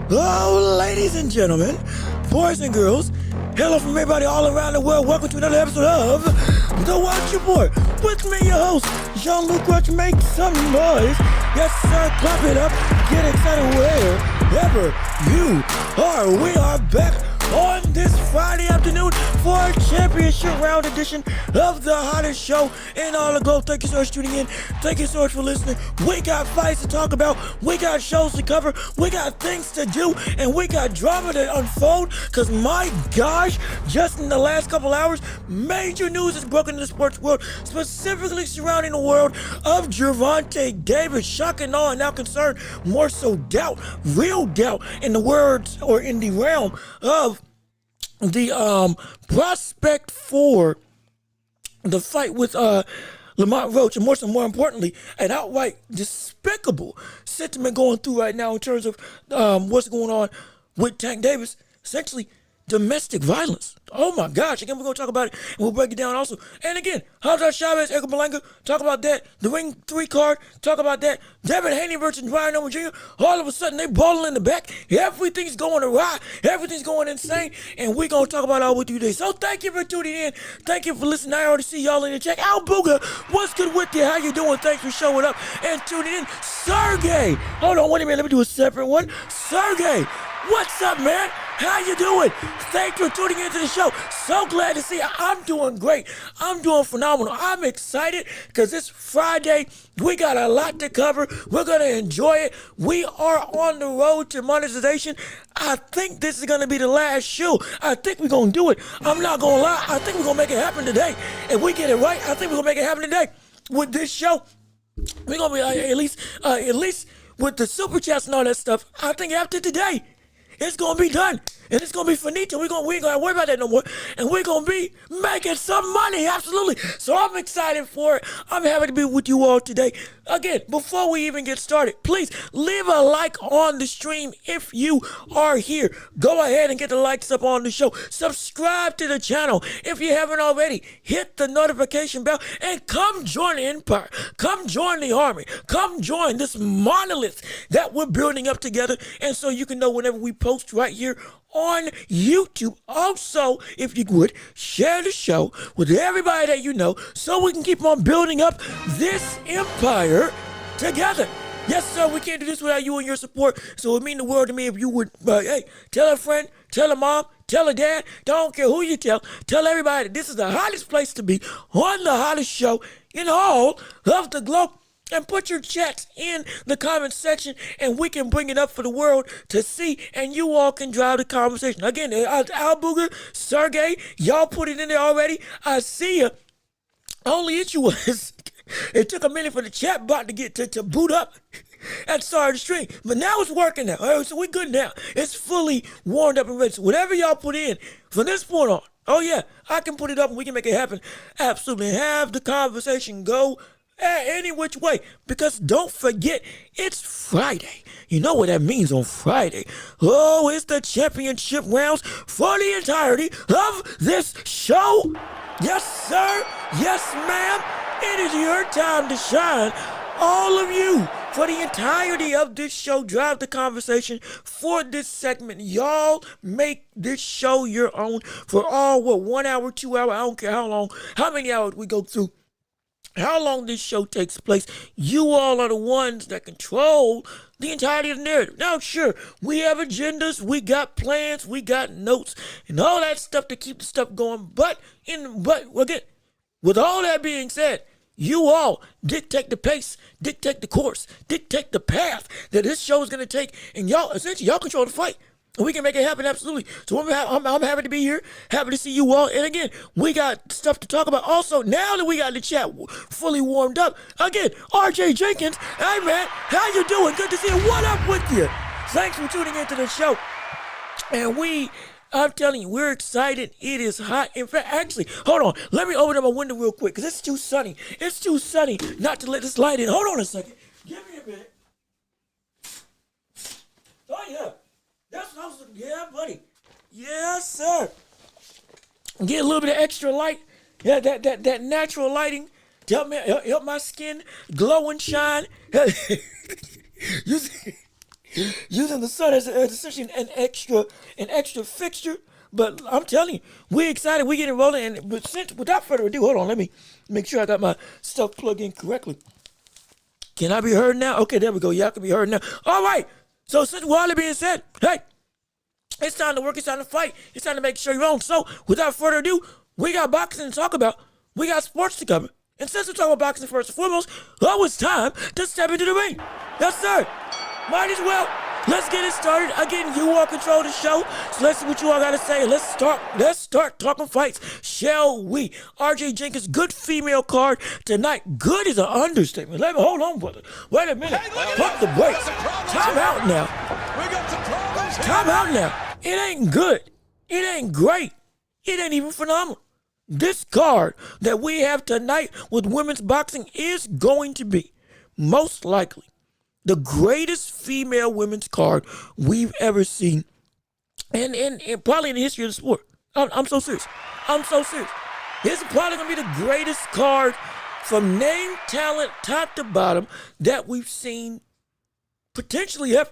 Hello, ladies and gentlemen, boys and girls, hello from everybody all around the world. Welcome to another episode of The Watch Your Boy. With me, your host, Jean-Luc Welch. Make some noise. Yes, sir, clap it up. Get excited wherever you are. We are back on this Friday afternoon for a championship round edition of the hottest show in all the globe. Thank you so much for tuning in. Thank you so much for listening. We got fights to talk about. We got shows to cover. We got things to do. And we got drama to unfold. Because my gosh, just in the last couple hours, major news is broken in the sports world, specifically surrounding the world of Gervonta Davis. Shocking all and now concerned, more so doubt, real doubt in the words or in the realm of the prospect for the fight with Lamont Roach, and more importantly, an outright despicable sentiment going through right now in terms of what's going on with Tank Davis, essentially domestic violence. Oh my gosh, again, we're going to talk about it, and we'll break it down also. And again, Hamza Chavez, Edgar Berlanga, talk about that. The Ring 3 card, talk about that. Devin Haney versus Ryan Owens Jr., all of a sudden, they balling in the back. Everything's going awry. Everything's going insane, and we're going to talk about it all with you today. So thank you for tuning in. Thank you for listening. I already see y'all in the chat. Al Booga, what's good with you? How you doing? Thanks for showing up and tuning in. Sergey, hold on, wait a minute. Let me do a separate one. Sergey, what's up, man? How you doing? Thank you for tuning into the show. So glad to see you. I'm doing great. I'm doing phenomenal. I'm excited because it's Friday. We got a lot to cover. We're going to enjoy it. We are on the road to monetization. I think this is going to be the last show. I think we're going to do it. I'm not going to lie. I think we're going to make it happen today. If we get it right, I think we're going to make it happen today. With this show, we're going to be at least with the super chats and all that stuff, I think after today, it's going to be done. And it's going to be finito. We ain't going to worry about that no more. And we're going to be making some money. Absolutely. So I'm excited for it. I'm happy to be with you all today. Again, before we even get started, please leave a like on the stream if you are here. Go ahead and get the likes up on the show. Subscribe to the channel if you haven't already. Hit the notification bell and come join the Empire. Come join the army. Come join this monolith that we're building up together. And so you can know whenever we post right here on YouTube. Also, if you would, share the show with everybody that you know so we can keep on building up this empire together. Yes, sir, we can't do this without you and your support, so it would mean the world to me if you would, hey, tell a friend, tell a mom, tell a dad, don't care who you tell everybody this is the hottest place to be on the hottest show in all of the globe. And put your chats in the comment section and we can bring it up for the world to see and you all can drive the conversation. Again, Al Booger, Sergey, y'all put it in there already. I see you. Only issue was it took a minute for the chat bot to get to boot up and start the stream. But now it's working now. All right, so we're good now. It's fully warmed up and ready. So whatever y'all put in from this point on, oh yeah, I can put it up and we can make it happen. Absolutely. Have the conversation go any which way, because don't forget, it's Friday. You know what that means on Friday. Oh, it's the championship rounds for the entirety of this show. Yes, sir. Yes, ma'am. It is your time to shine. All of you, for the entirety of this show, drive the conversation for this segment. Y'all make this show your own for all, 1 hour, 2 hour, I don't care how long, how many hours we go through. how long this show takes place. You all are the ones that control the entirety of the narrative. Now, sure, we have agendas, we got plans, we got notes, and all that stuff to keep the stuff going. But again, with all that being said, you all dictate the pace, dictate the course, dictate the path that this show is going to take, and y'all essentially y'all control the fight. And we can make it happen, absolutely. So I'm happy to be here, happy to see you all. And again, we got stuff to talk about. Also, now that we got the chat fully warmed up, again, RJ Jenkins, hey man, how you doing? Good to see you. What up with you? Thanks for tuning into the show. And I'm telling you, we're excited. It is hot. In fact, actually, hold on. Let me open up my window real quick because it's too sunny. It's too sunny not to let this light in. Hold on a second. Give me a minute. Oh, yeah. That's what I was looking. Yeah, buddy. Yes, sir. Get a little bit of extra light. Yeah, that natural lighting to help my skin glow and shine. Using the sun as essentially an extra fixture. But I'm telling you, we're excited. We're getting rolling. But without further ado, hold on. Let me make sure I got my stuff plugged in correctly. Can I be heard now? Okay, there we go. Y'all can be heard now. All right. So since all that being said, hey, it's time to work, it's time to fight, it's time to make sure you're on. So without further ado, we got boxing to talk about, we got sports to cover. And since we're talking about boxing first and foremost, well, it's time to step into the ring. Yes, sir. Might as well. Let's get it started. Again, you all control the show. So let's see what you all got to say. Let's start talking fights, shall we? RJ Jenkins, good female card tonight. Good is an understatement. Let me hold on, brother. Wait a minute. Pump the brakes. Time out now. We got some problems here. Time out now. It ain't good. It ain't great. It ain't even phenomenal. This card that we have tonight with women's boxing is going to be most likely the greatest female women's card we've ever seen, and probably in the history of the sport. I'm so serious. I'm so serious. This is probably going to be the greatest card from name, talent, top to bottom that we've seen potentially ever.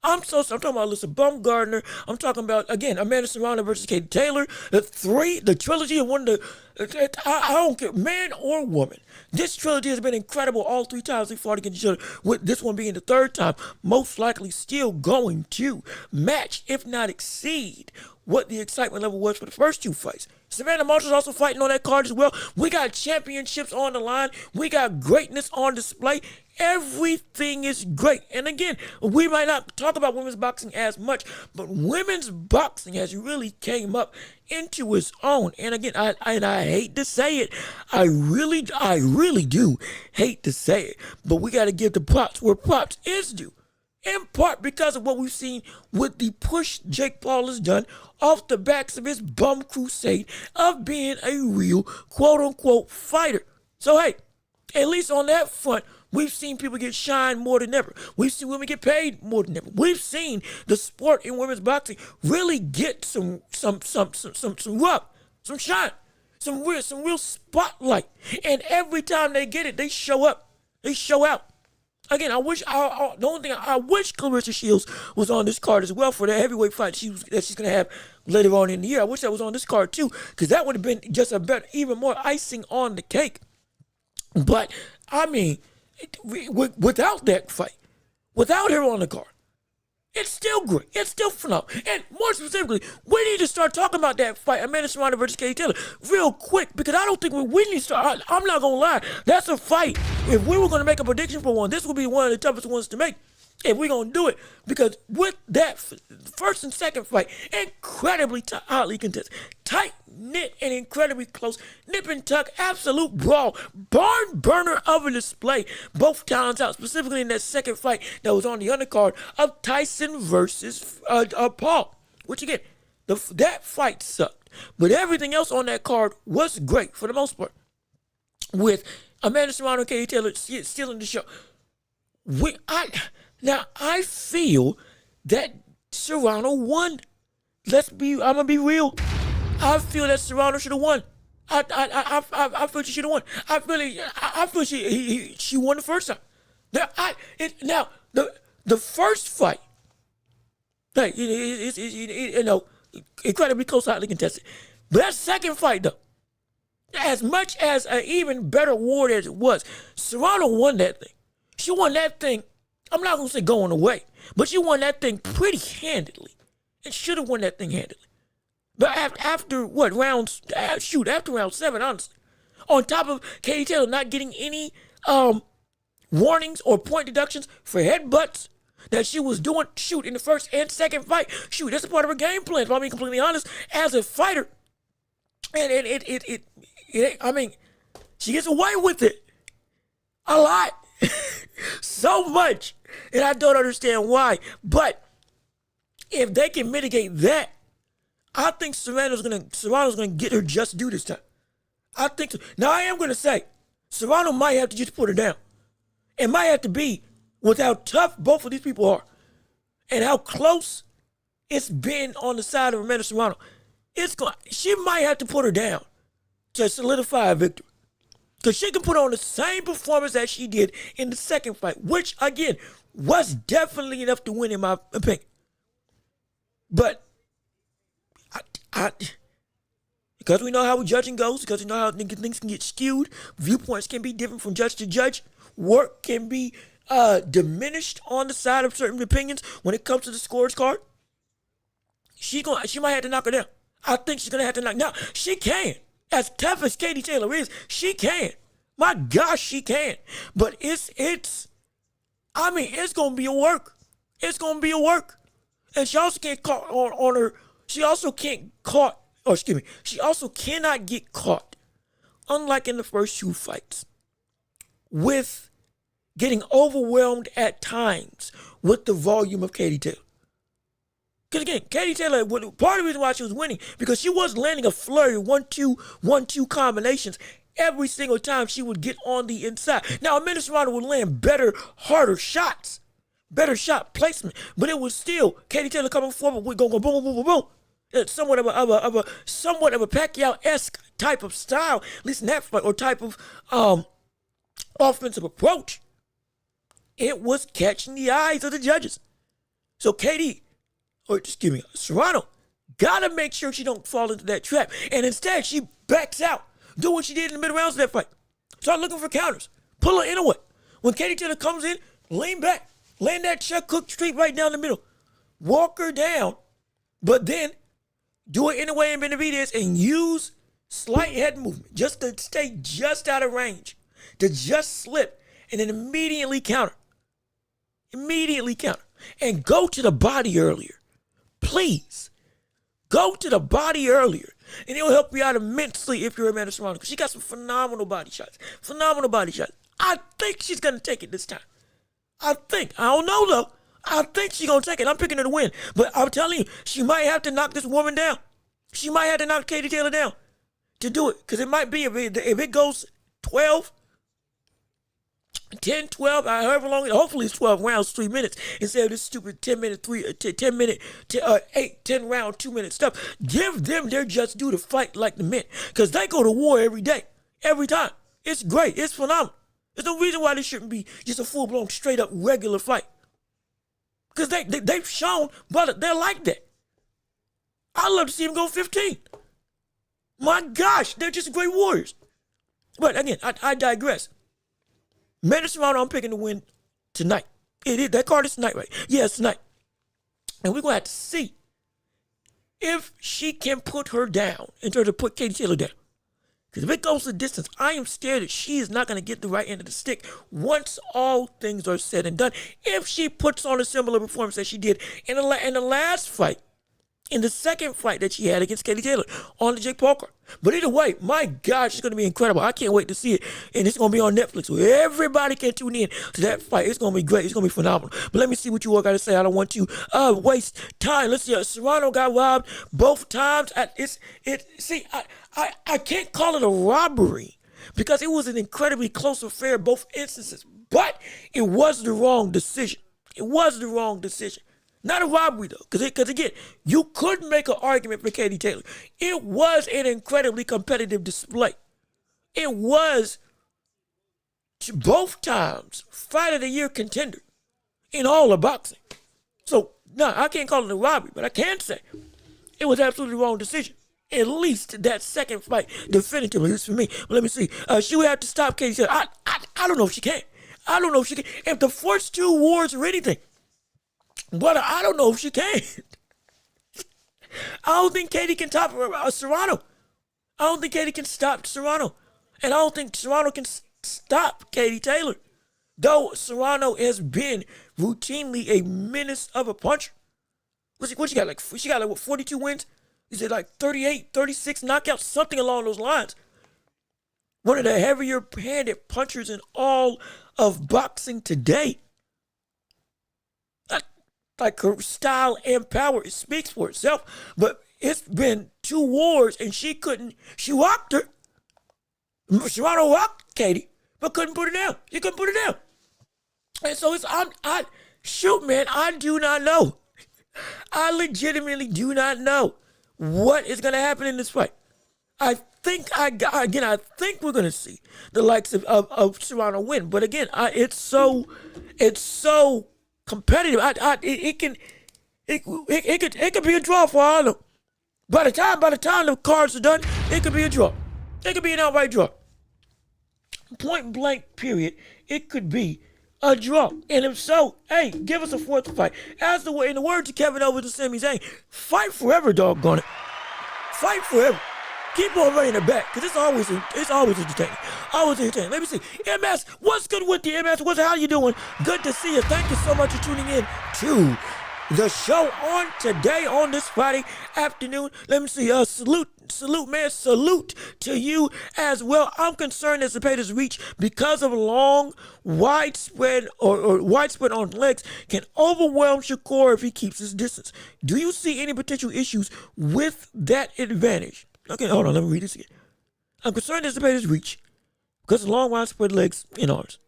I'm talking about Alyssa Baumgardner. I'm talking about, again, Amanda Serrano versus Katie Taylor. The trilogy of one of the, I don't care, man or woman. This trilogy has been incredible all three times they fought against each other, with this one being the third time, most likely still going to match, if not exceed, what the excitement level was for the first two fights. Savannah Marshall's also fighting on that card as well. We got championships on the line. We got greatness on display. Everything is great. And again, we might not talk about women's boxing as much, but women's boxing has really came up into its own. And again, I hate to say it. I really do hate to say it. But we got to give the props where props is due. In part because of what we've seen with the push Jake Paul has done off the backs of his bum crusade of being a real quote-unquote fighter. So hey, at least on that front, we've seen people get shine more than ever. We've seen women get paid more than ever. We've seen the sport in women's boxing really get some rub, some shine, some real spotlight. And every time they get it, they show up. They show out. Again, the only thing I wish Clarissa Shields was on this card as well for the heavyweight fight that she's going to have later on in the year. I wish that was on this card too, because that would have been just even more icing on the cake. But, I mean, without that fight, without her on the card, it's still great. It's still phenomenal. And more specifically, we need to start talking about that fight, Amanda Serrano versus Katie Taylor, real quick, because I don't think we need to start. I'm not going to lie. That's a fight. If we were going to make a prediction for one, this would be one of the toughest ones to make. If we're going to do it, because with that first and second fight, incredibly hotly contested, tight-knit and incredibly close, nip and tuck, absolute brawl, barn burner of a display, both talents out, specifically in that second fight that was on the undercard of Tyson versus Paul, which again, that fight sucked, but everything else on that card was great for the most part, with Amanda Serrano and Katie Taylor stealing the show. Now, I feel that Serrano won. I'm going to be real. I feel that Serrano should have won. I feel she should have won. I feel she won the first time. Now, the first fight, hey, it's incredibly close, hotly contested. But that second fight, though, As much as an even better award as it was, Serrano won that thing. She won that thing, I'm not going to say going away, but she won that thing pretty handedly. And should have won that thing handedly. But after round 7, honestly. On top of Katie Taylor not getting any warnings or point deductions for headbutts that she was doing, in the first and second fight. That's a part of her game plan, if I'm being completely honest, as a fighter. And I mean, she gets away with it a lot. So much. And I don't understand why. But if they can mitigate that, I think Serrano's gonna get her just due this time. I think so. Now I am gonna say, Serrano might have to just put her down. It might have to be with how tough both of these people are and how close it's been on the side of Amanda Serrano. She might have to put her down to solidify a victory. Because she can put on the same performance that she did in the second fight, which, again, was definitely enough to win in my opinion. But because we know how judging goes, because we know how things can get skewed, viewpoints can be different from judge to judge, work can be diminished on the side of certain opinions when it comes to the scores card. She might have to knock her down. I think she's gonna have to knock. Now she can. As tough as Katie Taylor is, she can. My gosh, she can. But it's gonna be a work. It's gonna be a work. And she also can't caught on her. She also cannot get caught, unlike in the first two fights, with getting overwhelmed at times with the volume of Katie Taylor. Because again, Katie Taylor, part of the reason why she was winning, because she was landing a flurry of 1-2 combinations every single time she would get on the inside. Now, Amanda Serrano would land better, harder shots, better shot placement, but it was still Katie Taylor coming forward with going boom, boom, boom, boom, boom. It's somewhat of a Pacquiao-esque type of style, at least in that fight, or type of offensive approach. It was catching the eyes of the judges. So Serrano gotta make sure she don't fall into that trap. And instead, she backs out. Do what she did in the middle rounds of that fight. Start looking for counters. Pull her in away. When Katie Taylor comes in, lean back. Land that chuck hook straight right down the middle. Walk her down. But then, do it in a way in Benavidez and use slight head movement just to stay just out of range. To just slip and then immediately counter. Immediately counter. And go to the body earlier. Please, go to the body earlier. And it'll help you out immensely if you're Amanda Serrano. Because she got some phenomenal body shots. Phenomenal body shots. I think she's going to take it this time. I don't know though. I think she's going to take it. I'm picking her to win. But I'm telling you, she might have to knock this woman down. She might have to knock Katie Taylor down to do it. Because it might be, if it goes 12, 10, 12, however long, hopefully it's 12 rounds, 3 minutes, instead of this stupid 10 round, 2 minute stuff. Give them their just due to fight like the men. Because they go to war every day, every time. It's great. It's phenomenal. There's no reason why this shouldn't be just a full-blown, straight-up, regular fight. Because they've shown, brother, they're like that. I'd love to see them go 15. My gosh, they're just great warriors. But again, I digress. Amanda Serrano, I'm picking to win tonight. That card is tonight, right? Yeah, it's tonight. And we're going to have to see if she can put her down in terms of put Katie Taylor down. Because if it goes the distance, I am scared that she is not going to get the right end of the stick once all things are said and done. If she puts on a similar performance that she did in the last fight, in the second fight that she had against Katie Taylor on the Jake Paul card. But either way, my gosh, it's going to be incredible. I can't wait to see it. And it's going to be on Netflix, so everybody can tune in to that fight. It's going to be great. It's going to be phenomenal. But let me see what you all got to say. I don't want to waste time. Let's see. Serrano got robbed both times. I can't call it a robbery because it was an incredibly close affair in both instances. But it was the wrong decision. It was the wrong decision. Not a robbery, though, because again, you could make an argument for Katie Taylor. It was an incredibly competitive display. It was, both times, Fight of the Year contender in all of boxing. So, no, I can't call it a robbery, but I can say it was absolutely the wrong decision. At least that second fight, definitively, at least for me. But let me see. She would have to stop Katie Taylor. I don't know if she can. I don't know if she can. If the first two wars or anything, but I don't know if she can. I don't think Katie can top Serrano. I don't think Katie can stop Serrano. And I don't think Serrano can stop Katie Taylor. Though Serrano has been routinely a menace of a puncher. What she got? She got what, 42 wins? Is it like 38, 36 knockouts? Something along those lines. One of the heavier handed punchers in all of boxing today. Like her style and power, it speaks for itself. But it's been two wars and she rocked her. Serrano rocked Katie, but couldn't put her down. She couldn't put her down. And so shoot, man, I do not know. I legitimately do not know what is going to happen in this fight. I think we're going to see the likes of Serrano win. But again, it's so competitive. It could be a draw for all of them. By the time the cards are done, it could be a draw. It could be an outright draw. Point blank, period. It could be a draw. And if so, hey, give us a fourth fight. In the words of Kevin Owens and Sami Zayn, fight forever, doggone it. Fight forever. Keep on running the back, because it's always entertaining. Always entertaining. Let me see. MS, what's good with you, MS? How you doing? Good to see you. Thank you so much for tuning in to the show on today, on this Friday afternoon. Let me see. Salute, man. Salute to you as well. I'm concerned that Zepeda's reach, because of long, widespread on legs, can overwhelm Shakur if he keeps his distance. Do you see any potential issues with that advantage? Okay, hold on. Let me read this again. I'm concerned that Zepeda's reach, because of long, widespread legs in arms.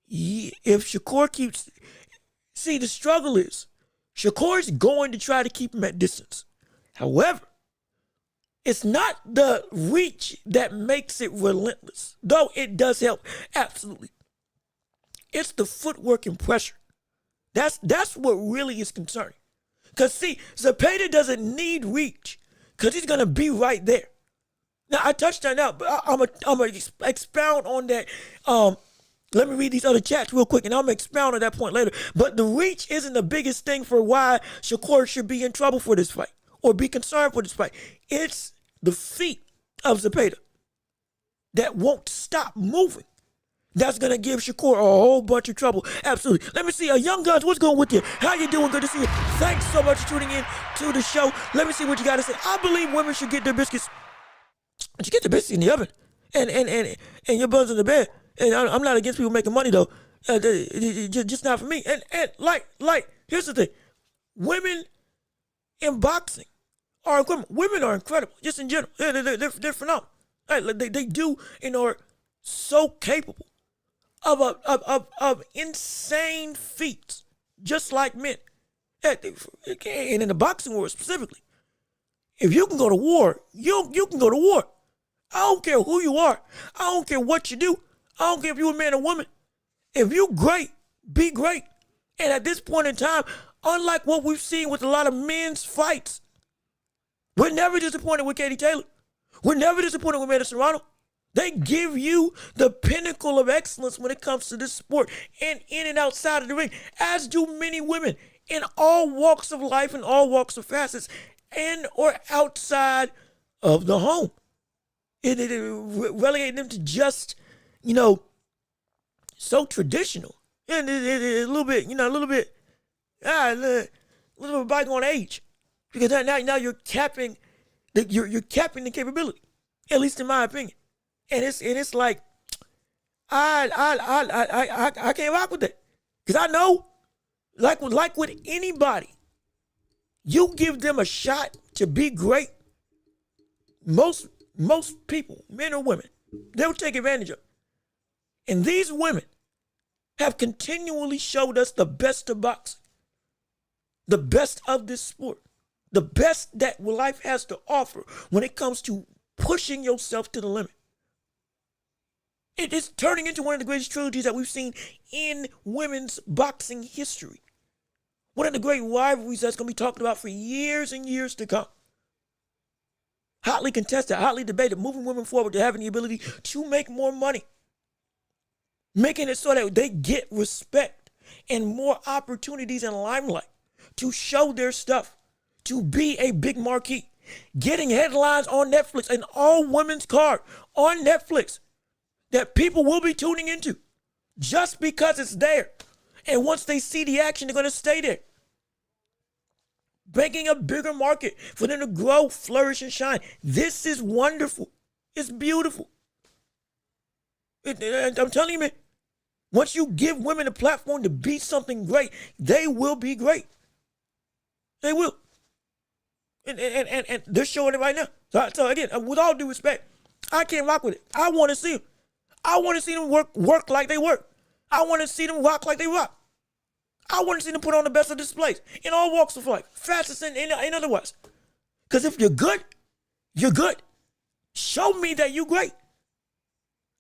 If Shakur keeps... See, the struggle is Shakur's going to try to keep him at distance. However, it's not the reach that makes it relentless, though it does help, absolutely. It's the footwork and pressure. That's what really is concerning. Because, see, Zepeda doesn't need reach because he's going to be right there. Now, I touched on that, but I'm going to expound on that. Let me read these other chats real quick, and I'm going to expound on that point later. But the reach isn't the biggest thing for why Shakur should be in trouble for this fight or be concerned for this fight. It's the feet of Zepeda that won't stop moving. That's going to give Shakur a whole bunch of trouble. Absolutely. Let me see. Young Guns, what's going with you? How you doing? Good to see you. Thanks so much for tuning in to the show. Let me see what you got to say. I believe women should get their biscuits. You get the biscuits in the oven and your buns in the bed. And I'm not against people making money, though. Just not for me. And like, here's the thing. Women in boxing are incredible. Women are incredible, just in general. They're phenomenal. They do and are so capable of insane feats, just like men. And in the boxing world specifically, if you can go to war, you can go to war. I don't care who you are. I don't care what you do. I don't care if you're a man or woman. If you're great, be great. And at this point in time, unlike what we've seen with a lot of men's fights, we're never disappointed with Katie Taylor. We're never disappointed with Amanda Serrano. They give you the pinnacle of excellence when it comes to this sport and in and outside of the ring, as do many women in all walks of life and all walks of facets and or outside of the home. It relegated them to just, so traditional. And a little bit of bygone age. Because now you're capping you're capping the capability, at least in my opinion. And it's like I can't rock with that. Because I know, like with anybody, you give them a shot to be great, most people, men or women, they'll take advantage of it. And these women have continually showed us the best of boxing, the best of this sport, the best that life has to offer when it comes to pushing yourself to the limit. It is turning into one of the greatest trilogies that we've seen in women's boxing history. One of the great rivalries that's going to be talked about for years and years to come. Hotly contested, hotly debated, moving women forward to having the ability to make more money. Making it so that they get respect and more opportunities in limelight to show their stuff, to be a big marquee. Getting headlines on Netflix, an all-women's card on Netflix that people will be tuning into just because it's there. And once they see the action, they're going to stay there. Making a bigger market for them to grow, flourish, and shine. This is wonderful. It's beautiful. I'm telling you, man, once you give women a platform to be something great, they will be great. They will. And they're showing it right now. So again, with all due respect, I can't rock with it. I want to see them. I want to see them work like they work. I want to see them rock like they rock. I want to see them put on the best of displays in all walks of life, fastest and otherwise. Because if you're good, you're good. Show me that you're great.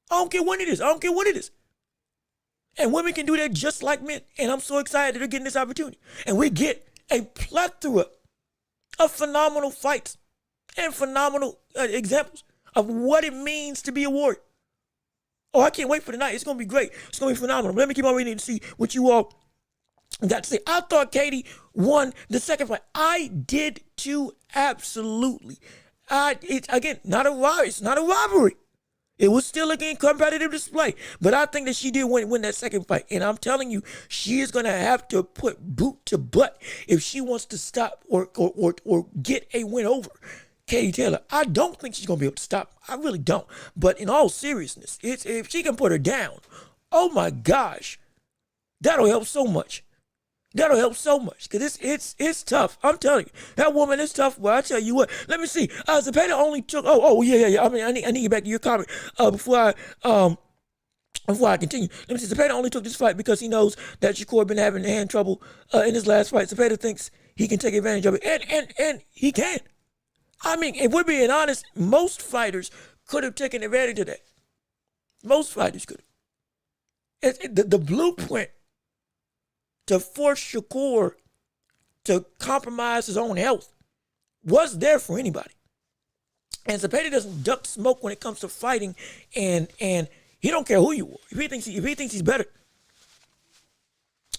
I don't care when it is. I don't care what it is. And women can do that just like men. And I'm so excited that they're getting this opportunity. And we get a plethora of phenomenal fights and phenomenal examples of what it means to be a warrior. Oh, I can't wait for tonight. It's going to be great. It's going to be phenomenal. Let me keep on reading to see what you all got to say. I thought Katie won the second fight. I did too, absolutely. It's not a robbery. It was still a competitive display. But I think that she did win that second fight. And I'm telling you, she is going to have to put boot to butt if she wants to stop or get a win over Katie Taylor. I don't think she's going to be able to stop. I really don't. But in all seriousness, if she can put her down, oh my gosh, that'll help so much. That'll help so much because it's tough. I'm telling you, that woman is tough. Well, I tell you what. Let me see. Zepeda only took. Yeah. I mean, I need to get back to your comment before I continue. Let me see. Zepeda only took this fight because he knows that Shakur been having hand trouble in his last fight. Zepeda thinks he can take advantage of it, and he can. I mean, if we're being honest, most fighters could have taken advantage of that. Most fighters could have. The blueprint to force Shakur to compromise his own health was there for anybody. And Zepeda doesn't duck smoke when it comes to fighting, and he don't care who you are. If he thinks he's better,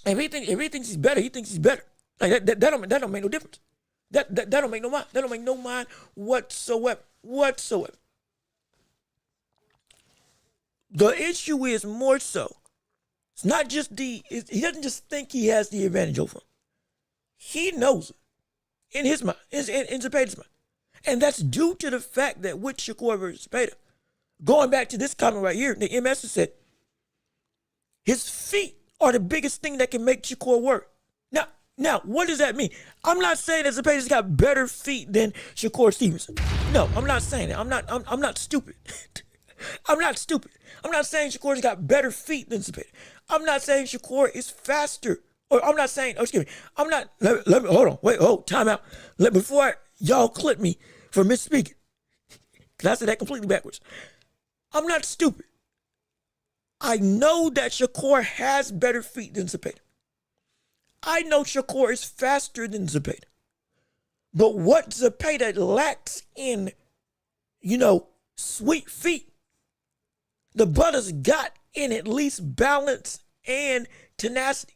if he thinks he's better, he thinks he's better. Like that don't make no difference. That don't make no mind. That don't make no mind whatsoever. The issue is more so. It's not just he doesn't just think he has the advantage over him. He knows it in his mind, in Zepeda's mind. And that's due to the fact that with Shakur versus Zepeda, going back to this comment right here, the MS said, his feet are the biggest thing that can make Shakur work. Now, what does that mean? I'm not saying that Zepeda's got better feet than Shakur Stevenson. No, I'm not saying that. I'm not stupid. I'm not stupid. I'm not saying Shakur's got better feet than Zepeda. I'm not saying Shakur is faster. Or I'm not saying, excuse me. I'm not, let me, hold on, time out. Before y'all clip me for misspeaking, because I said that completely backwards. I'm not stupid. I know that Shakur has better feet than Zepeda. I know Shakur is faster than Zepeda. But what Zepeda lacks in, sweet feet, the brothers got in at least balance and tenacity.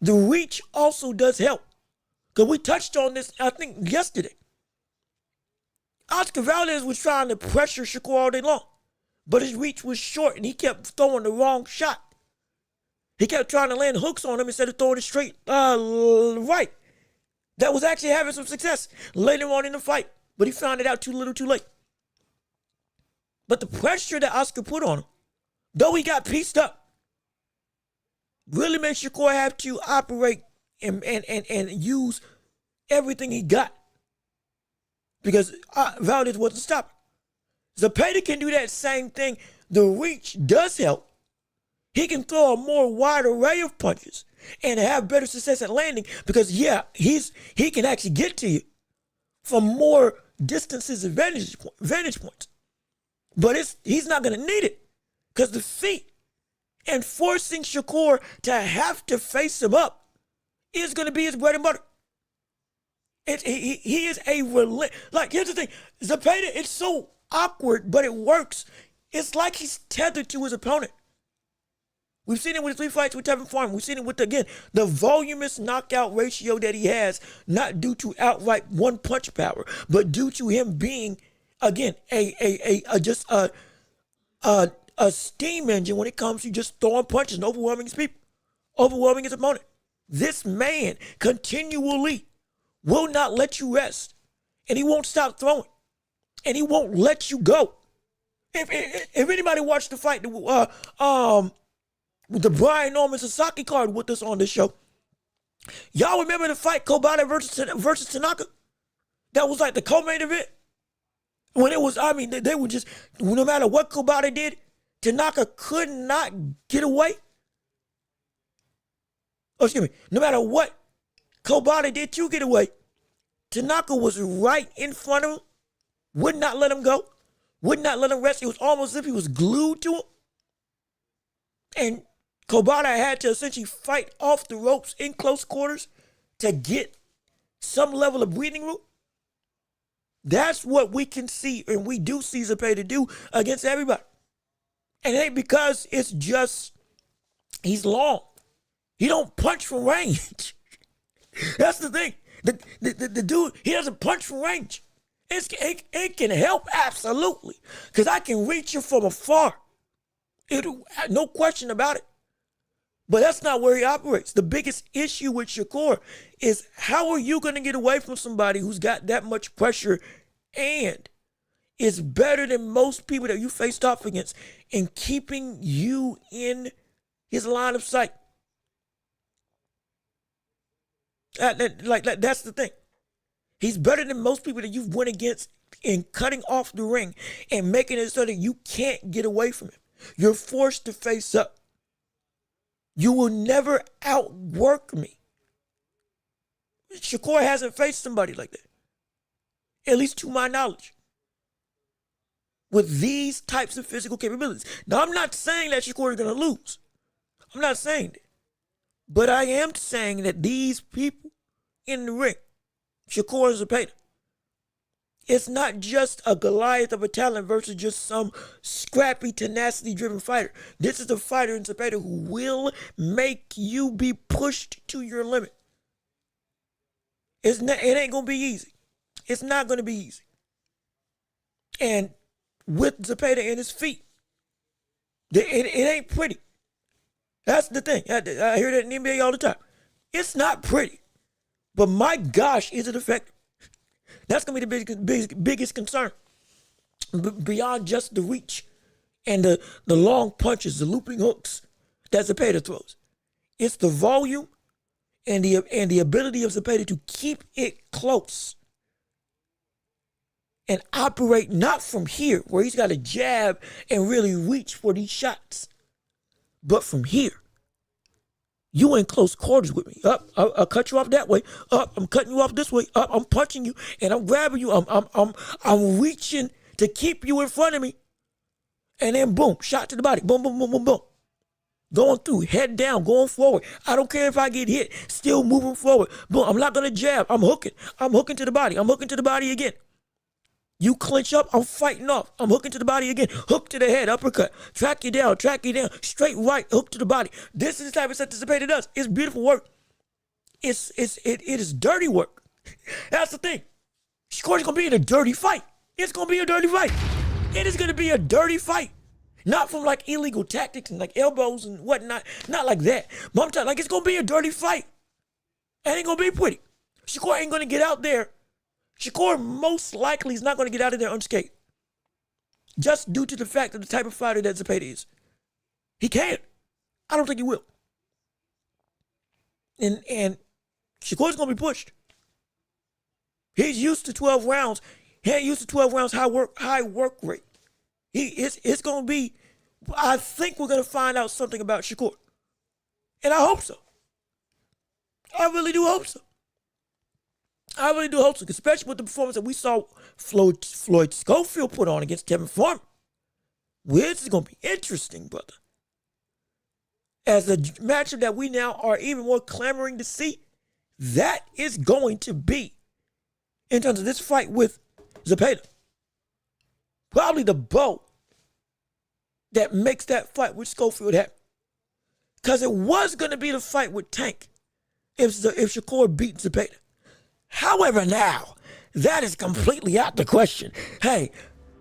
The reach also does help. Because we touched on this, I think, yesterday. Oscar Valdez was trying to pressure Shakur all day long. But his reach was short and he kept throwing the wrong shot. He kept trying to land hooks on him instead of throwing it straight right. That was actually having some success later on in the fight. But he found it out too little too late. But the pressure that Oscar put on him, though he got pieced up, really made Shakur have to operate and use everything he got. Because Valdez wasn't stopping. Zepeda can do that same thing. The reach does help. He can throw a more wide array of punches and have better success at landing because, he can actually get to you from more distances and vantage points. But he's not going to need it because the feet and forcing Shakur to have to face him up is going to be his bread and butter. He is a like, here's the thing. Zepeda, it's so awkward, but it works. It's like he's tethered to his opponent. We've seen it with his 3 fights with Tevin Farmer. We've seen it with, again, the voluminous knockout ratio that he has, not due to outright one-punch power, but due to him being, again, just a steam engine when it comes to just throwing punches and overwhelming his people, overwhelming his opponent. This man continually will not let you rest, and he won't stop throwing, and he won't let you go. If anybody watched the fight, with the Brian Norman Sasaki card with us on this show, y'all remember the fight Kobata versus Tanaka? That was like the co-main event. When it was, I mean, they were just, no matter what Kobata did, Tanaka could not get away. Oh, excuse me. No matter what Kobata did to get away, Tanaka was right in front of him, would not let him go, would not let him rest. It was almost as if he was glued to him. And Kobata had to essentially fight off the ropes in close quarters to get some level of breathing room. That's what we can see, and we do see Zepeda do against everybody. And it ain't because it's just he's long. He don't punch from range. That's the thing. The dude, he doesn't punch from range. It can help, absolutely, because I can reach you from afar. No question about it. But that's not where he operates. The biggest issue with Shakur is, how are you going to get away from somebody who's got that much pressure and is better than most people that you faced off against in keeping you in his line of sight? That's the thing. He's better than most people that you've went against in cutting off the ring and making it so that you can't get away from him. You're forced to face up. You will never outwork me. Shakur hasn't faced somebody like that, at least to my knowledge, with these types of physical capabilities. Now, I'm not saying that Shakur is going to lose. I'm not saying that. But I am saying that these people in the ring, Shakur and Zepeda, it's not just a Goliath of a talent versus just some scrappy, tenacity-driven fighter. This is a fighter in Zepeda who will make you be pushed to your limit. It ain't going to be easy. It's not going to be easy. And with Zepeda in his feet, it ain't pretty. That's the thing. I hear that in the NBA all the time. It's not pretty. But my gosh, is it effective? That's going to be the biggest concern. Beyond just the reach and the long punches, the looping hooks that Zepeda throws. It's the volume and the ability of Zepeda to keep it close and operate not from here, where he's got to jab and really reach for these shots, but from here. You in close quarters with me. I'll cut you off that way. I'm cutting you off this way. I'm punching you and I'm grabbing you. I'm reaching to keep you in front of me. And then boom, shot to the body. Boom, boom, boom, boom, boom. Going through, head down, going forward. I don't care if I get hit. Still moving forward. Boom, I'm not going to jab. I'm hooking. I'm hooking to the body. I'm hooking to the body again. You clinch up, I'm fighting off. I'm hooking to the body again. Hook to the head, uppercut. Track you down, straight right, hook to the body. This is the type of stuff that Zepeda does. It's beautiful work. It is dirty work. That's the thing. Shakur's going to be in a dirty fight. It's going to be a dirty fight. It is going to be a dirty fight. Not from like illegal tactics and like elbows and whatnot. Not like that. But I'm talking like it's going to be a dirty fight. It ain't going to be pretty. Shakur ain't going to get out there. Shakur most likely is not going to get out of there unscathed, just due to the fact of the type of fighter that Zepeda is. He can't. I don't think he will. And Shakur's going to be pushed. He's used to 12 rounds. He ain't used to 12 rounds high work rate. It's going to be, I think we're going to find out something about Shakur. And I hope so. I really do hope so. I really do hope so, especially with the performance that we saw Floyd Schofield put on against Tevin Farmer. This is going to be interesting, brother. As a matchup that we now are even more clamoring to see that is going to be, in terms of this fight with Zepeda, probably the bow that makes that fight with Schofield happen. Because it was going to be the fight with Tank if Shakur beat Zepeda. However, now, that is completely out the question. Hey,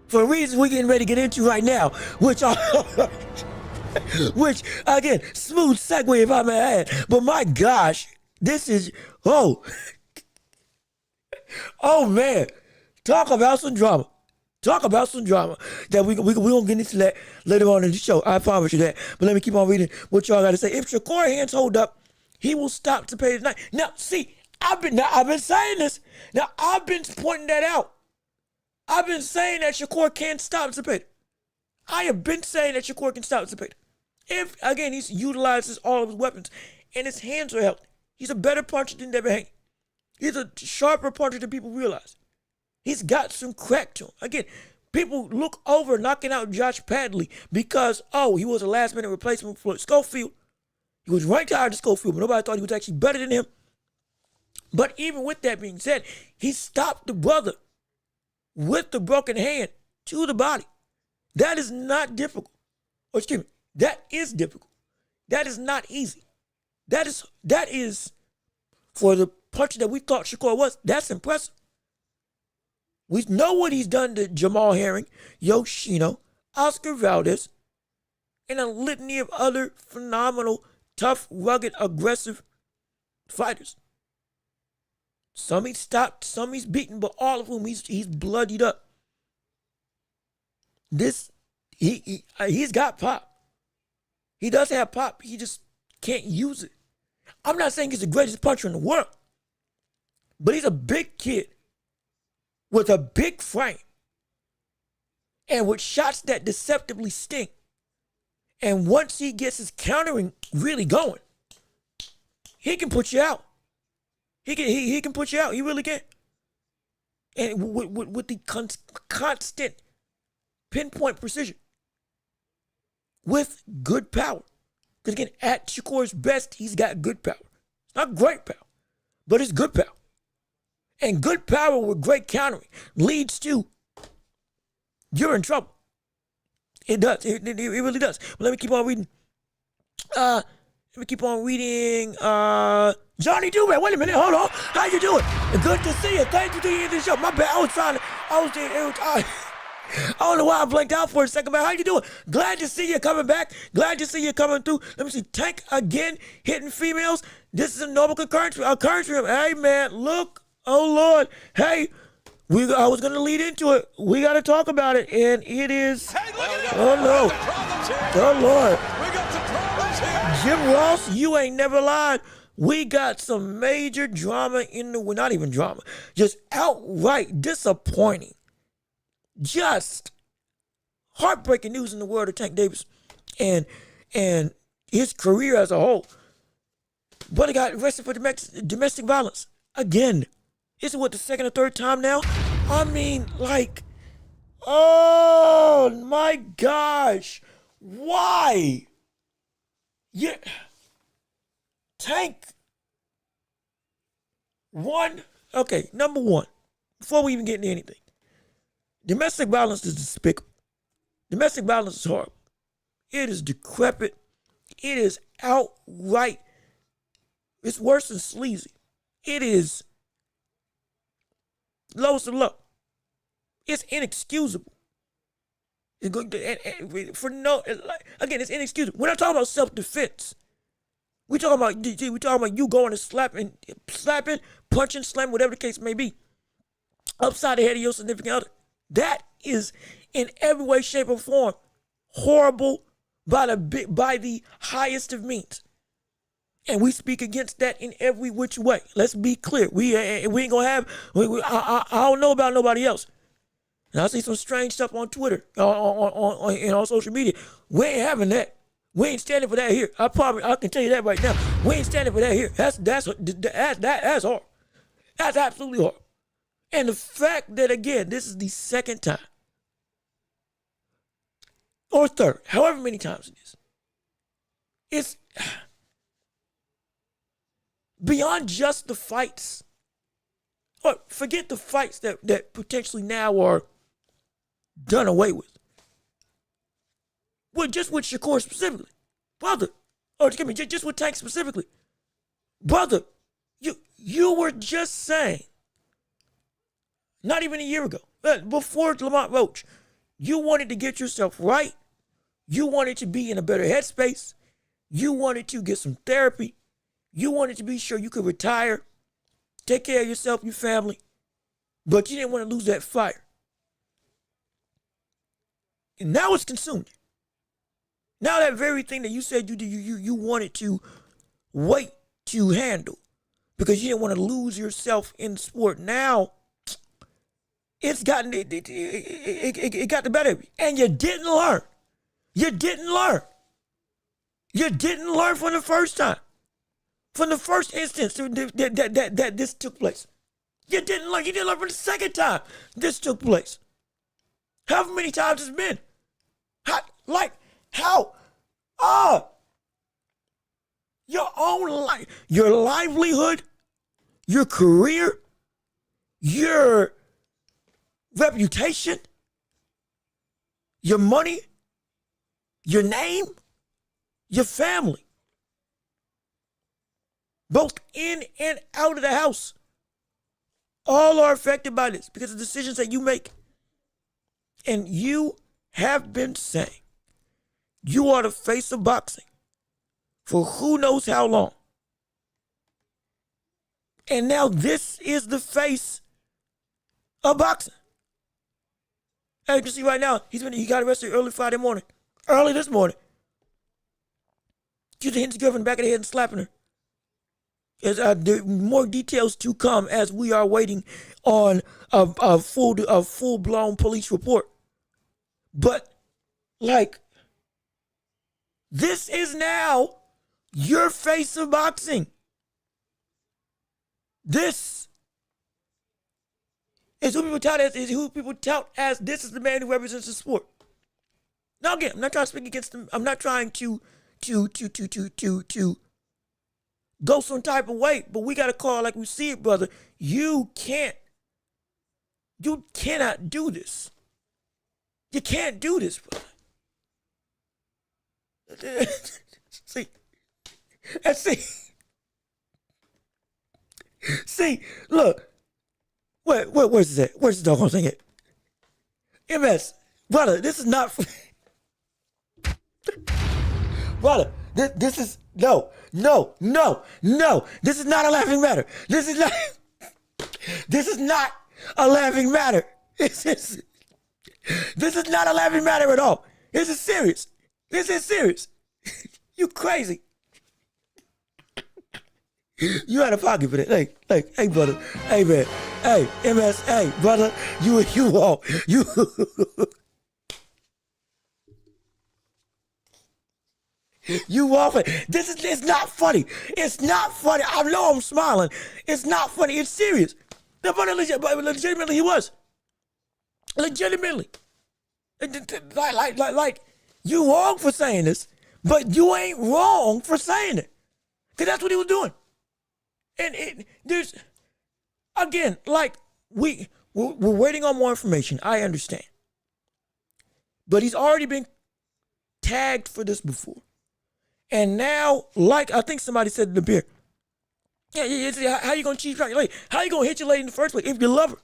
for reasons we're getting ready to get into right now, which again, smooth segue if I may add, but my gosh, this is, oh man, talk about some drama. Talk about some drama that we gonna get into that later on in the show. I promise you that. But let me keep on reading what y'all got to say. If Shakur hands hold up, he will stop to pay tonight. Now, see, I've been saying this. Now, I've been pointing that out. I've been saying that Shakur can't stop Zepeda. I have been saying that Shakur can stop Zepeda. If, again, he utilizes all of his weapons and his hands are healthy, he's a better puncher than Devin Haney. He's a sharper puncher than people realize. He's got some crack to him. Again, people look over knocking out Josh Padley because, he was a last-minute replacement for Schofield. He was ranked higher than Schofield, but nobody thought he was actually better than him. But even with that being said, he stopped the brother with the broken hand to the body. That is not difficult. Or excuse me, that is difficult. That is not easy. That is for the puncher that we thought Shakur was, that's impressive. We know what he's done to Jamal Herring, Yoshino, Oscar Valdez, and a litany of other phenomenal, tough, rugged, aggressive fighters. Some he's stopped, some he's beaten, but all of them he's bloodied up. He's got pop. He does have pop. He just can't use it. I'm not saying he's the greatest puncher in the world, but he's a big kid with a big frame and with shots that deceptively sting. And once he gets his countering really going, he can put you out. He can put you out. He really can. And with the constant pinpoint precision, with good power. Because again, at Shakur's best, he's got good power. It's not great power, but it's good power. And good power with great countering leads to you're in trouble. It does. It really does. But let me keep on reading. Johnny Dubé, wait a minute, hold on. How you doing? Good to see you. Thank you for the show. My bad. I don't know why I blanked out for a second, man. How you doing? Glad to see you coming back. Glad to see you coming through. Let me see. Tank again hitting females. This is a normal occurrence for him. Hey, man, look. Oh, Lord. Hey, I was going to lead into it. We got to talk about it, and it is. Hey, oh, no. Oh, Lord. We got some problems here. Jim Ross, you ain't never lied. We got some major drama not even drama, just outright disappointing. Just heartbreaking news in the world of Tank Davis and his career as a whole. But he got arrested for domestic violence again. This is the second or third time now? I mean, oh my gosh. Why? Yeah. Tank. Number one, before we even get into anything, domestic violence is despicable. Domestic violence is horrible. It is decrepit. It is outright. It's worse than sleazy. It is lowest of low. It's inexcusable. It's inexcusable. We're not talking about self-defense. We're talking about you going and slapping, punching, slamming, whatever the case may be, upside the head of your significant other. That is, in every way, shape, or form, horrible by the highest of means. And we speak against that in every which way. Let's be clear. We ain't gonna have. I don't know about nobody else. And I see some strange stuff on Twitter, on social media. We ain't having that. We ain't standing for that here. I can tell you that right now. We ain't standing for that here. That's hard. That's absolutely hard. And the fact that, again, this is the second time, or third, however many times it is, beyond just the fights, or forget the fights that potentially now are done away with. Well, just with Shakur specifically, brother, or excuse me, just with Tank specifically, brother, you were just saying, not even a year ago, before Lamont Roach, you wanted to get yourself right. You wanted to be in a better headspace. You wanted to get some therapy. You wanted to be sure you could retire, take care of yourself, your family, but you didn't want to lose that fire. And now it's consumed. Now that very thing that you said you wanted to wait to handle because you didn't want to lose yourself in sport, now it's gotten it got the better of you. And you didn't learn. You didn't learn. You didn't learn from the first time. From the first instance that this took place. You didn't learn. You didn't learn from the second time this took place. However many times it's been. How? Your own life, your livelihood, your career, your reputation, your money, your name, your family, both in and out of the house, all are affected by this because of decisions that you make. And you have been saying you are the face of boxing for who knows how long. And now this is the face of boxing. As you can see right now, he got arrested early this morning. Accused of hitting his girlfriend in the back of the head and slapping her. There are more details to come as we are waiting on a full-blown police report. But, this is now your face of boxing. This is who people tout as this is the man who represents the sport. Now again, I'm not trying to speak against them. I'm not trying to go some type of way, but we gotta call it like we see it, brother. You cannot do this. You can't do this, brother. See, look. Where's this at? Where's the doggone thing at? MS, brother, this is not. Brother, this is no. This is not a laughing matter. This is not a laughing matter. This is not a laughing matter at all. This is serious. You crazy. You out of pocket for that. Hey, brother. Hey, man. Hey, MS. Hey, brother. You off it. It's not funny. It's not funny. I know I'm smiling. It's not funny. It's serious. Legitimately, he was. Legitimately. Like, you wrong for saying this, but you ain't wrong for saying it. Because that's what he was doing. And there's, again, we're waiting on more information. I understand. But he's already been tagged for this before. And now, I think somebody said in the beer, how you going to cheat? How you going to hit your lady in the first place if you love her?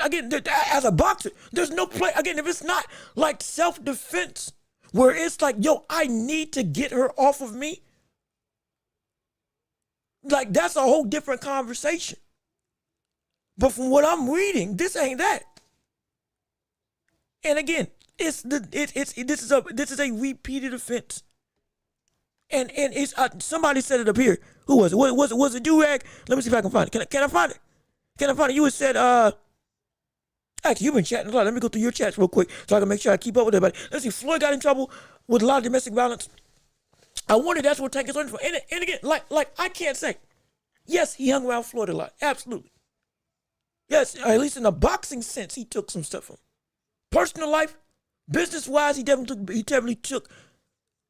Again, as a boxer, there's no play. Again, if it's not self-defense, where it's I need to get her off of me. That's a whole different conversation. But from what I'm reading, this ain't that. And again, this is a repeated offense. And it's somebody said it up here. Who was it? Was it Durag? Let me see if I can find it. Can I find it? Can I find it? You had said actually, you've been chatting a lot. Let me go through your chats real quick so I can make sure I keep up with everybody. Let's see. Floyd got in trouble with a lot of domestic violence. I wonder that's what Tank is learning from. And again, I can't say. Yes, he hung around Floyd a lot. Absolutely. Yes, at least in a boxing sense, he took some stuff from him. Personal life, business-wise, he definitely took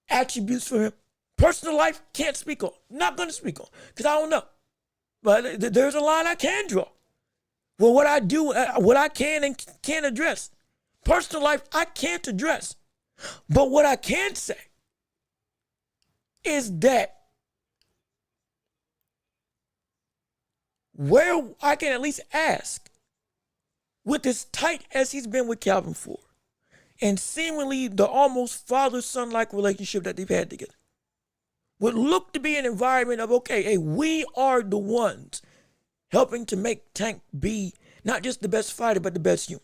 attributes from him. Personal life, can't speak on. Not going to speak on because I don't know. But there's a line I can draw. Well, what I do, what I can and can't address. Personal life, I can't address. But what I can say is that where I can at least ask, with as tight as he's been with Calvin Ford, and seemingly the almost father-son-like relationship that they've had together, would look to be an environment of, okay, hey, we are the ones helping to make Tank be not just the best fighter, but the best human.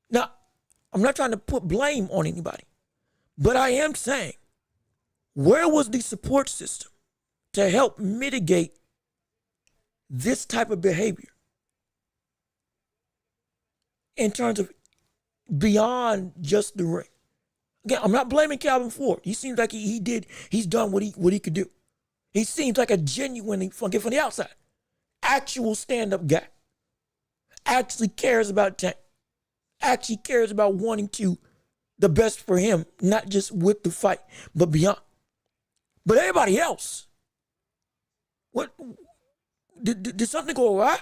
Now, I'm not trying to put blame on anybody, but I am saying, where was the support system to help mitigate this type of behavior in terms of beyond just the ring? Again, I'm not blaming Calvin Ford. He seems like he's done what he could do. He seems like a genuinely, from the outside, actual stand-up guy. Actually cares about Tank. Actually cares about wanting to the best for him, not just with the fight, but beyond. But everybody else, what did something go awry?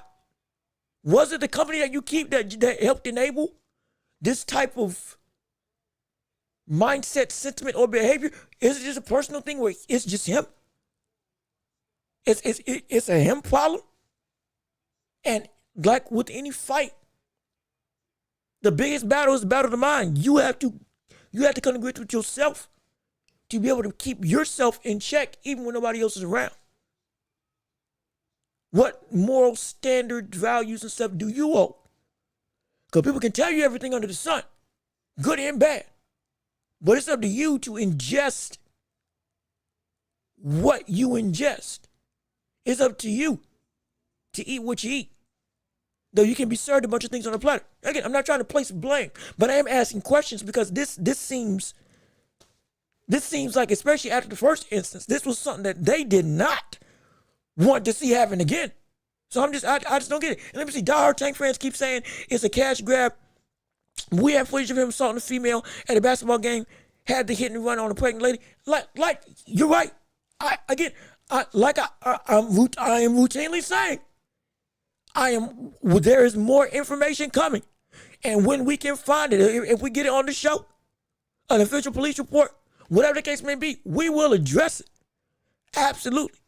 Was it the company that you keep that helped enable this type of mindset, sentiment, or behavior? Is it just a personal thing where it's just him? It's a him problem. And like with any fight, the biggest battle is the battle of the mind. You have to come to grips with yourself to be able to keep yourself in check even when nobody else is around. What moral standards, values, and stuff do you hold? Because people can tell you everything under the sun, good and bad. But it's up to you to ingest what you ingest. It's up to you to eat what you eat. Though you can be served a bunch of things on a platter. Again, I'm not trying to place blame, but I am asking questions because this seems like, especially after the first instance, this was something that they did not want to see happen again. So I just don't get it. And let me see, diehard Tank fans keep saying it's a cash grab. We have footage of him assaulting a female at a basketball game, had the hit and run on a pregnant lady. Like you're right. I am routinely saying, there is more information coming. And when we can find it, if we get it on the show, an official police report, whatever the case may be, we will address it. Absolutely.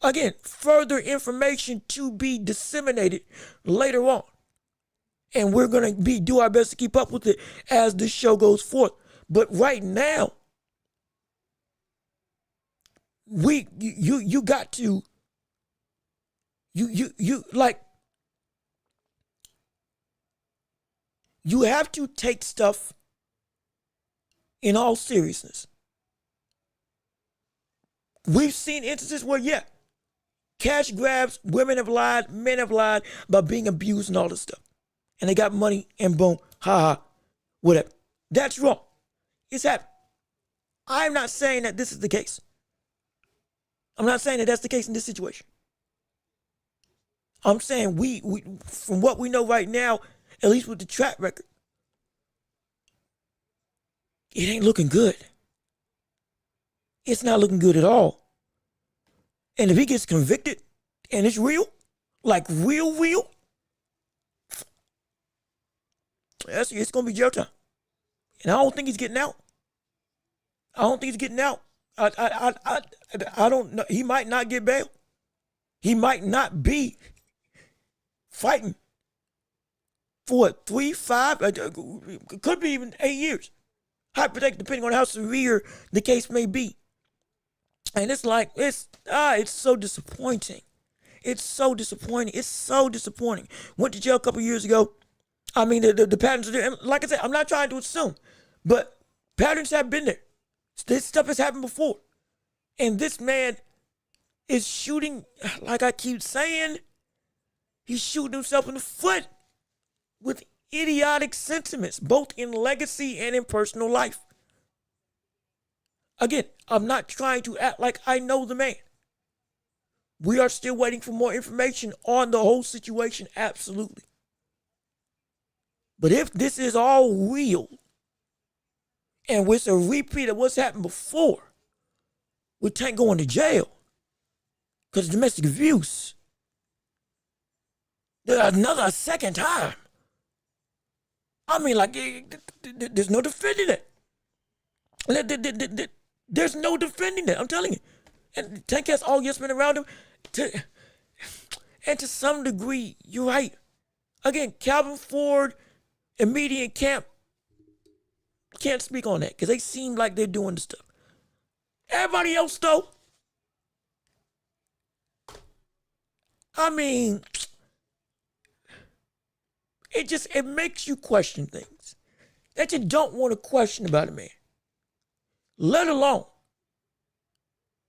Again, further information to be disseminated later on. And we're going to do our best to keep up with it as the show goes forth. But right now, you got to, you have to take stuff in all seriousness. We've seen instances where, yeah, cash grabs, women have lied, men have lied about being abused and all this stuff. And they got money and boom, whatever. That's wrong. It's happening. I'm not saying that this is the case. I'm not saying that that's the case in this situation. I'm saying we from what we know right now, at least with the track record, it ain't looking good. It's not looking good at all. And if he gets convicted and it's real, like real, it's going to be jail time. And I don't think he's getting out. I don't know. He might not get bail. He might not be fighting for 3, 5, could be even 8 years. Hypothetically, depending on how severe the case may be. And it's like, it's so disappointing. It's so disappointing. Went to jail a couple years ago. I mean, the patterns are there. And like I said, I'm not trying to assume, but patterns have been there. This stuff has happened before. And this man is shooting, like I keep saying, he's shooting himself in the foot with idiotic sentiments, both in legacy and in personal life. Again, I'm not trying to act like I know the man. We are still waiting for more information on the whole situation, absolutely. But if this is all real, And with a repeat of what's happened before, with Tank going to jail because of domestic abuse, a second time. I mean, like, there's no defending it. There's no defending that. I'm telling you. And Tank has all yes men around him. And to some degree, you're right. Again, Calvin Ford and media and camp can't speak on that because they seem like they're doing the stuff. Everybody else, though, I mean, it makes you question things that you don't want to question about a man, let alone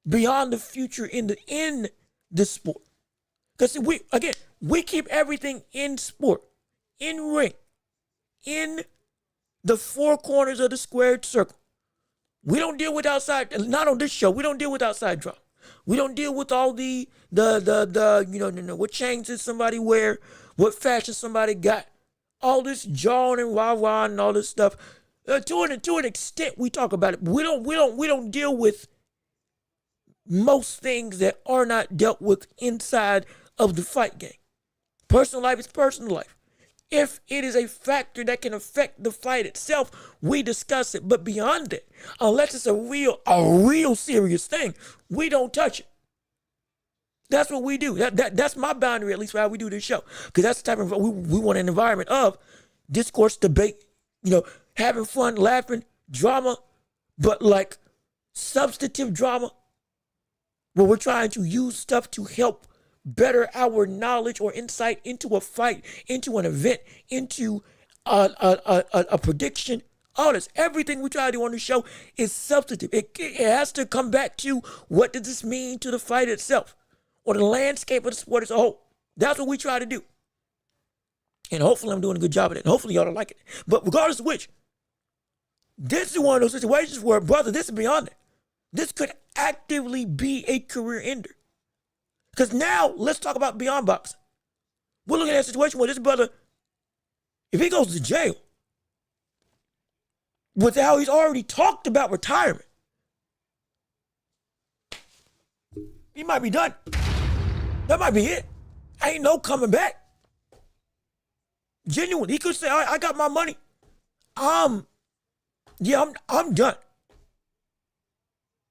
beyond the future in the sport. Because we keep everything in sport, in ring, in the four corners of the squared circle. We don't deal with outside, not on this show, we don't deal with outside drama. We don't deal with all the what chains did somebody wear, what fashion somebody got, all this jawing and rah-rah and all this stuff. To an extent, we talk about it. We don't deal with most things that are not dealt with inside of the fight game. Personal life is personal life. If it is a factor that can affect the fight itself, we discuss it. But beyond that, unless it's a real serious thing, we don't touch it. That's what we do. That's my boundary, at least for how we do this show. Because that's the type of, we want an environment of discourse, debate, having fun, laughing, drama, but like substantive drama, where we're trying to use stuff to help better our knowledge or insight into a fight, into an event, into a prediction. All this, everything we try to do on the show is substantive. It has to come back to what does this mean to the fight itself or the landscape of the sport as a whole. That's what we try to do. And hopefully I'm doing a good job of it. And hopefully y'all don't like it. But regardless of which, this is one of those situations where, brother, this is beyond it. This could actively be a career ender. Because now, let's talk about beyond boxing. We're looking at a situation where this brother, if he goes to jail, with how he's already talked about retirement, he might be done. That might be it. Ain't no coming back. Genuine. He could say, I got my money. I'm done.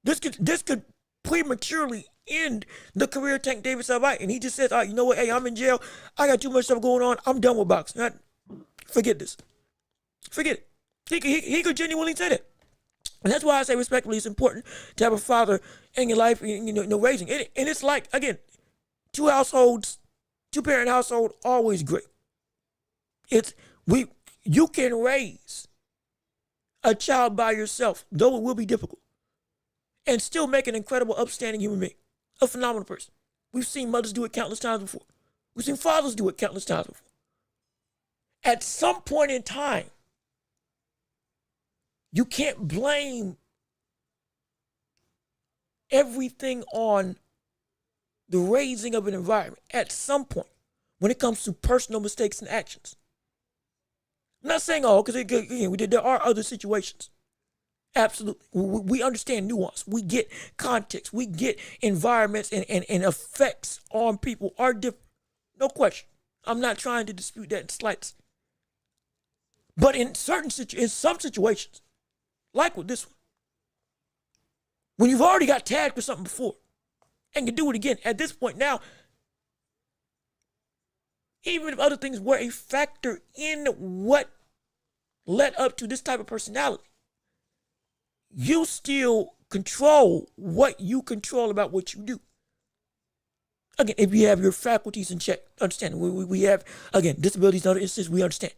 This could prematurely end the career of Tank Davis outright. And he just says, you know what? Hey, I'm in jail. I got too much stuff going on. I'm done with boxing. Forget this. Forget it. He could genuinely say that. And that's why I say respectfully, it's important to have a father in your life, raising it. And it's like, again, two-parent household, always great. You can raise a child by yourself, though it will be difficult, and still make an incredible, upstanding human being, a phenomenal person. We've seen mothers do it countless times before. We've seen fathers do it countless times before. At some point in time, you can't blame everything on the raising of an environment at some point when it comes to personal mistakes and actions. I'm not saying all, because there are other situations. Absolutely. We understand nuance. We get context. We get environments and effects on people are different. No question. I'm not trying to dispute that in slightest. But in some situations, like with this one, when you've already got tagged for something before and can do it again, at this point now, even if other things were a factor in what led up to this type of personality, you still control what you control about what you do. Again, if you have your faculties in check, understand, we have, again, disabilities in other instances, we understand.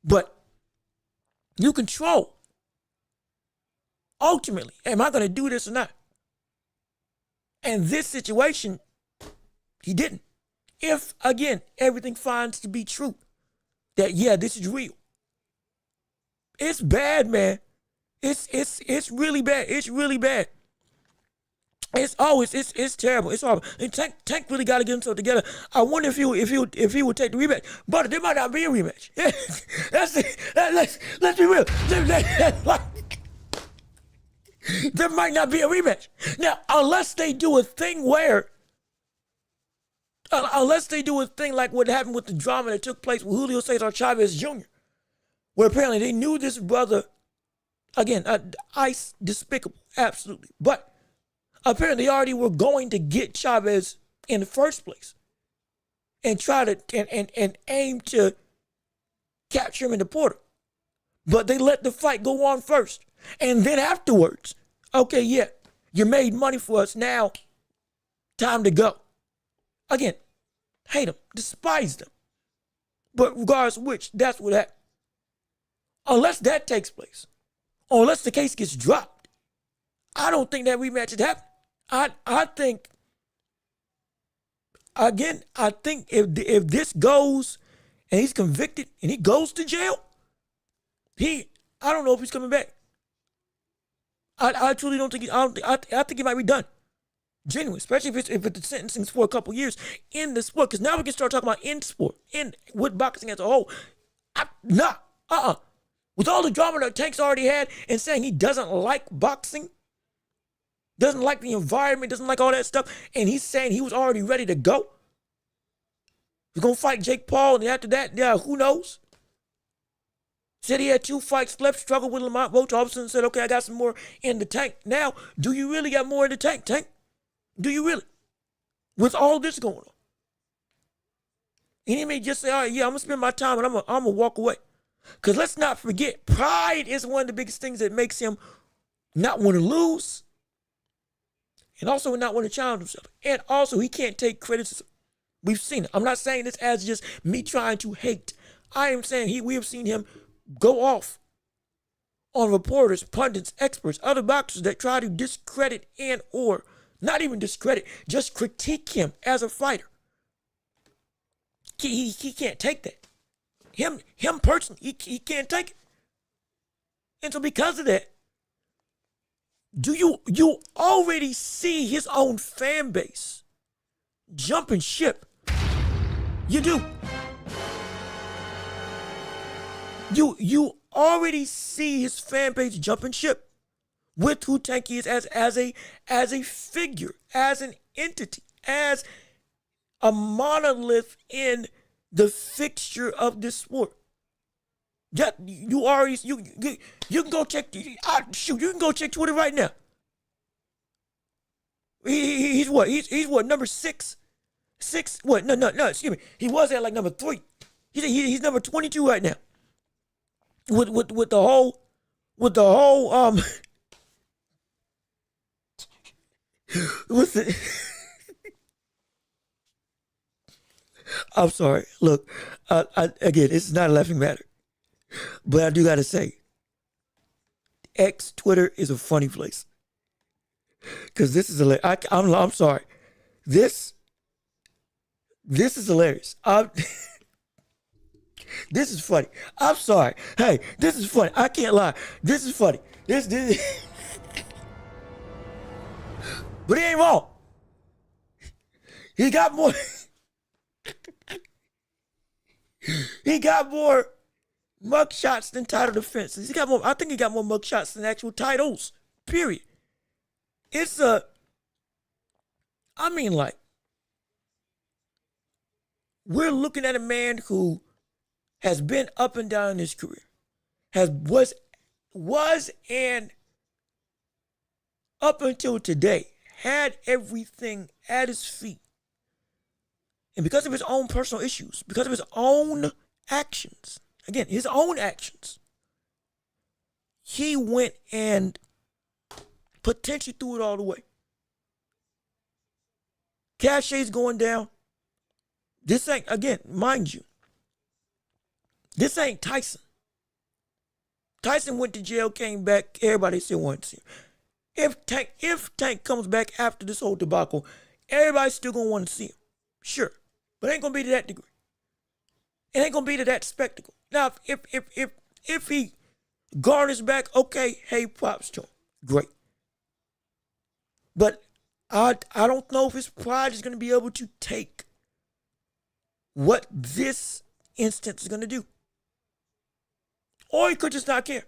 But you control, ultimately, am I going to do this or not? And this situation, he didn't. If, again, everything finds to be true, that, yeah, this is real. It's bad, man. It's really bad. It's really bad. It's terrible. It's horrible. And Tank really got to get himself together. I wonder if he would take the rematch. But there might not be a rematch. That's it. Let's be real. There might not be a rematch. Now, unless they do a thing where, unless they do a thing like what happened with the drama that took place with Julio Cesar Chavez Jr., where apparently they knew this brother, again, ice, despicable, absolutely. But apparently they already were going to get Chavez in the first place and try to, and aim to capture him in the portal. But they let the fight go on first. And then afterwards, okay, yeah, you made money for us. Now, time to go. Again, hate them, despise them. But regardless of which, that's what happened. Unless that takes place, or unless the case gets dropped, I don't think that rematch should happen. I think, again, I think if this goes and he's convicted and he goes to jail, I don't know if he's coming back. I truly don't think I think he might be done. Genuine, especially if the sentencing's for a couple years in the sport, because now we can start talking about in sport, with boxing as a whole. With all the drama that Tank's already had and saying he doesn't like boxing, doesn't like the environment, doesn't like all that stuff, and he's saying he was already ready to go. He's going to fight Jake Paul, and after that, yeah, who knows? Said he had 2 fights left, struggled with Lamont Welch. All of a sudden said, okay, I got some more in the tank. Now, do you really got more in the tank, Tank? Do you really? With all this going on. And he may just say, all right, yeah, I'm going to spend my time and I'm going to walk away. Because let's not forget, pride is one of the biggest things that makes him not want to lose. And also not want to challenge himself. And also, he can't take criticism. We've seen it. I'm not saying this as just me trying to hate. I am saying we have seen him go off on reporters, pundits, experts, other boxers that try to discredit and or not even discredit, just critique him as a fighter. He can't take that. Him personally, he can't take it. And so because of that, do you already see his own fan base jumping ship? You do. You already see his fan base jumping ship with who Tank is as a figure, as an entity, as a monolith in the fixture of this sport. Yeah, you can go check. You can go check Twitter right now. He's what? He's what, number 6? What? No. Excuse me. He was at like number 3. He's number 22 right now. With the whole with the. I'm sorry. Look, again, it's not a laughing matter, but I do gotta say, Twitter is a funny place. Because this is hilarious. I'm sorry. This is hilarious. This is funny. I'm sorry. Hey, this is funny. I can't lie. This is funny. This. But he ain't wrong. He got more. He got more mugshots than title defenses. I think he got more mugshots than actual titles. Period. It's we're looking at a man who has been up and down in his career, was and up until today had everything at his feet. And because of his own personal issues, because of his own actions, again, his own actions, he went and potentially threw it all away. Cachet's going down. This ain't, again, mind you, this ain't Tyson. Tyson went to jail, came back, everybody still wants to see him. If Tank comes back after this whole debacle, everybody's still going to want to see him. Sure. But it ain't going to be to that degree. It ain't going to be to that spectacle. Now, if he garners back, okay, hey, props to him. Great. But I don't know if his pride is going to be able to take what this instance is going to do. Or he could just not care.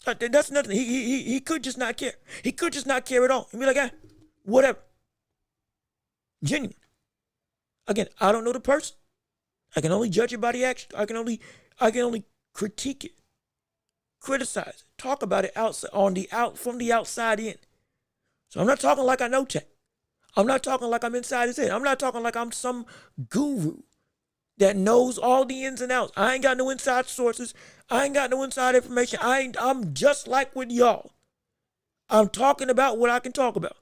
That's nothing. He could just not care. He could just not care at all. He'd be like, whatever. Genuine. Again, I don't know the person. I can only judge it by the action. I can only critique it, criticize it, talk about it from the outside in. So I'm not talking like I know Tank. I'm not talking like I'm inside his head. I'm not talking like I'm some guru that knows all the ins and outs. I ain't got no inside sources. I ain't got no inside information. I'm just like with y'all. I'm talking about what I can talk about.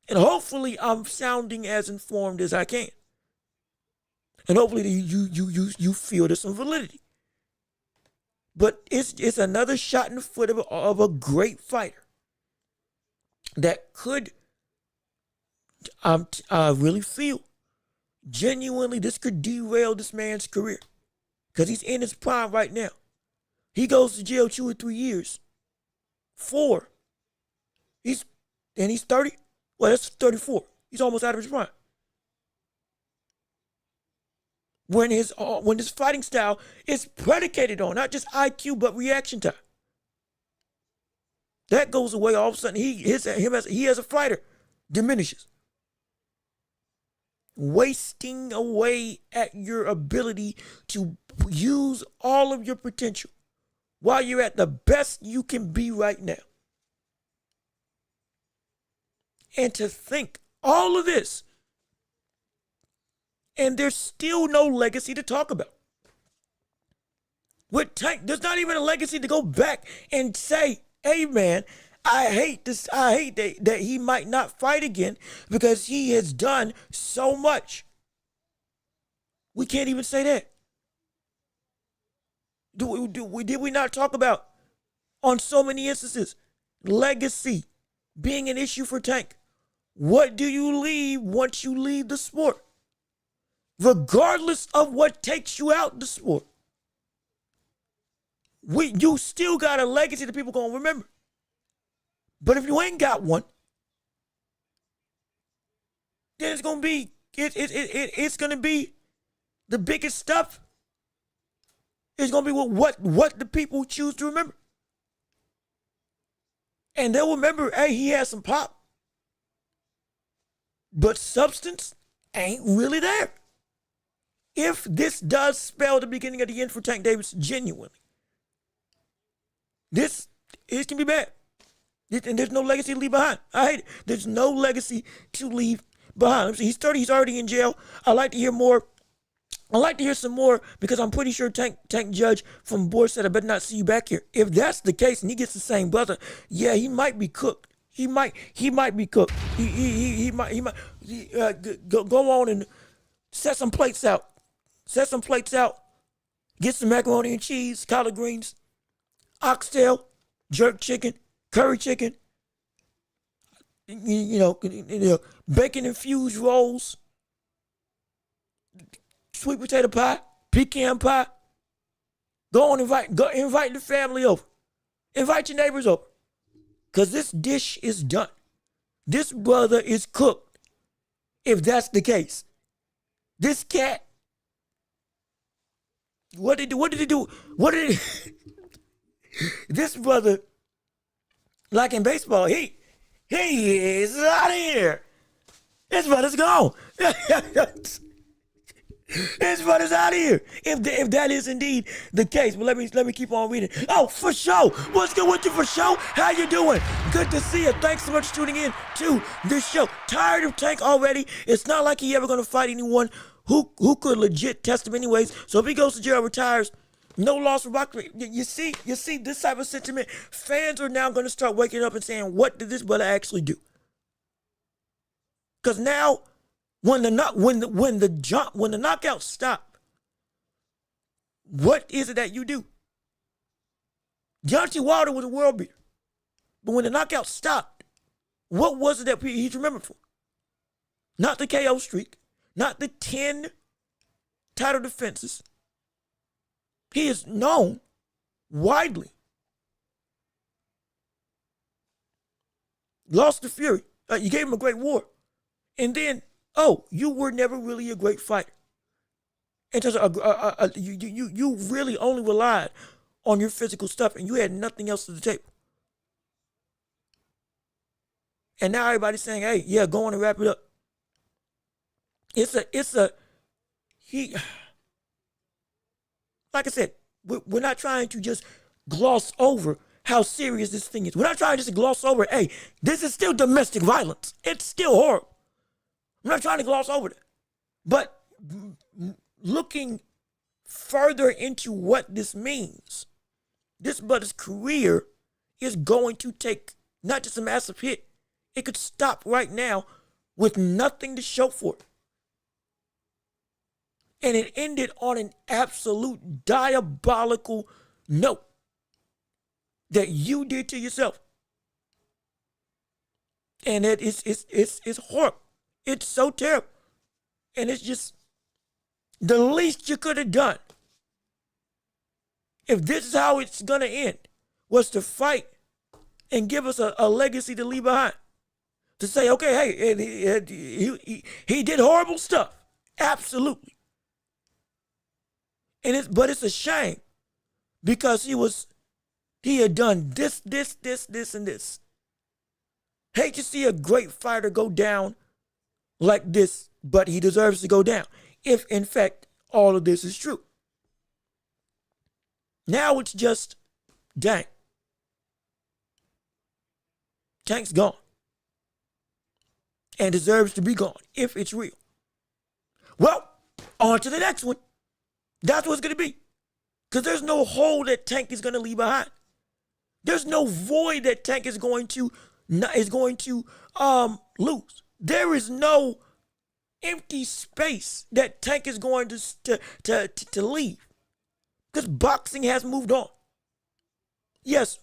And hopefully I'm sounding as informed as I can. And hopefully you feel there's some validity. But it's another shot in the foot of a great fighter that could, I really feel, genuinely, this could derail this man's career. Because he's in his prime right now. He goes to jail 2 or 3 years. 4. He's 30. Well, that's 34. He's almost out of his prime. When his fighting style is predicated on not just IQ but reaction time. That goes away. All of a sudden, he as a fighter diminishes. Wasting away at your ability to use all of your potential while you're at the best you can be right now. And to think all of this, and there's still no legacy to talk about. With Tank, there's not even a legacy to go back and say, hey man, I hate this. I hate that he might not fight again because he has done so much. We can't even say that. Did we not talk about, on so many instances, legacy being an issue for Tank? What do you leave once you leave the sport? Regardless of what takes you out the sport, you still got a legacy that people gonna remember. But if you ain't got one, then it's gonna be it's gonna be the biggest stuff. It's gonna be what the people choose to remember, and they'll remember. Hey, he has some pop, but substance ain't really there. If this does spell the beginning of the end for Tank Davis, genuinely, it can be bad. And there's no legacy to leave behind. I hate it. There's no legacy to leave behind. He's 30. He's already in jail. I'd like to hear more. I'd like to hear some more because I'm pretty sure Tank Judge from Board said, I better not see you back here. If that's the case and he gets the same buzzer, yeah, he might be cooked. He might be cooked. He might go on and set some plates out. Get some macaroni and cheese, collard greens, oxtail, jerk chicken, curry chicken, bacon infused rolls, sweet potato pie, pecan pie. Go on, invite the family over. Invite your neighbors over. Because this dish is done. This brother is cooked. If that's the case. This cat, what did he do? This brother, like in baseball, he is out of here. This brother's gone. This brother's out of here. If that is indeed the case, but let me keep on reading. Oh, for sure. What's good with you, for sure? How you doing? Good to see you. Thanks so much for tuning in to this show. Tired of Tank already? It's not like he ever gonna fight anyone who could legit test him anyways. So if he goes to jail, retires, no loss for Rockman. You see this type of sentiment. Fans are now gonna start waking up and saying, what did this brother actually do? Because now, when the knockouts stop, what is it that you do? Deontay Wilder was a world beater, but when the knockouts stopped, what was it that he's remembered for? Not the KO streak, not the 10 title defenses. He is known widely. Lost to Fury. You gave him a great war. And then, you were never really a great fighter. In terms of, you really only relied on your physical stuff and you had nothing else to the table. And now everybody's saying, hey, yeah, go on and wrap it up. Like I said, we're not trying to just gloss over how serious this thing is. We're not trying just to gloss over, hey, this is still domestic violence. It's still horrible. I'm not trying to gloss over that. But looking further into what this means, this brother's career is going to take not just a massive hit. It could stop right now with nothing to show for it. And it ended on an absolute diabolical note that you did to yourself. And it's horrible. It's so terrible. And it's just the least you could have done, if this is how it's going to end, was to fight and give us a legacy to leave behind. To say, okay, hey, he did horrible stuff. Absolutely. But it's a shame because he had done this, and this. Hate to see a great fighter go down like this, but he deserves to go down. If, in fact, all of this is true. Now it's just, dang. Tank's gone. And deserves to be gone, if it's real. Well, on to the next one. That's what it's going to be. Because there's no hole that Tank is going to leave behind. There's no void that Tank is going to lose. There is no empty space that Tank is going to leave. Because boxing has moved on. Yes,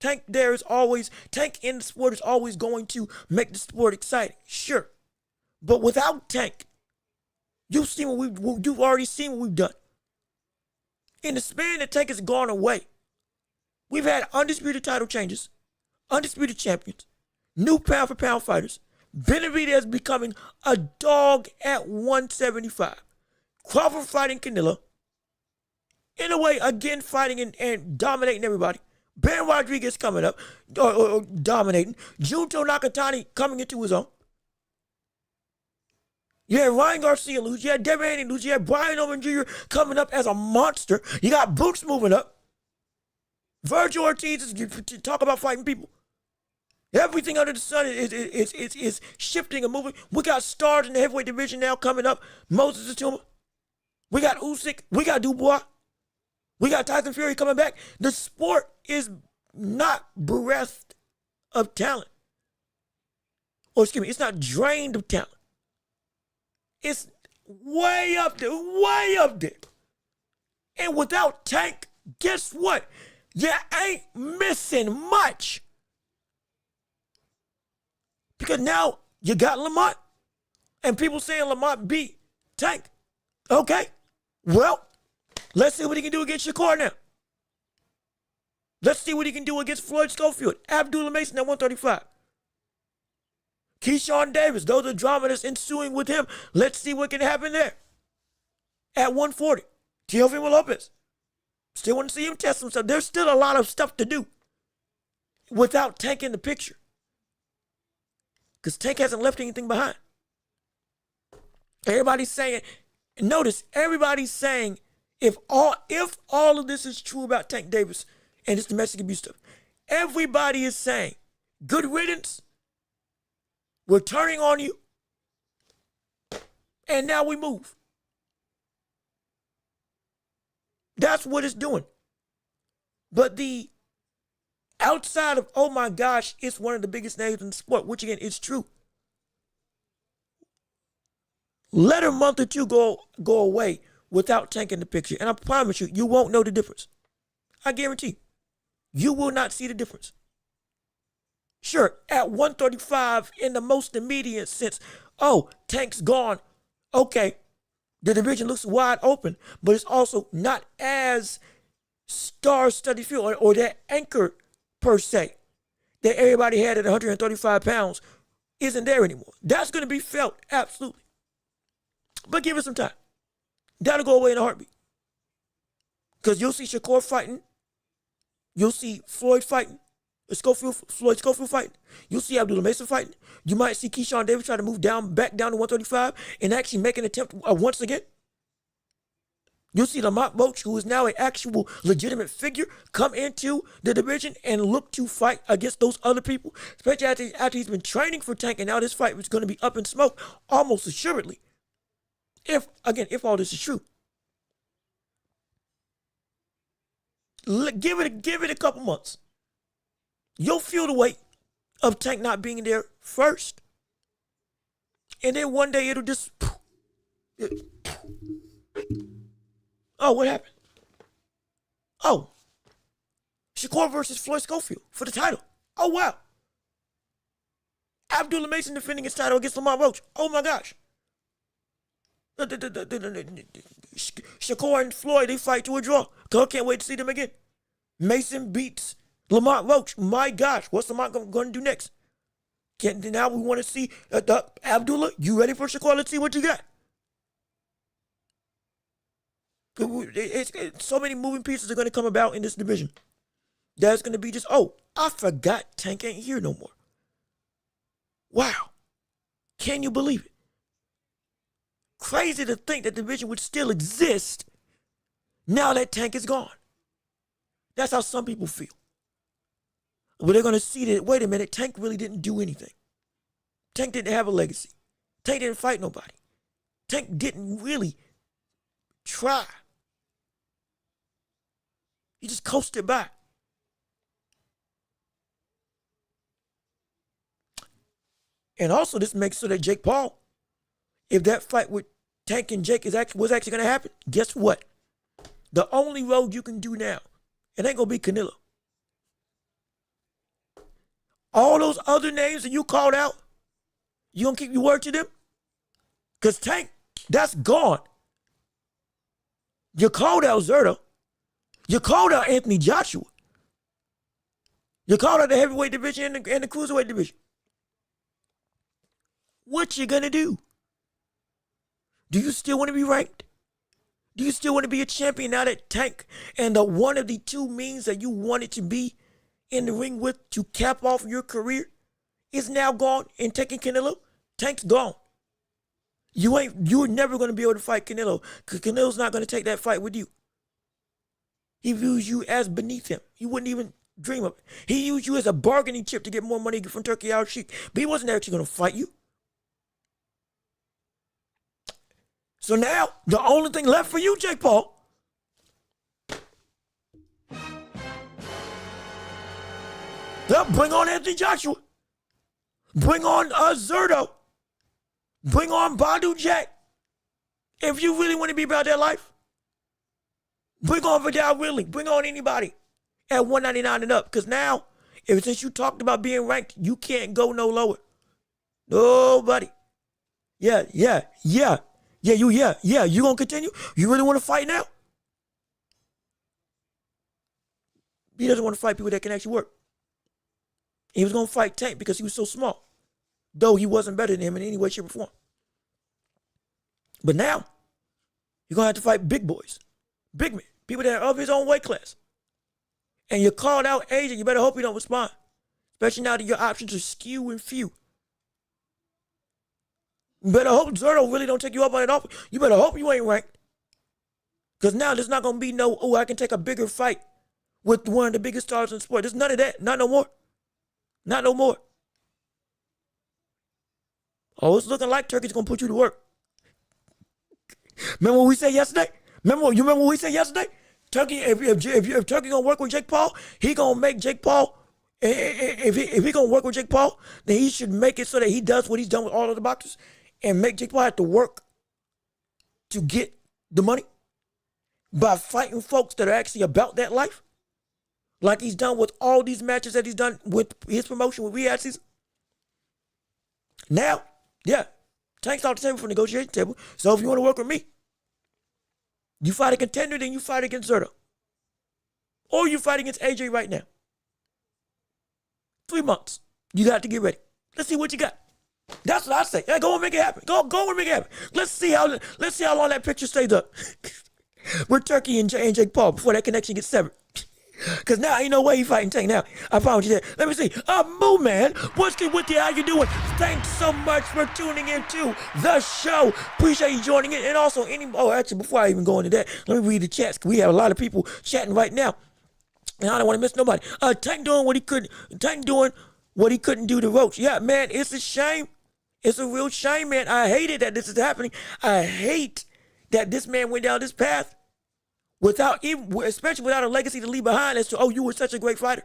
Tank in the sport is always going to make the sport exciting. Sure. But without Tank, you've already seen what we've done. In the span that Tank has gone away, we've had undisputed title changes, undisputed champions, new pound-for-pound fighters, Benavidez becoming a dog at 175, Crawford fighting Canelo, in a way, again, fighting and dominating everybody, Ben Rodriguez coming up, or dominating, Junto Nakatani coming into his own. You had Ryan Garcia lose. You had Devin Haney lose. You had Brian Owen Jr. coming up as a monster. You got Boots moving up. Virgil Ortiz is talk about fighting people. Everything under the sun is shifting and moving. We got stars in the heavyweight division now coming up. Moses Atuma. We got Usyk. We got Dubois. We got Tyson Fury coming back. The sport is not bereft of talent. Or excuse me, it's not drained of talent. It's way up there, way up there. And without Tank, guess what? You ain't missing much. Because now you got Lamont. And people saying Lamont beat Tank. Okay. Well, let's see what he can do against Shakur now. Let's see what he can do against Floyd Schofield. Abdullah Mason at 135. Keyshawn Davis, those are drama that's ensuing with him. Let's see what can happen there. At 140, Teofimo Lopez. Still want to see him test himself. There's still a lot of stuff to do without Tank in the picture. Because Tank hasn't left anything behind. Everybody's saying, notice, everybody's saying, if all of this is true about Tank Davis and this domestic abuse stuff, everybody is saying, good riddance. We're turning on you. And now we move. That's what it's doing. But the outside of, oh my gosh, it's one of the biggest names in the sport, which again is true. Let a month or two go away without Tank in the picture. And I promise you, you won't know the difference. I guarantee you will not see the difference. Sure, at 135, in the most immediate sense, oh, Tank's gone. Okay, the division looks wide open, but it's also not as star-studded field or that anchor, per se, that everybody had at 135 pounds isn't there anymore. That's going to be felt, absolutely. But give it some time. That'll go away in a heartbeat. Because you'll see Shakur fighting You'll see Floyd fighting. Floyd Schofield fighting. You'll see Abdullah Mason fighting. You might see Keyshawn Davis try to move back down to 135 and actually make an attempt once again. You'll see Lamont Welch, who is now an actual legitimate figure, come into the division and look to fight against those other people, especially after he's been training for Tank, and now this fight is going to be up in smoke almost assuredly. If all this is true. Give it a couple months. You'll feel the weight of Tank not being there first. And then one day it'll just... Oh, what happened? Oh. Shakur versus Floyd Schofield for the title. Oh, wow. Abdullah Mason defending his title against Lamont Roach. Oh, my gosh. Shakur and Floyd, they fight to a draw. I can't wait to see them again. Mason beats Lamont Roach. My gosh, what's Lamont going to do next? Now we want to see Abdullah. You ready for Shakur? Let's see what you got. So many moving pieces are going to come about in this division. There's going to be just, oh, I forgot Tank ain't here no more. Wow. Can you believe it? Crazy to think that the division would still exist now that Tank is gone. That's how some people feel. But they're going to see that, wait a minute, Tank really didn't do anything. Tank didn't have a legacy. Tank didn't fight nobody. Tank didn't really try. He just coasted by. And also, this makes sure that Jake Paul, if that fight with Tank and Jake was actually going to happen, guess what? The only road you can do now, it ain't going to be Canelo. All those other names that you called out, you going to keep your word to them? Because Tank, that's gone. You called out Zerto. You called out Anthony Joshua. You called out the heavyweight division and the cruiserweight division. What you gonna do? Do you still want to be ranked? Do you still want to be a champion now that Tank and the one of the two means that you wanted to be in the ring with to cap off your career is now gone and taking Canelo? Tank's gone. You're never going to be able to fight Canelo because Canelo's not going to take that fight with you. He views you as beneath him. He wouldn't even dream of it. He used you as a bargaining chip to get more money from Turkey Al Sheikh, but he wasn't actually going to fight you. So now, the only thing left for you, Jake Paul, bring on Anthony Joshua. Bring on Zerto. Bring on Badu Jack. If you really want to be about that life, bring on Vidal Ridley. Bring on anybody at 199 and up. Because now, since you talked about being ranked, you can't go no lower. Nobody. Yeah. You gonna continue? You really want to fight now? He doesn't want to fight people that can actually work. He was gonna fight Tank because he was so small. Though he wasn't better than him in any way, shape, or form. But now, you're going to have to fight big boys. Big men. People that are of his own weight class. And you called out Asia, you better hope he don't respond. Especially now that your options are skew and few. You better hope Zerto really don't take you up on that offer. You better hope you ain't ranked. Because now there's not going to be no, oh, I can take a bigger fight with one of the biggest stars in the sport. There's none of that. Not no more. Not no more. Oh, it's looking like Turkey's going to put you to work. Remember what we said yesterday? You remember what we said yesterday? Turkey, if Turkey going to work with Jake Paul, he going to make Jake Paul, if he going to work with Jake Paul, then he should make it so that he does what he's done with all of the boxers and make Jake Paul have to work to get the money by fighting folks that are actually about that life. Like he's done with all these matches that he's done with his promotion with Riyadh season. Now, yeah, Tank's off the table for negotiation table. So if you want to work with me, you fight a contender, then you fight against Zerto. Or you fight against AJ right now. 3 months. You got to get ready. Let's see what you got. That's what I say. Yeah, go and make it happen. Go and make it happen. Let's see how long that picture stays up with Turkey and Jake Paul before that connection gets severed. Because now ain't no way he fighting Tank now. I found you there. Let me see. Moo Man, what's good with you? How you doing? Thanks so much for tuning into the show. Appreciate you joining in. And also, actually, before I even go into that, let me read the chats. We have a lot of people chatting right now. And I don't want to miss nobody. Tank doing what he couldn't. Tank doing what he couldn't do to Roach. Yeah, man, it's a shame. It's a real shame, man. I hate it that this is happening. I hate that this man went down this path without even, especially without a legacy to leave behind as to, oh, you were such a great fighter.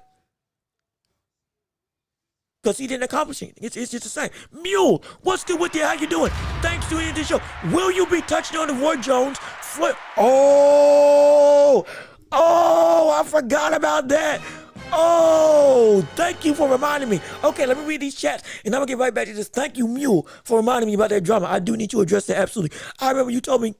Because he didn't accomplish anything. It's just the same. Mule, what's good with you? How you doing? Thanks for tuning into the show. Will you be touching on the Roy Jones flip? Oh, I forgot about that. Oh, thank you for reminding me. Okay, let me read these chats, and I'm going to get right back to this. Thank you, Mule, for reminding me about that drama. I do need to address that, absolutely. I remember you told me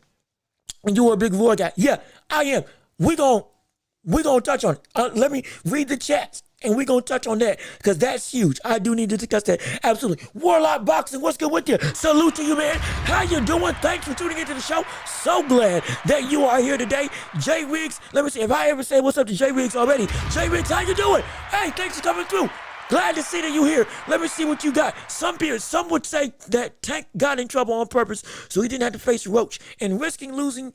you were a big Roy guy. Yeah, I am. We're gonna touch on it. Let me read the chats, and we're going to touch on that, because that's huge. I do need to discuss that, absolutely. Warlock Boxing, what's good with you? Salute to you, man. How you doing? Thanks for tuning into the show. So glad that you are here today. Jay Riggs, let me see if I ever say what's up to Jay Riggs already. Jay Riggs, how you doing? Hey, thanks for coming through. Glad to see that you're here. Let me see what you got. Some would say that Tank got in trouble on purpose so he didn't have to face Roach and risk losing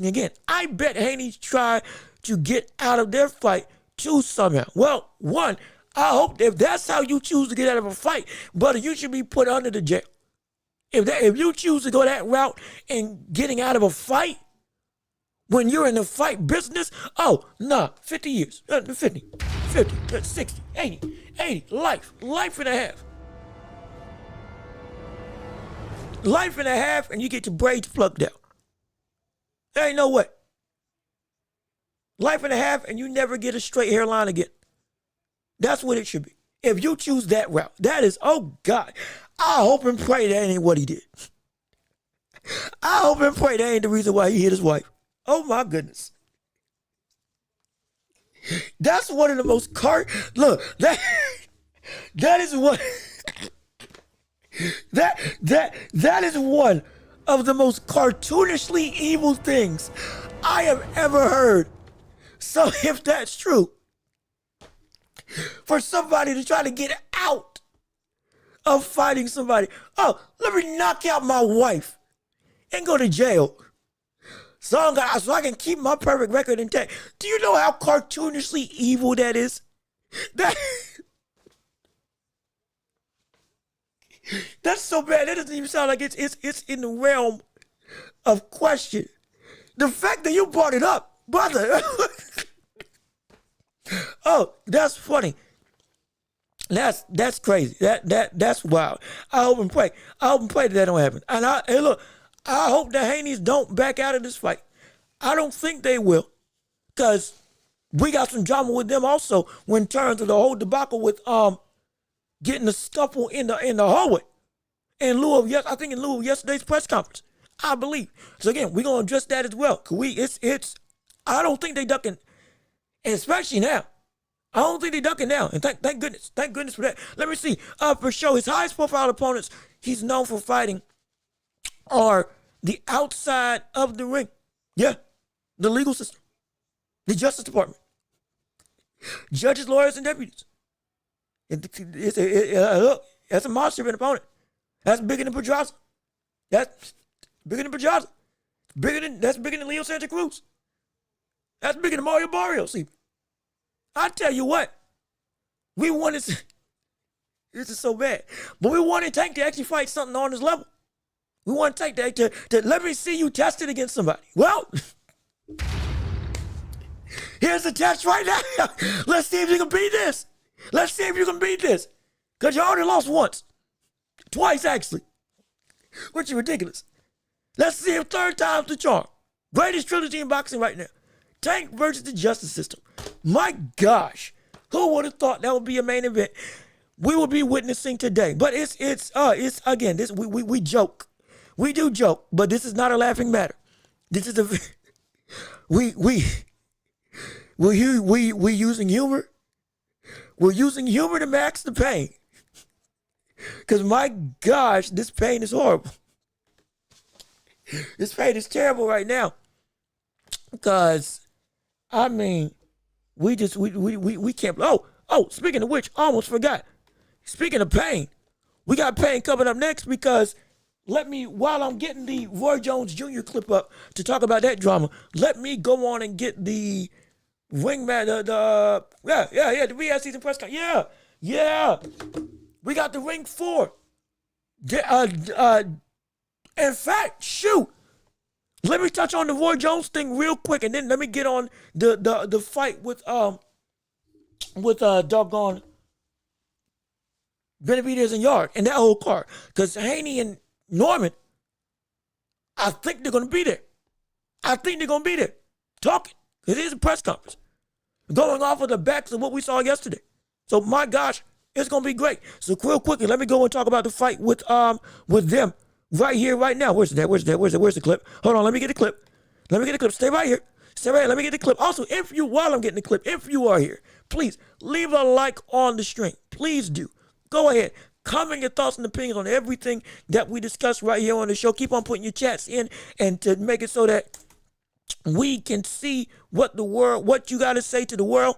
again. I bet Haney tried to get out of their fight too somehow. Well, one, I hope if that's how you choose to get out of a fight, brother, you should be put under the jail. If you choose to go that route and getting out of a fight when you're in the fight business, 50 years, 50, 60, 80, life and a half. Life and a half, and you get your braids plucked out. There ain't no way. Life and a half, and you never get a straight hairline again. That's what it should be. If you choose that route, that is, oh God, I hope and pray that ain't what he did. I hope and pray that ain't the reason why he hit his wife. Oh my goodness. That's one of the most that is one that is one of the most cartoonishly evil things I have ever heard. So if that's true, for somebody to try to get out of fighting somebody, let me knock out my wife and go to jail so I can keep my perfect record intact. Do you know how cartoonishly evil that is? That's so bad. That doesn't even sound like it's in the realm of question. The fact that you brought it up, brother. Oh, that's funny. That's crazy. That's wild. I hope and pray that don't happen. And I hope the Haneys don't back out of this fight. I don't think they will, because we got some drama with them also when terms of the whole debacle with getting the scuffle in the hallway in lieu of yesterday's press conference, I believe. So again, we're gonna address that as well. Cause I don't think they ducking, and especially now. I don't think they ducking now, and thank goodness for that. Let me see. For sure, his highest profile opponents he's known for fighting are the outside of the ring. Yeah, the legal system, the Justice Department, judges, lawyers, and deputies. That's a monster of an opponent. That's bigger than Pedraza. That's bigger than Pedraza. That's bigger than Leo Santa Cruz. That's bigger than Mario Barrios. See, I tell you what, we wanted. This is so bad, but we wanted Tank to actually fight something on his level. We want Tank to let me see you tested against somebody. Well, here's the test right now. Let's see if you can beat this. Let's see if you can beat this. Because you already lost once. Twice, actually. Which is ridiculous. Let's see if third time's the charm. Greatest trilogy in boxing right now. Tank versus the justice system. My gosh. Who would have thought that would be a main event we will be witnessing today? But it's again, this we joke. We do joke, but this is not a laughing matter. This is we using humor. We're using humor to max the pain. Because my gosh, this pain is horrible. This pain is terrible right now. Because, I mean, we can't. Oh, speaking of which, I almost forgot. Speaking of pain, we got pain coming up next because while I'm getting the Roy Jones Jr. clip up to talk about that drama, let me go on and get the wingman, the VS season press conference. Yeah. We got the ring 4. In fact, shoot. Let me touch on the Roy Jones thing real quick, and then let me get on the fight with doggone Benavidez and Yard and that whole card. Because Haney and Norman, I think they're gonna be there. Talking. It is a press conference. Going off of the backs of what we saw yesterday. So my gosh, it's gonna be great. So real quickly, let me go and talk about the fight with them right here, right now. Where's the clip? Hold on, let me get the clip. Stay right here. Let me get the clip. Also, while I'm getting the clip, if you are here, please leave a like on the stream. Please do. Go ahead. Comment your thoughts and opinions on everything that we discuss right here on the show. Keep on putting your chats in and to make it so that we can see what you got to say to the world,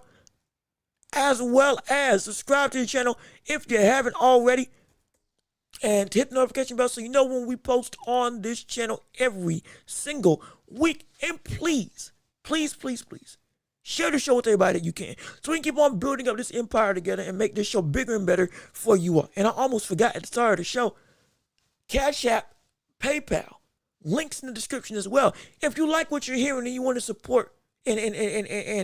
as well as subscribe to the channel if you haven't already, and hit the notification bell so you know when we post on this channel every single week. And please share the show with everybody that you can, so we can keep on building up this empire together and make this show bigger and better for you all. And I almost forgot at the start of the show, Cash App, PayPal, links in the description as well. If you like what you're hearing and you want to support and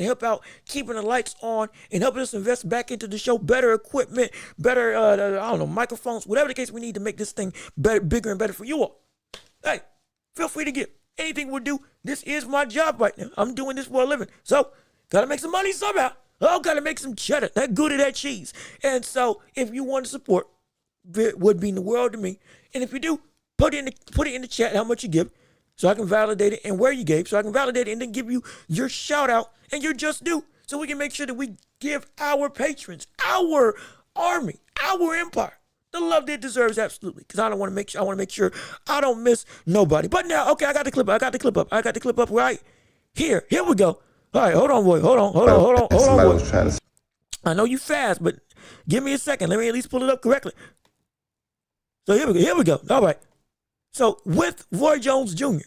help out keeping the lights on and helping us invest back into the show, better equipment, better microphones, whatever the case we need to make this thing better, bigger and better for you all. Hey, feel free to give anything we do. This is my job right now. I'm doing this for a living, so gotta make some money somehow. Gotta make some cheddar, that good of that cheese. And so if you want to support, it would mean the world to me. And if you do, put it in the chat how much you give, so I can validate it, and where you gave, so I can validate it and then give you your shout out and your just due, so we can make sure that we give our patrons, our army, our empire the love that it deserves, absolutely. Because I want to make sure I don't miss nobody. But now, okay, I got the clip up right here. Here we go. All right, hold on, boy. Hold on, boy. I know you fast, but give me a second. Let me at least pull it up correctly. So here we go. All right. So with Roy Jones Jr.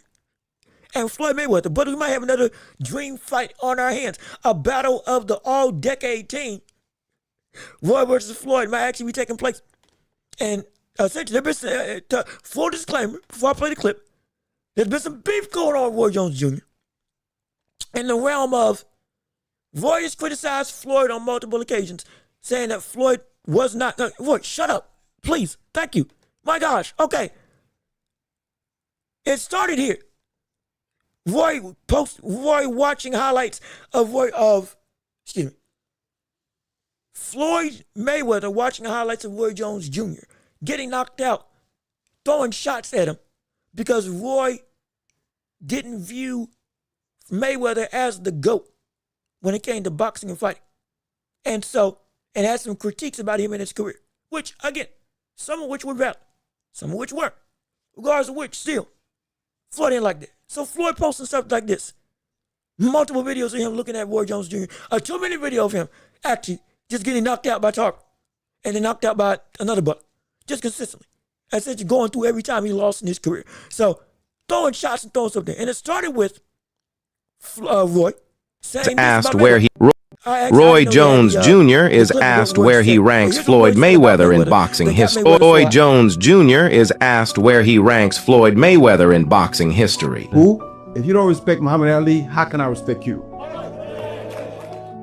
and Floyd Mayweather, but we might have another dream fight on our hands. A battle of the all-decade team. Roy versus Floyd might actually be taking place. And essentially, there's been, full disclaimer, before I play the clip, there's been some beef going on with Roy Jones Jr. in the realm of Roy has criticized Floyd on multiple occasions, saying that Floyd was not... Roy, shut up. Please. Thank you. My gosh. Okay. It started here. Roy watching highlights of Floyd Mayweather watching highlights of Roy Jones Jr. getting knocked out, throwing shots at him because Roy didn't view Mayweather as the GOAT when it came to boxing and fighting. And had some critiques about him in his career, which, again, some of which were valid, some of which weren't. Regardless of which, still, Floyd didn't like that. So Floyd posting stuff like this. Multiple videos of him looking at Roy Jones Jr. A 2-minute video of him actually just getting knocked out by Tarver and then knocked out by another buck. Just consistently. Essentially going through every time he lost in his career. So throwing shots and throwing stuff there. And it started with Roy saying asked where he... Roy Jones Jr. is asked where he ranks Floyd Mayweather in boxing history. Roy Jones Jr. is asked where he ranks Floyd Mayweather in boxing history. Who? If you don't respect Muhammad Ali, how can I respect you?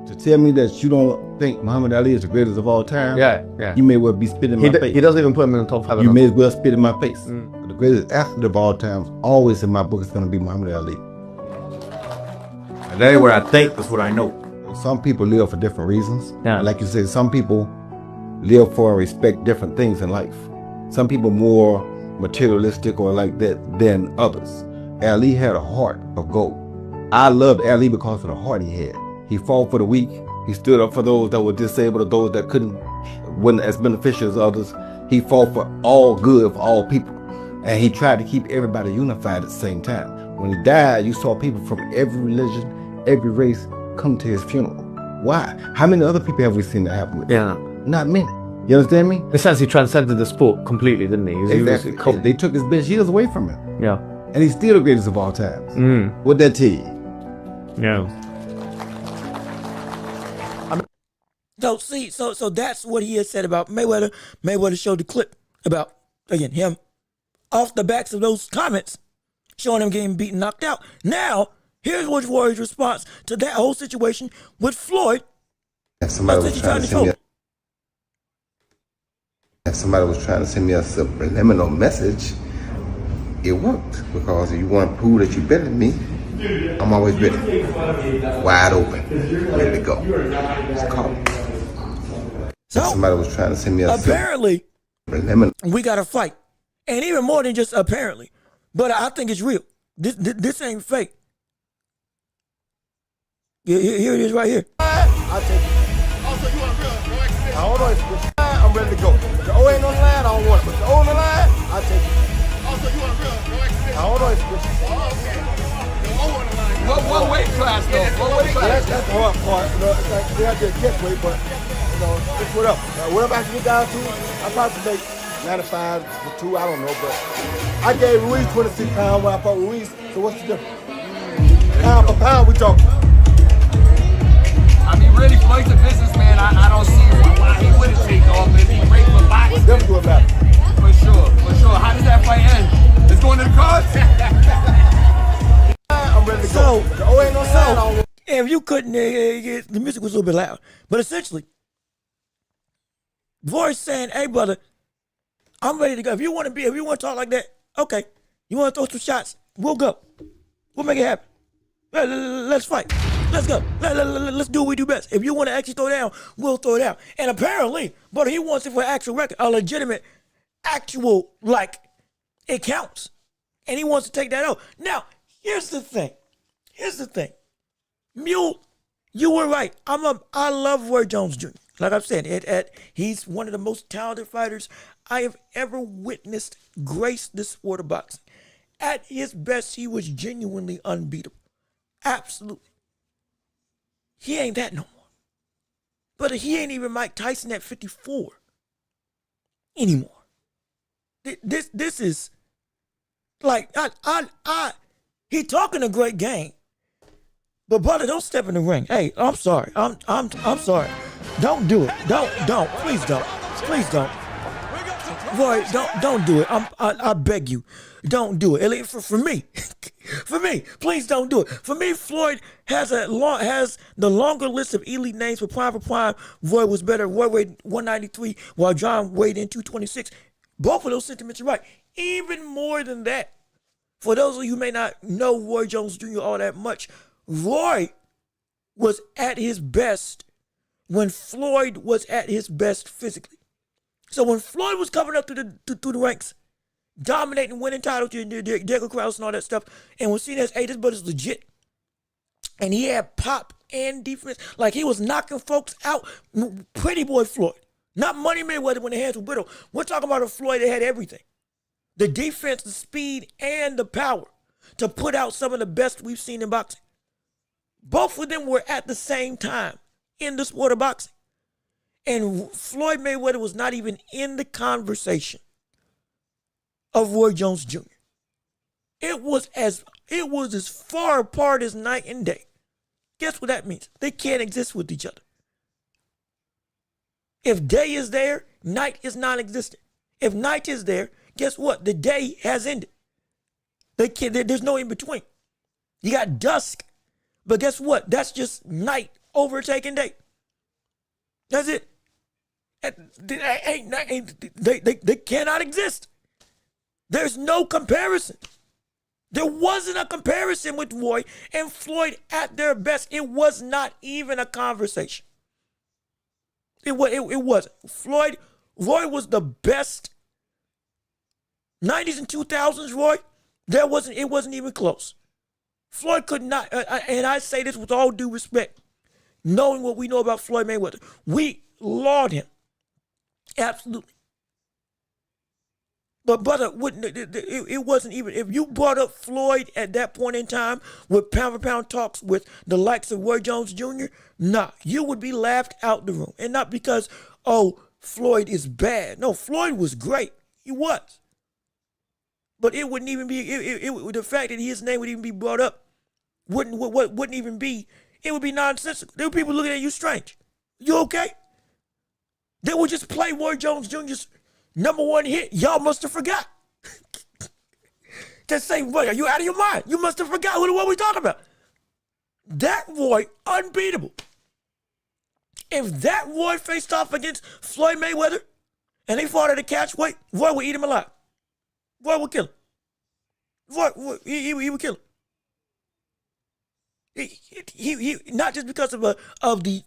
To tell me that you don't think Muhammad Ali is the greatest of all time, yeah. You may well be spitting in my face. He doesn't even put him in the top 5. You may as well spit in my face. The greatest athlete of all time, always in my book, is going to be Muhammad Ali. And that ain't where I think, that's what I know. Some people live for different reasons. Yeah. Like you said, some people live for and respect different things in life. Some people more materialistic or like that than others. Ali had a heart of gold. I loved Ali because of the heart he had. He fought for the weak. He stood up for those that were disabled or those that wasn't as beneficial as others. He fought for all good for all people. And he tried to keep everybody unified at the same time. When he died, you saw people from every religion, every race come to his funeral. Why? How many other people have we seen that happen with? Yeah. Not many. You understand me? In a sense, he transcended the sport completely, didn't he? Exactly. They took his best years away from him. Yeah. And he's still the greatest of all time. What'd that tell you? Yeah. So that's what he has said about Mayweather. Mayweather showed the clip about, again, him off the backs of those comments, showing him getting beaten, knocked out. Now, here's Wood's Warrior's response to that whole situation with Floyd. If somebody was trying to send me a subliminal message, it worked, because if you want to prove that you're better than me, I'm always ready, wide open, ready to go. Just call me. So, if somebody was trying to send me a apparently, subliminal, we got to fight, and even more than just apparently, but I think it's real. This ain't fake. Here it is right here. I'll take it. Also, you want real, no accident? Hold on, I'm ready to go. If the O ain't on the line, I don't want it. But if the O on the line, I'll take it. Also, you want real, no accident? Hold on, oh, okay. The O on the line. What weight class, though? What weight class? That's the hard part. You know, it's like, they have to catch weight, but, you know, it's whatever. Whatever I can get down to, I probably make 95 to 2, I don't know, but I gave Ruiz 26 pounds when I fought Ruiz, so what's the difference? Pound for pound, we talking. I mean, really, Floyd's a businessman. I don't see why he wouldn't take off if he great for boxing. Them do it matter. For sure. How does that fight end? It's going to the cards? I'm ready to go. The O ain't on the line, I don't want. If you couldn't, the music was a little bit loud, but essentially, voice saying, "Hey, brother, I'm ready to go. If you want to talk like that, okay. You want to throw some shots? We'll go. We'll make it happen. Let's fight. Let's go. Let's do what we do best. If you want to actually throw down, we'll throw it down." And apparently, but he wants it for actual record, a legitimate, actual, like, it counts. And he wants to take that out. Now, here's the thing. Mule, you were right. I love Roy Jones Jr. Like I've said, he's one of the most talented fighters I have ever witnessed grace the sport of boxing. At his best, he was genuinely unbeatable. Absolutely. He ain't that no more. But he ain't even Mike Tyson at 54 anymore. This is like he talking a great game. But brother, don't step in the ring. Hey, I'm sorry. I'm sorry. Don't do it. Don't. Please don't. Please don't. Roy, don't do it. I beg you, don't do it. For me, please don't do it. For me, Floyd has the longer list of elite names for prime. Roy was better. Roy weighed 193, while John weighed in 226. Both of those sentiments are right. Even more than that, for those of you who may not know Roy Jones Jr. all that much, Roy was at his best when Floyd was at his best physically. So when Floyd was coming up through the ranks, dominating, winning titles, Diego Krause and all that stuff, and was seen as, hey, this brother's legit. And he had pop and defense. Like, he was knocking folks out. Pretty boy Floyd. Not Money Mayweather when the hands were brittle. We're talking about a Floyd that had everything. The defense, the speed, and the power to put out some of the best we've seen in boxing. Both of them were at the same time in the sport of boxing. And Floyd Mayweather was not even in the conversation of Roy Jones Jr. It was as far apart as night and day. Guess what that means? They can't exist with each other. If day is there, night is non-existent. If night is there, guess what? The day has ended. There's no in between. You got dusk, but guess what? That's just night overtaking day. That's it. They cannot exist. There's no comparison. There wasn't a comparison with Roy and Floyd at their best. It was not even a conversation. It wasn't. Roy was the best. 90s and 2000s, Roy, it wasn't even close. Floyd could not, and I say this with all due respect, knowing what we know about Floyd Mayweather, we laud him. Absolutely. But brother, it wasn't even, if you brought up Floyd at that point in time with pound for pound talks with the likes of Roy Jones Jr., nah, you would be laughed out the room. And not because, oh, Floyd is bad. No, Floyd was great. He was. But it wouldn't even be, the fact that his name would even be brought up wouldn't even be, it would be nonsensical. There were people looking at you strange. You okay? They would just play Roy Jones Jr.'s #1 hit. Y'all must have forgot. Just say, Roy, are you out of your mind? You must have forgot what we talking about. That Roy, unbeatable. If that Roy faced off against Floyd Mayweather and they fought at a catch weight, Roy would eat him alive. Roy would kill him. Roy he would kill him. He not just because of the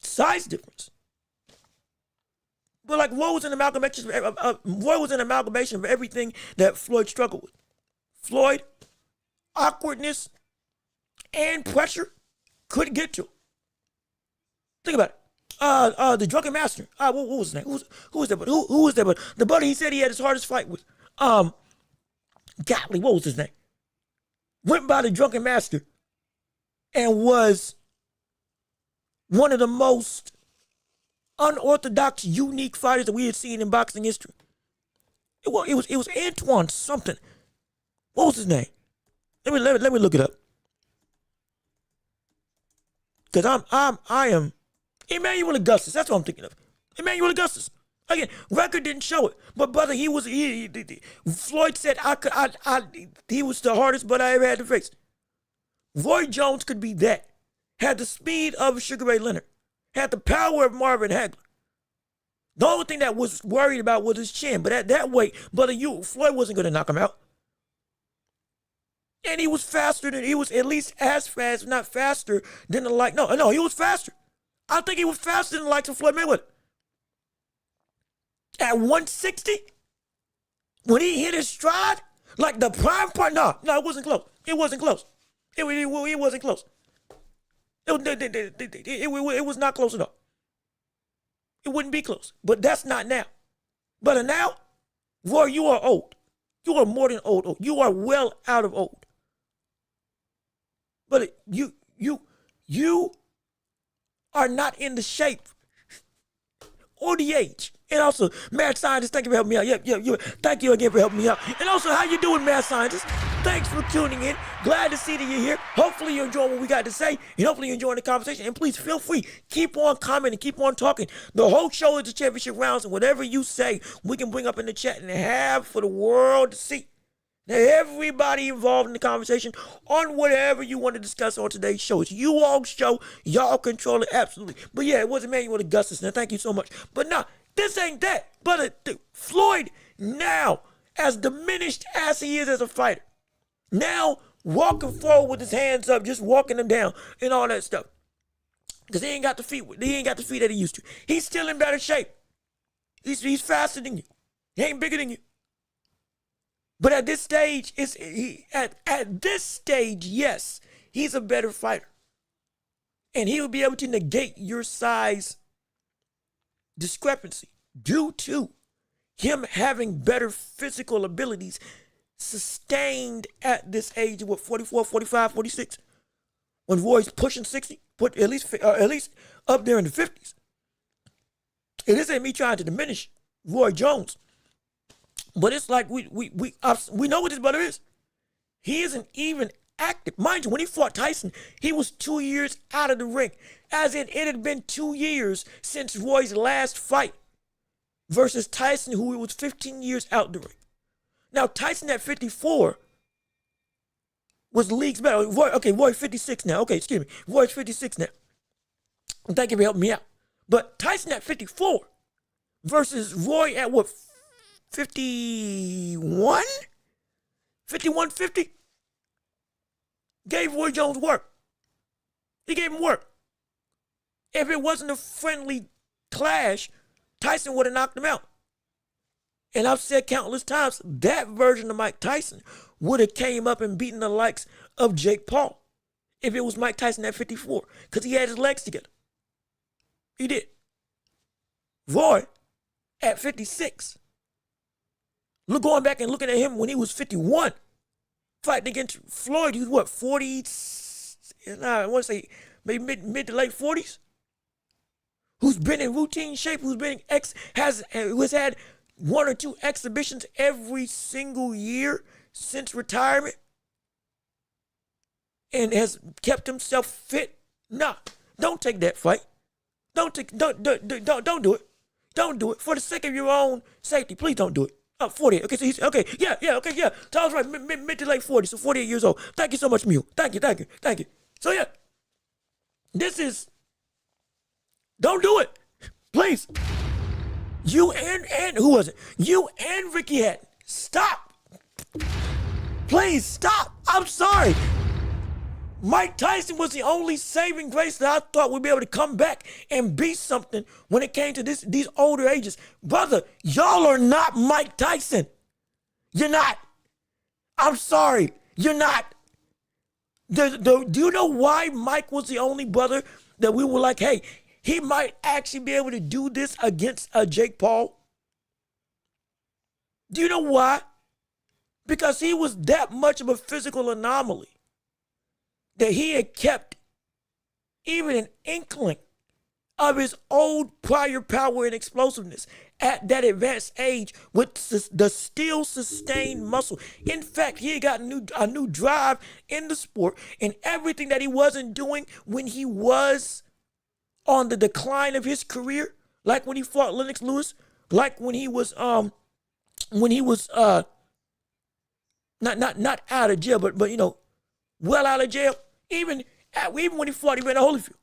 size difference, but like Roy was an amalgamation. Roy was an amalgamation of everything that Floyd struggled with. Floyd, awkwardness and pressure couldn't get to him. Think about it. The drunken master. What was his name? Who was that? But who was that? But the buddy he said he had his hardest fight with. Godly. What was his name? Went by the drunken master and was one of the most unorthodox, unique fighters that we had seen in boxing history. It was Antoine something. What was his name? Let me look it up. Because I am Emmanuel Augustus. That's what I'm thinking of. Emmanuel Augustus. Again, record didn't show it, but brother, Floyd said he was the hardest butt I ever had to face. Roy Jones could be that. Had the speed of Sugar Ray Leonard. Had the power of Marvin Hagler. The only thing that was worried about was his chin, but at that weight, brother, Floyd wasn't going to knock him out. And he was he was at least as fast, if not faster than No, he was faster. I think he was faster than the likes of Floyd Mayweather. At 160, when he hit his stride, like the prime part, no, it wasn't close. It wasn't close. It wasn't close. It was not close at all. It wouldn't be close. But that's not now. But now, Roy, you are old. You are more than old. You are well out of old. But you are not in the shape or the age. And also, mad scientist, thank you for helping me out. Yeah. Thank you again for helping me out. And also, how you doing, mad scientist? Thanks for tuning in. Glad to see that you're here. Hopefully you're enjoying what we got to say, and hopefully you're enjoying the conversation. And please feel free, keep on commenting, keep on talking. The whole show is the championship rounds, and whatever you say, we can bring up in the chat and have for the world to see. Now, everybody involved in the conversation on whatever you want to discuss on today's show. It's you all's show. Y'all control it absolutely. But yeah, it was Emmanuel Augustus. Now, thank you so much. But nah, this ain't that. But Floyd now, as diminished as he is as a fighter, now walking forward with his hands up, just walking them down and all that stuff. Because he ain't got the feet that he used to. He's still in better shape. He's faster than you. He ain't bigger than you. But at this stage, at this stage, yes, he's a better fighter. And he will be able to negate your size discrepancy due to him having better physical abilities sustained at this age of 44, 45, 46. When Roy's pushing 60, put at least up there in the 50s. It isn't me trying to diminish Roy Jones. But it's like we know what his brother is. He isn't even active. Mind you, when he fought Tyson, he was 2 years out of the ring. As in, it had been 2 years since Roy's last fight versus Tyson, who was 15 years out the ring. Now, Tyson at 54 was leagues better. Roy 56 now. Okay, excuse me. Roy's 56 now. Thank you for helping me out. But Tyson at 54 versus Roy at what? 51? 51-50? Gave Roy Jones work. He gave him work. If it wasn't a friendly clash, Tyson would have knocked him out. And I've said countless times, that version of Mike Tyson would have came up and beaten the likes of Jake Paul if it was Mike Tyson at 54, because he had his legs together. He did. Roy at 56 Look, going back and looking at him when he was 51, fighting against Floyd, he was what, 40? I want to say maybe mid to late 40s. Who's been in routine shape, who's had 1 or 2 exhibitions every single year since retirement, and has kept himself fit. Nah, don't take that fight. Don't do it. Don't do it for the sake of your own safety. Please don't do it. 48. Okay, so he's okay. Yeah. So I was right. Mid to late 40s, so 48 years old. Thank you so much, Mew. Thank you. So yeah, this is. Don't do it, please. You and who was it? You and Ricky Hatton. Stop. Please stop. I'm sorry. Mike Tyson was the only saving grace that I thought would be able to come back and be something when it came to these older ages. Brother, y'all are not Mike Tyson. You're not. I'm sorry. You're not. Do you know why Mike was the only brother that we were like, hey, he might actually be able to do this against Jake Paul? Do you know why? Because he was that much of a physical anomaly that he had kept even an inkling of his old prior power and explosiveness at that advanced age with the still sustained muscle. In fact, he had got a new drive in the sport, and everything that he wasn't doing when he was on the decline of his career, like when he fought Lennox Lewis, like when he was not out of jail, but well out of jail. Even when he fought Evander Holyfield,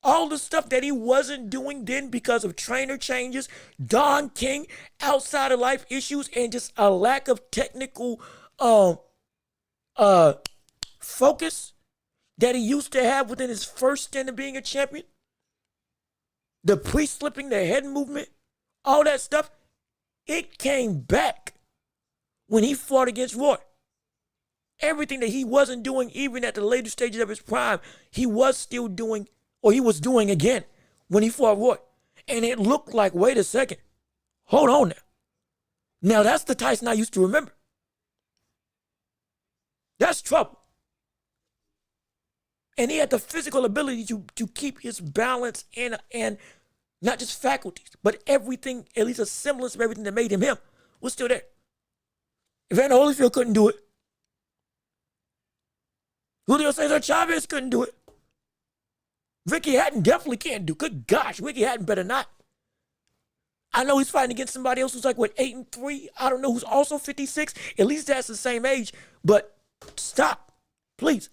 all the stuff that he wasn't doing then because of trainer changes, Don King, outside of life issues, and just a lack of technical focus that he used to have within his first stint of being a champion. The pre-slipping, the head movement, all that stuff, it came back when he fought against Roy. Everything that he wasn't doing even at the later stages of his prime, he was still doing, or he was doing again when he fought Roy. And it looked like, wait a second, hold on now. Now that's the Tyson I used to remember. That's trouble. And he had the physical ability to keep his balance and not just faculties, but everything, at least a semblance of everything that made him was still there. Evander Holyfield couldn't do it. Julio Cesar Chavez couldn't do it. Ricky Hatton definitely can't do it. Good gosh, Ricky Hatton better not. I know he's fighting against somebody else who's like, 8-3? I don't know, who's also 56. At least that's the same age. But stop, please.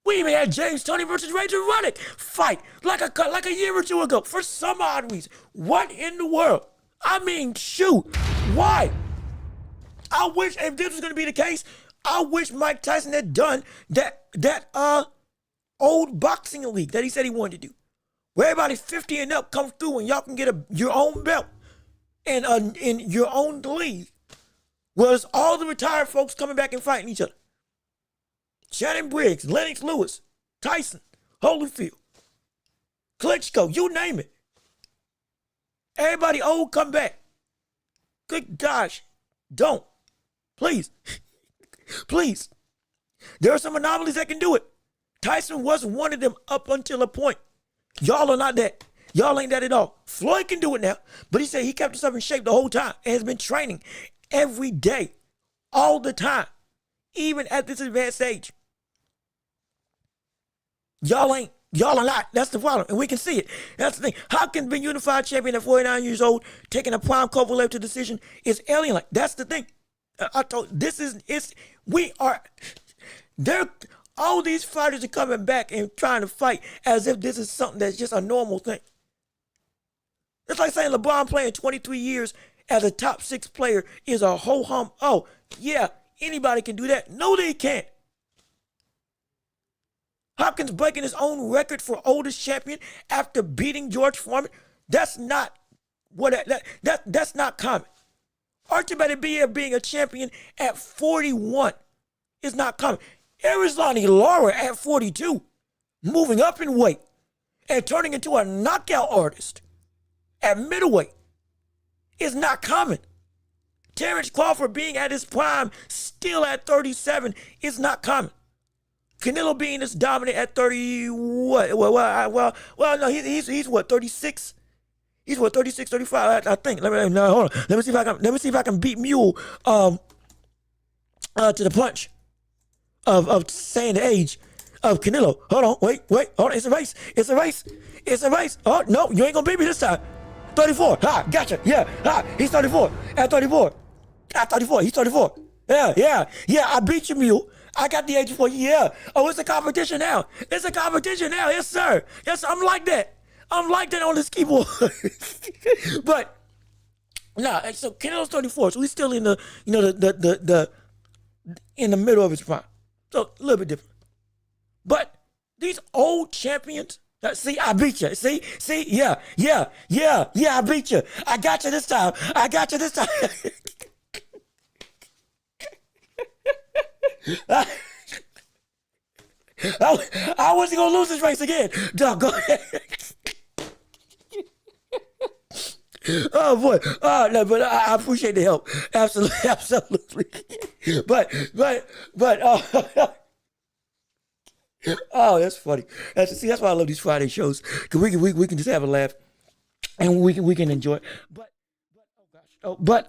We even had James Toney versus Razor Ruddock fight like a year or two ago for some odd reason. What in the world? I mean, shoot. Why? I wish, if this was going to be the case, I wish Mike Tyson had done that old boxing league that he said he wanted to do, where everybody 50 and up come through and y'all can get your own belt and in your own league, where it's all the retired folks coming back and fighting each other. Shannon Briggs, Lennox Lewis, Tyson, Holyfield, Klitschko, you name it. Everybody old come back. Good gosh, don't. Please. Please. There are some anomalies that can do it. Tyson was one of them up until a point. Y'all are not that. Y'all ain't that at all. Floyd can do it now, but he said he kept himself in shape the whole time and has been training every day, all the time, even at this advanced age. Y'all are not. That's the problem. And we can see it. That's the thing. How can be unified champion at 49 years old, taking a prime Kovalev to decision is alien-like? That's the thing. I told all these fighters are coming back and trying to fight as if this is something that's just a normal thing. It's like saying LeBron playing 23 years as a top 6 player is a ho-hum. Oh, yeah, anybody can do that. No, they can't. Hopkins breaking his own record for oldest champion after beating George Foreman. That's not that's not common. Archie Beterbiev being a champion at 41 is not common. Arizona Lara at 42, moving up in weight and turning into a knockout artist at middleweight is not common. Terrence Crawford being at his prime, still at 37, is not common. Canelo being this dominant at 30, what? Well, no, he's what, 36? He's what, 36, 35, I think. Hold on. Let me see if I can beat Mule to the punch of saying the age of Canelo. Hold on, wait, hold on. It's a race. Oh no, you ain't gonna beat me this time. 34. Ha, gotcha. Yeah, ha, he's 34. At 34. He's 34. Yeah. I beat you, Mule. I got the age for you. Yeah. Oh, it's a competition now. Yes, sir. Yes, I'm like that. On this keyboard. But nah, so Canelo's 34, so he's still in the in the middle of his prime. So a little bit different. But these old champions, see, I beat you. See, yeah, I beat you. I got you this time. I wasn't gonna lose this race again. Doggone it. Oh boy. No, but I appreciate the help. Absolutely. But oh, that's funny. That's why I love these Friday shows. Cause we can just have a laugh and we can enjoy it. But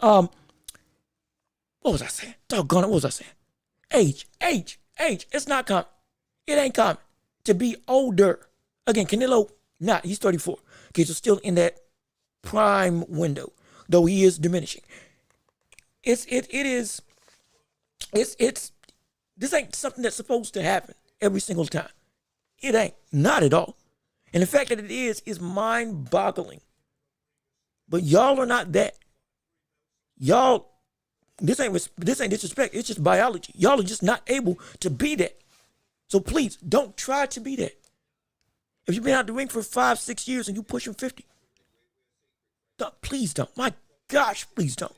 what was I saying? Doggone it, what was I saying? Age. It's not common. It ain't common to be older. Again, Canelo, he's 34. Okay, so still in that prime window, though he is diminishing. This ain't something that's supposed to happen every single time. It ain't, not at all. And the fact that it is mind-boggling. But y'all are not that. Y'all, this ain't disrespect, it's just biology. Y'all are just not able to be that. So please, don't try to be that. If you've been out the ring for 5-6 years and you pushing 50, please don't. My gosh, please don't.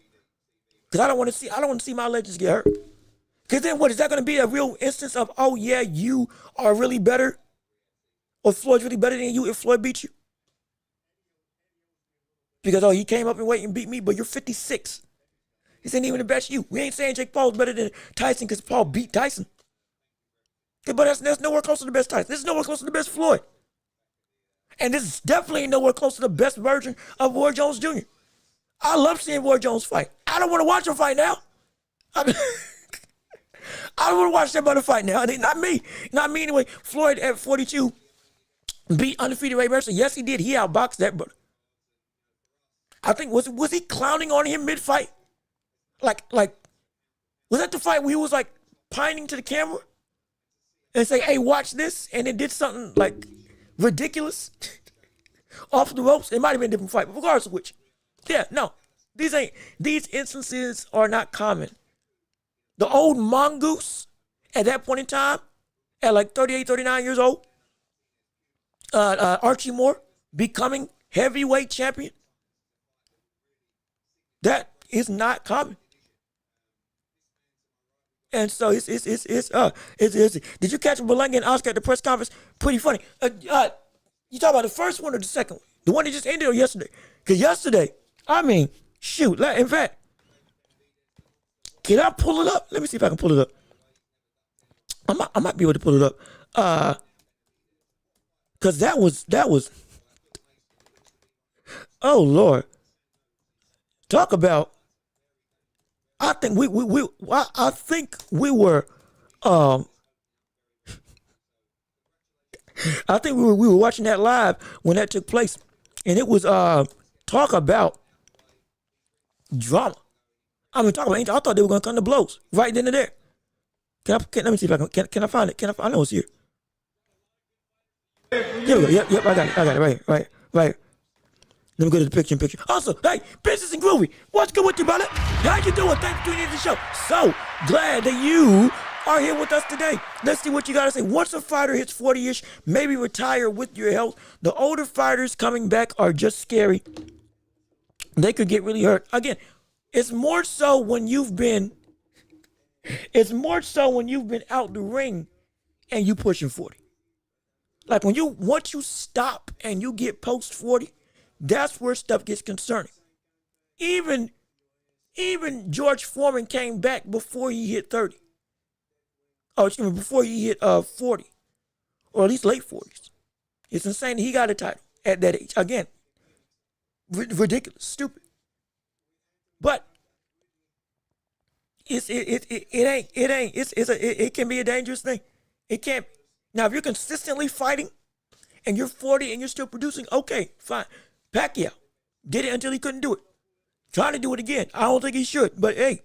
Because I don't want to see my legends get hurt. Because then what, is that going to be a real instance of, oh yeah, you are really better? Or Floyd's really better than you if Floyd beat you? Because, he came up in weight and beat me, but you're 56. This ain't even the best you. We ain't saying Jake Paul's better than Tyson because Paul beat Tyson. But that's nowhere close to the best Tyson. This is nowhere close to the best Floyd. And this is definitely nowhere close to the best version of Roy Jones Jr. I love seeing Roy Jones fight. I don't want to watch him fight now. I don't want to watch that brother fight now. Not me anyway. Floyd at 42 beat undefeated Ray Mercer. Yes, he did. He outboxed that brother. I think, was he clowning on him mid-fight? Like, was that the fight where he was like pining to the camera and say, hey, watch this, and it did something like ridiculous off the ropes? It might have been a different fight, but regardless of which. Yeah, no. These instances are not common. The old mongoose at that point in time, at like 38, 39 years old, Archie Moore becoming heavyweight champion, that is not common. And so it's did you catch Belenga and Oscar at the press conference? Pretty funny. You talk about the first one or the second one? The one that just ended or yesterday? Because yesterday, shoot. In fact, can I pull it up? Let me see if I can pull it up. I might be able to pull it up. Because that was, oh Lord. Talk about, I think we were I think we were watching that live when that took place, and it was talk about drama. Talk about Angel. I thought they were gonna come to blows right then and there. Let me see if I can I find it? I know it's here. Here we go. Yep, I got it. Right. Let me go to the picture. Also, hey, Business and Groovy, what's good with you, brother? How you doing? Thanks for tuning in to the show. So glad that you are here with us today. Let's see what you got to say. Once a fighter hits 40-ish, maybe retire with your health. The older fighters coming back are just scary. They could get really hurt. Again, it's more so when you've been out the ring and you pushing 40. Like once you stop and you get post 40, that's where stuff gets concerning. Even Even George Foreman came back before he hit 30. Oh, excuse me, before he hit 40. Or at least late 40s. It's insane that he got a title at that age. Again, ridiculous, stupid. But it can be a dangerous thing. It can't. Now, if you're consistently fighting and you're 40 and you're still producing, okay, fine. Pacquiao did it until he couldn't do it. Trying to do it again. I don't think he should, but hey,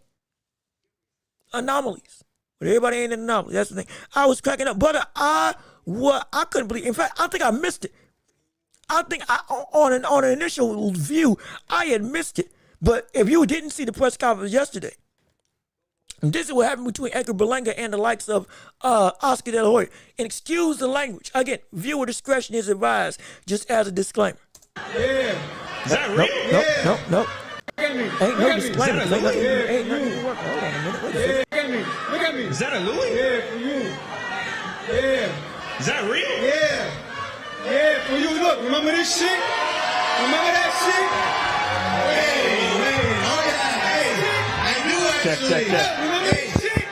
anomalies. But everybody ain't an anomaly. That's the thing. I was cracking up, but I couldn't believe. In fact, I think I missed it. I think on an initial view, I had missed it. But if you didn't see the press conference yesterday, this is what happened between Edgar Berlanga and the likes of Oscar De La Hoya. And excuse the language. Again, viewer discretion is advised, just as a disclaimer. Yeah. Is that real? Nope. Ain't no disclaimer. Ain't no work. Hold on a minute. Wait a second. Look at me. Is that a Louis? Yeah, for you. Yeah. Is that real? Yeah. Yeah, for you. Look, remember this shit? Remember that shit? Hey. Oh yeah, hey. I knew actually. Remember this shit?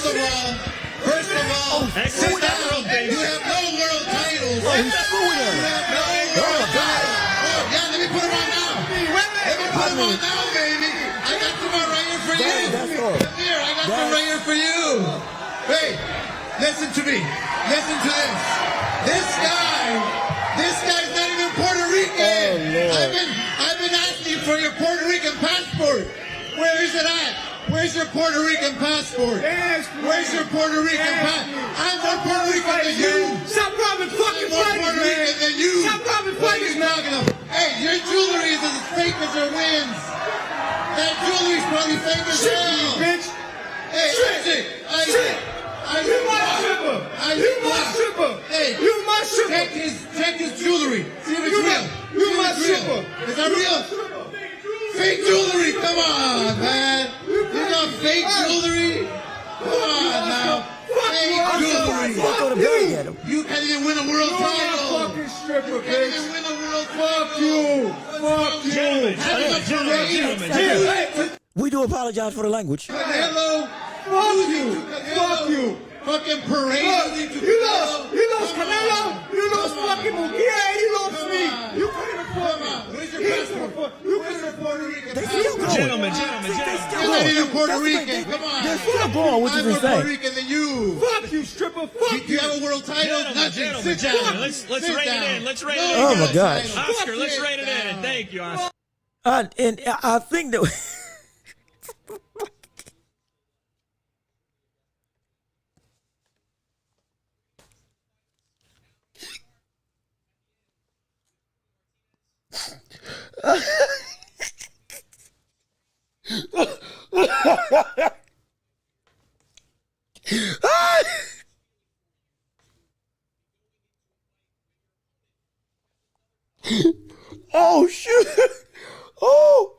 First of all, sit down. You have no world titles. Oh, he's screwing You him. have no world titles. Oh, yeah, let me put them on now. Let me put them on now, baby. I got some right here for you. That's all. Here, I got some right here for you. Hey, listen to me. Listen to this. This guy's not even Puerto Rican. I've been asking for your Puerto Rican passport. Where is it at? Where's your Puerto Rican passport? Where's your Puerto Rican passport? I'm more Puerto Rican than you. Stop robbing fucking I'm more fighters, Puerto man. Rican than you. Stop robbing What are fighters, you talking about? Hey, your jewelry is as fake as your wins. That jewelry's probably fake as Shit, hell. you bitch. Hey, Shit. You my stripper. You my stripper. Hey, You my stripper. check his jewelry. See if it's real. You See if my it's real. stripper. Is that real? Fake jewelry. Come on, man. You got fake jewelry. Come on now. Fake jewelry. Throw the bag at him. You can't even win a world You're a title. fucking stripper, You can't even bitch. win a world Fuck title. you. Fuck you. Gentlemen. We do apologize for the language. Hello. Fuck you. Fuck you. Fucking parade. Look, you lost Canelo, you lost fucking Mugia, you lost me. You couldn't afford me. Where's your passport? You couldn't afford me. They still going. Gentlemen. They still You're not going. even Puerto That's the thing. Rican. Come on. They're still going, which is I'm more Puerto insane. Rican than you. Fuck you, stripper. Fuck Do you have a world title? Nothing. Gentlemen. Sit down. Let's Sit rein down. it in. Let's rein it No in. Oh, my world gosh. title. Oscar, let's Sit rein it in. down. Thank you, Oscar. And I think that oh shoot. Oh.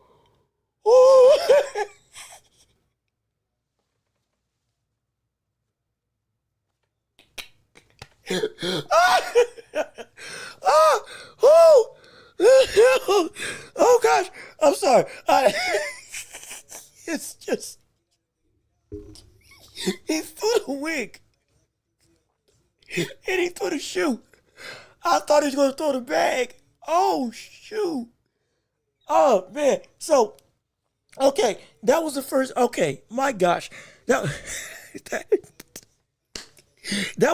Oh gosh, I'm sorry. It's just he threw the wig and he threw the shoe. I thought he was gonna throw the bag. Oh shoot. Oh man. So okay, that was the first. Okay, my gosh, that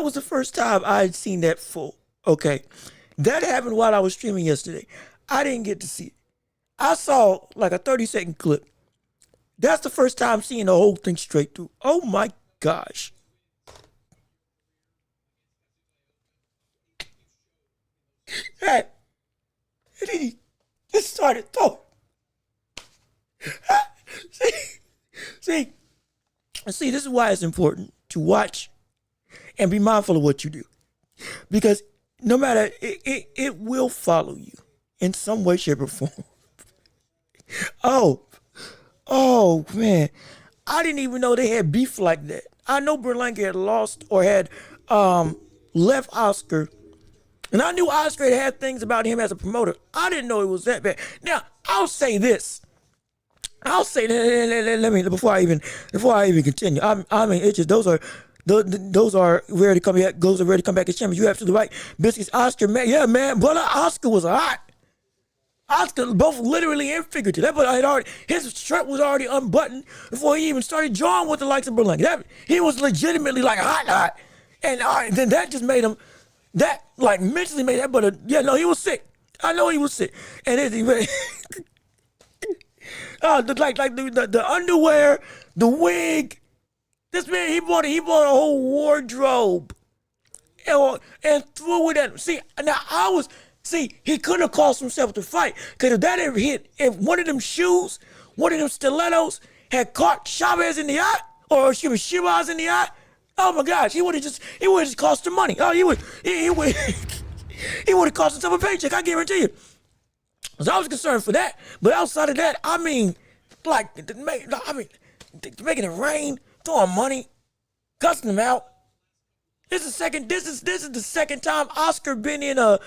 was the first time I had seen that full. Okay, that happened while I was streaming yesterday. I didn't get to see it. I saw like a 30-second clip. That's the first time seeing the whole thing straight through. Oh my gosh. And then he just started throwing. See, this is why it's important to watch and be mindful of what you do. Because no matter, it will follow you in some way, shape, or form. Oh man. I didn't even know they had beef like that. I know Berlanga had lost or had left Oscar. And I knew Oscar had things about him as a promoter. I didn't know it was that bad. Now, I'll say this. I'll say that. Let me before I even continue. I mean, it's just those are rare to come back. Those are rare to come back as champions. You're absolutely right. Biscuits, Oscar, man, yeah, man, brother, Oscar was hot. Oscar, both literally and figurative. That brother had already, his shirt was already unbuttoned before he even started drawing with the likes of Berlanga. He was legitimately like hot, and then that just made him. That like mentally made that brother. Yeah, no, he was sick. I know he was sick, and it. The underwear, the wig. This man, he bought a whole wardrobe and threw it at him. See, he couldn't have caused himself to fight, because if that ever hit, if one of them shoes, one of them stilettos had caught Chavez in the eye, or Shiraz in the eye, oh my gosh, he would have just cost him money. Oh, he would have cost himself a paycheck, I guarantee you. So I was concerned for that. But outside of that, I mean, making it rain, throwing money, cussing him out. This is the second time Oscar been in a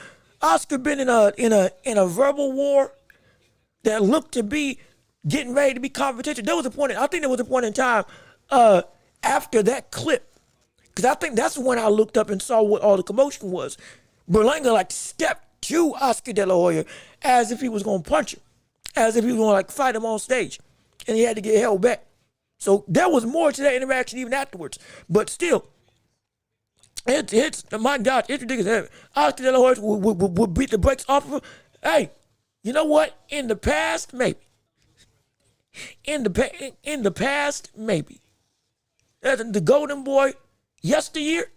verbal war that looked to be getting ready to be confrontational. I think there was a point in time after that clip, because I think that's when I looked up and saw what all the commotion was. Berlanga like stepped to Oscar De La Hoya as if he was going to punch him, as if he was going to like fight him on stage, and he had to get held back. So there was more to that interaction even afterwards. But still, it's my God, it's ridiculous. Oscar De La Hoya would beat the brakes off of him. Hey, you know what? In the past, maybe. In the past, maybe. The Golden Boy, yesteryear.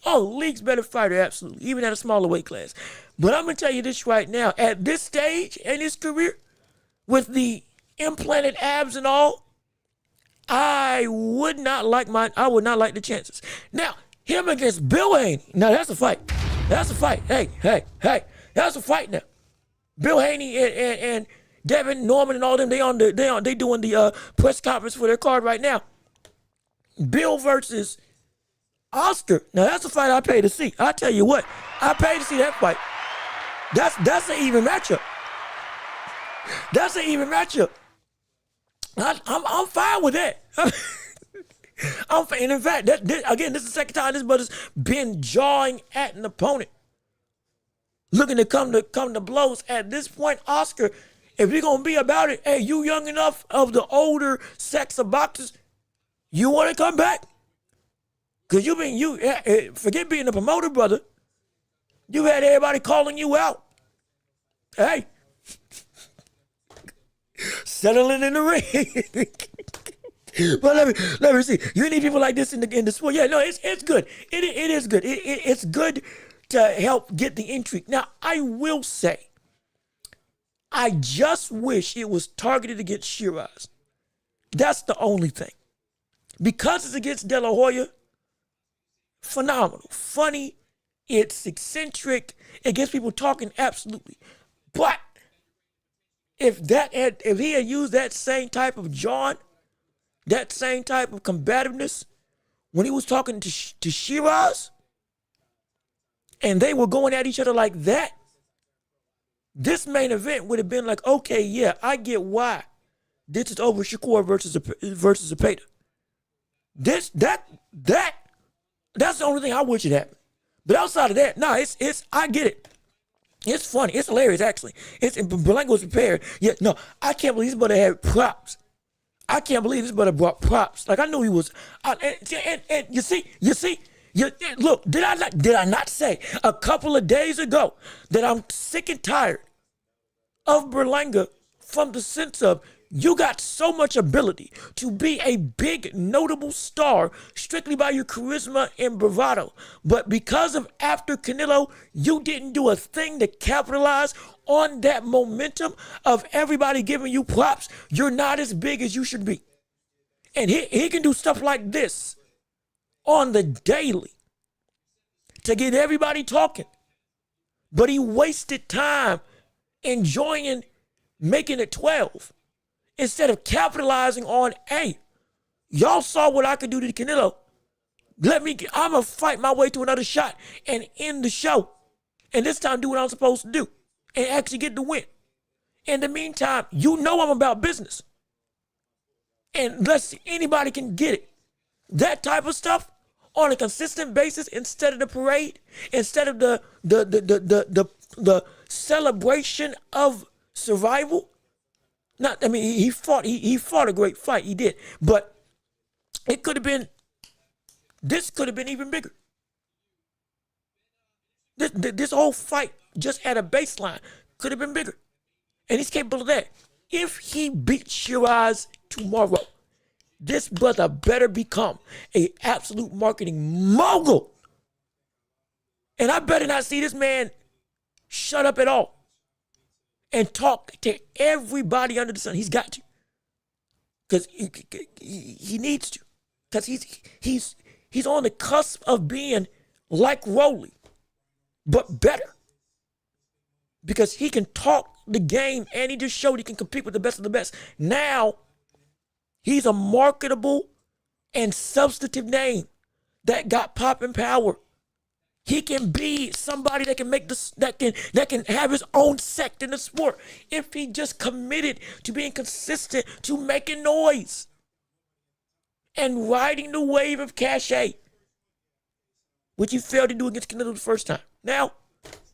Oh, league's better fighter, absolutely, even at a smaller weight class. But I'm going to tell you this right now. At this stage in his career, with the implanted abs and all, I would not like the chances. Now, him against Bill Haney. Now, that's a fight. That's a fight. Hey. That's a fight now. Bill Haney and Devin Norman and all them, they doing the press conference for their card right now. Bill versus Oscar. Now that's a fight I paid to see. I tell you what, I paid to see that fight. That's an even matchup. That's an even matchup. I'm fine with that. And in fact, this is the second time this brother's been jawing at an opponent, looking to come to blows. At this point, Oscar, if you're gonna be about it, hey, you young enough of the older sex of boxers, you want to come back? Cause forget being a promoter, brother. You had everybody calling you out. Hey, settling in the ring. But let me see. You need people like this in the sport. Yeah, no, it's good. It is good. It's good to help get the intrigue. Now, I will say, I just wish it was targeted against Shiraz. That's the only thing. Because it's against De La Hoya, phenomenal, funny, it's eccentric, it gets people talking, absolutely. But if he had used that same type of John, that same type of combativeness when he was talking to Shiraz, and they were going at each other like that, this main event would have been like, okay, yeah, I get why this is over Shakur versus Zepeda. That's the only thing I wish it happened. But outside of that, I get it. It's funny. It's hilarious, actually. Berlanga was prepared. Yeah, no, I can't believe this brother had props. I can't believe this brother brought props. Like, I knew he was. And you see, look, did I not say a couple of days ago that I'm sick and tired of Berlanga from the sense of, you got so much ability to be a big, notable star strictly by your charisma and bravado. But because of after Canelo, you didn't do a thing to capitalize on that momentum of everybody giving you props. You're not as big as you should be. And he can do stuff like this on the daily to get everybody talking. But he wasted time enjoying making it 12. Instead of capitalizing on, hey, y'all saw what I could do to Canelo. I'm going to fight my way to another shot and end the show. And this time do what I'm supposed to do and actually get the win. In the meantime, you know I'm about business. And let's see, anybody can get it. That type of stuff on a consistent basis, instead of the parade, instead of the celebration of survival. He fought a great fight, he did. But this could have been even bigger. This whole fight just at a baseline could have been bigger. And he's capable of that. If he beats Shiraz tomorrow, this brother better become an absolute marketing mogul. And I better not see this man shut up at all and talk to everybody under the sun. He's got to. Because he needs to. Because he's on the cusp of being like Rolly, but better. Because he can talk the game and he just showed he can compete with the best of the best. Now, he's a marketable and substantive name that got pop and power. He can be somebody that can make this, that can have his own sect in the sport if he just committed to being consistent, to making noise and riding the wave of cachet, which he failed to do against Canelo the first time. Now,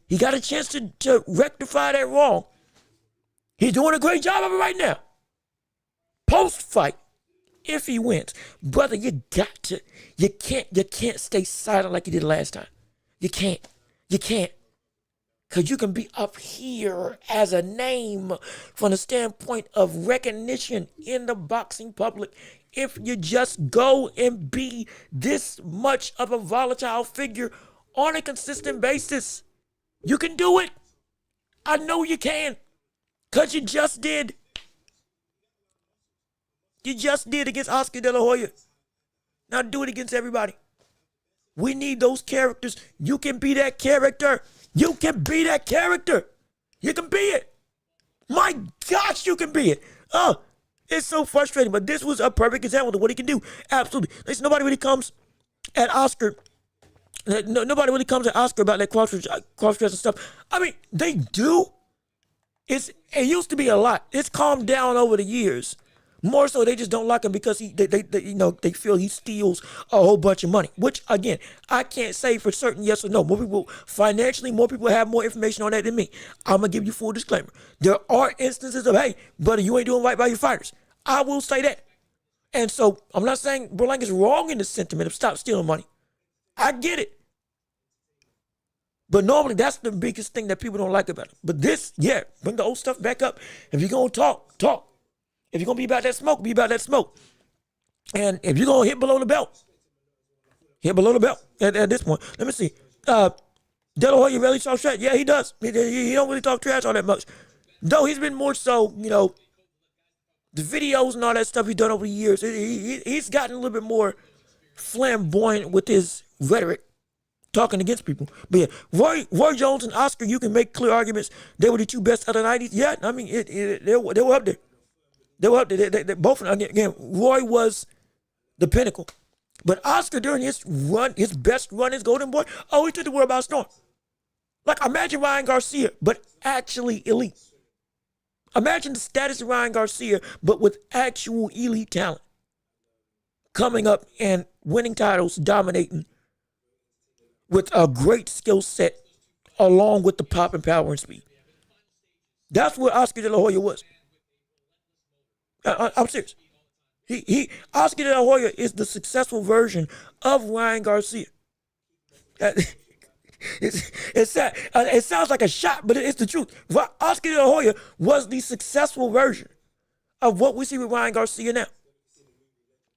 he got a chance to rectify that wrong. He's doing a great job of it right now. Post-fight, if he wins, brother, you can't stay silent like you did last time. You can't. Because you can be up here as a name from the standpoint of recognition in the boxing public if you just go and be this much of a volatile figure on a consistent basis. You can do it. I know you can. Because you just did. You just did against Oscar De La Hoya. Now do it against everybody. We need those characters. You can be that character. You can be that character. You can be it. My gosh, you can be it. Oh, it's so frustrating. But this was a perfect example of what he can do. Absolutely. Listen, nobody really comes at Oscar. Nobody really comes at Oscar about that cross-dress and stuff. I mean, they do. It used to be a lot. It's calmed down over the years. More so, they just don't like him because they feel he steals a whole bunch of money. Which, again, I can't say for certain yes or no. More people have more information on that than me. I'm going to give you full disclaimer. There are instances of, hey, buddy, you ain't doing right by your fighters. I will say that. And so, I'm not saying Berlanga is wrong in the sentiment of stop stealing money. I get it. But normally, that's the biggest thing that people don't like about it. But this, yeah, bring the old stuff back up. If you're going to talk. If you're going to be about that smoke, be about that smoke. And if you're going to hit below the belt, hit below the belt at this point. Let me see. De La Hoya really talk trash? Yeah, he does. He don't really talk trash all that much. Though he's been more so, the videos and all that stuff he's done over the years. He's gotten a little bit more flamboyant with his rhetoric, talking against people. But yeah, Roy Jones and Oscar, you can make clear arguments. They were the two best of the 90s. Yeah, I mean, they were up there. They were up there. They both, again, Roy was the pinnacle. But Oscar, during his best run, his golden boy, he took the world by storm. Like, imagine Ryan Garcia, but actually elite. Imagine the status of Ryan Garcia, but with actual elite talent. Coming up and winning titles, dominating with a great skill set, along with the pop and power and speed. That's what Oscar De La Hoya was. I'm serious. Oscar De La Hoya is the successful version of Ryan Garcia. It's sad. It sounds like a shot, but it's the truth. Oscar De La Hoya was the successful version of what we see with Ryan Garcia now,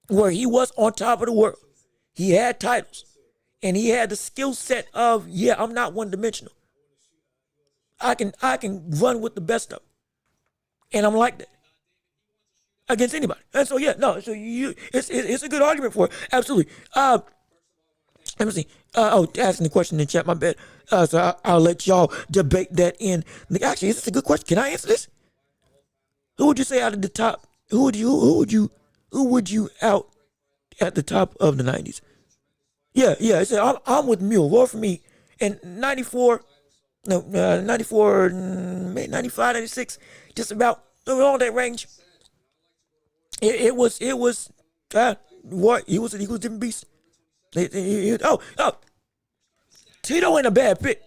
where he was on top of the world. He had titles, and he had the skill set of, I'm not one-dimensional. I can run with the best of them, and I'm like that against anybody. And so it's a good argument for it. Absolutely. Let me see. Asking the question in chat, my bad. So I'll let y'all debate that in. Actually, this is a good question. Can I answer this? Who would you say out of the top? Who would you out at the top of the 90s? Yeah. I said I'm with Mule. Roar for me. And 94, 95, 96, just about around that range. It was what he was different beast. Oh, Tito ain't a bad pick.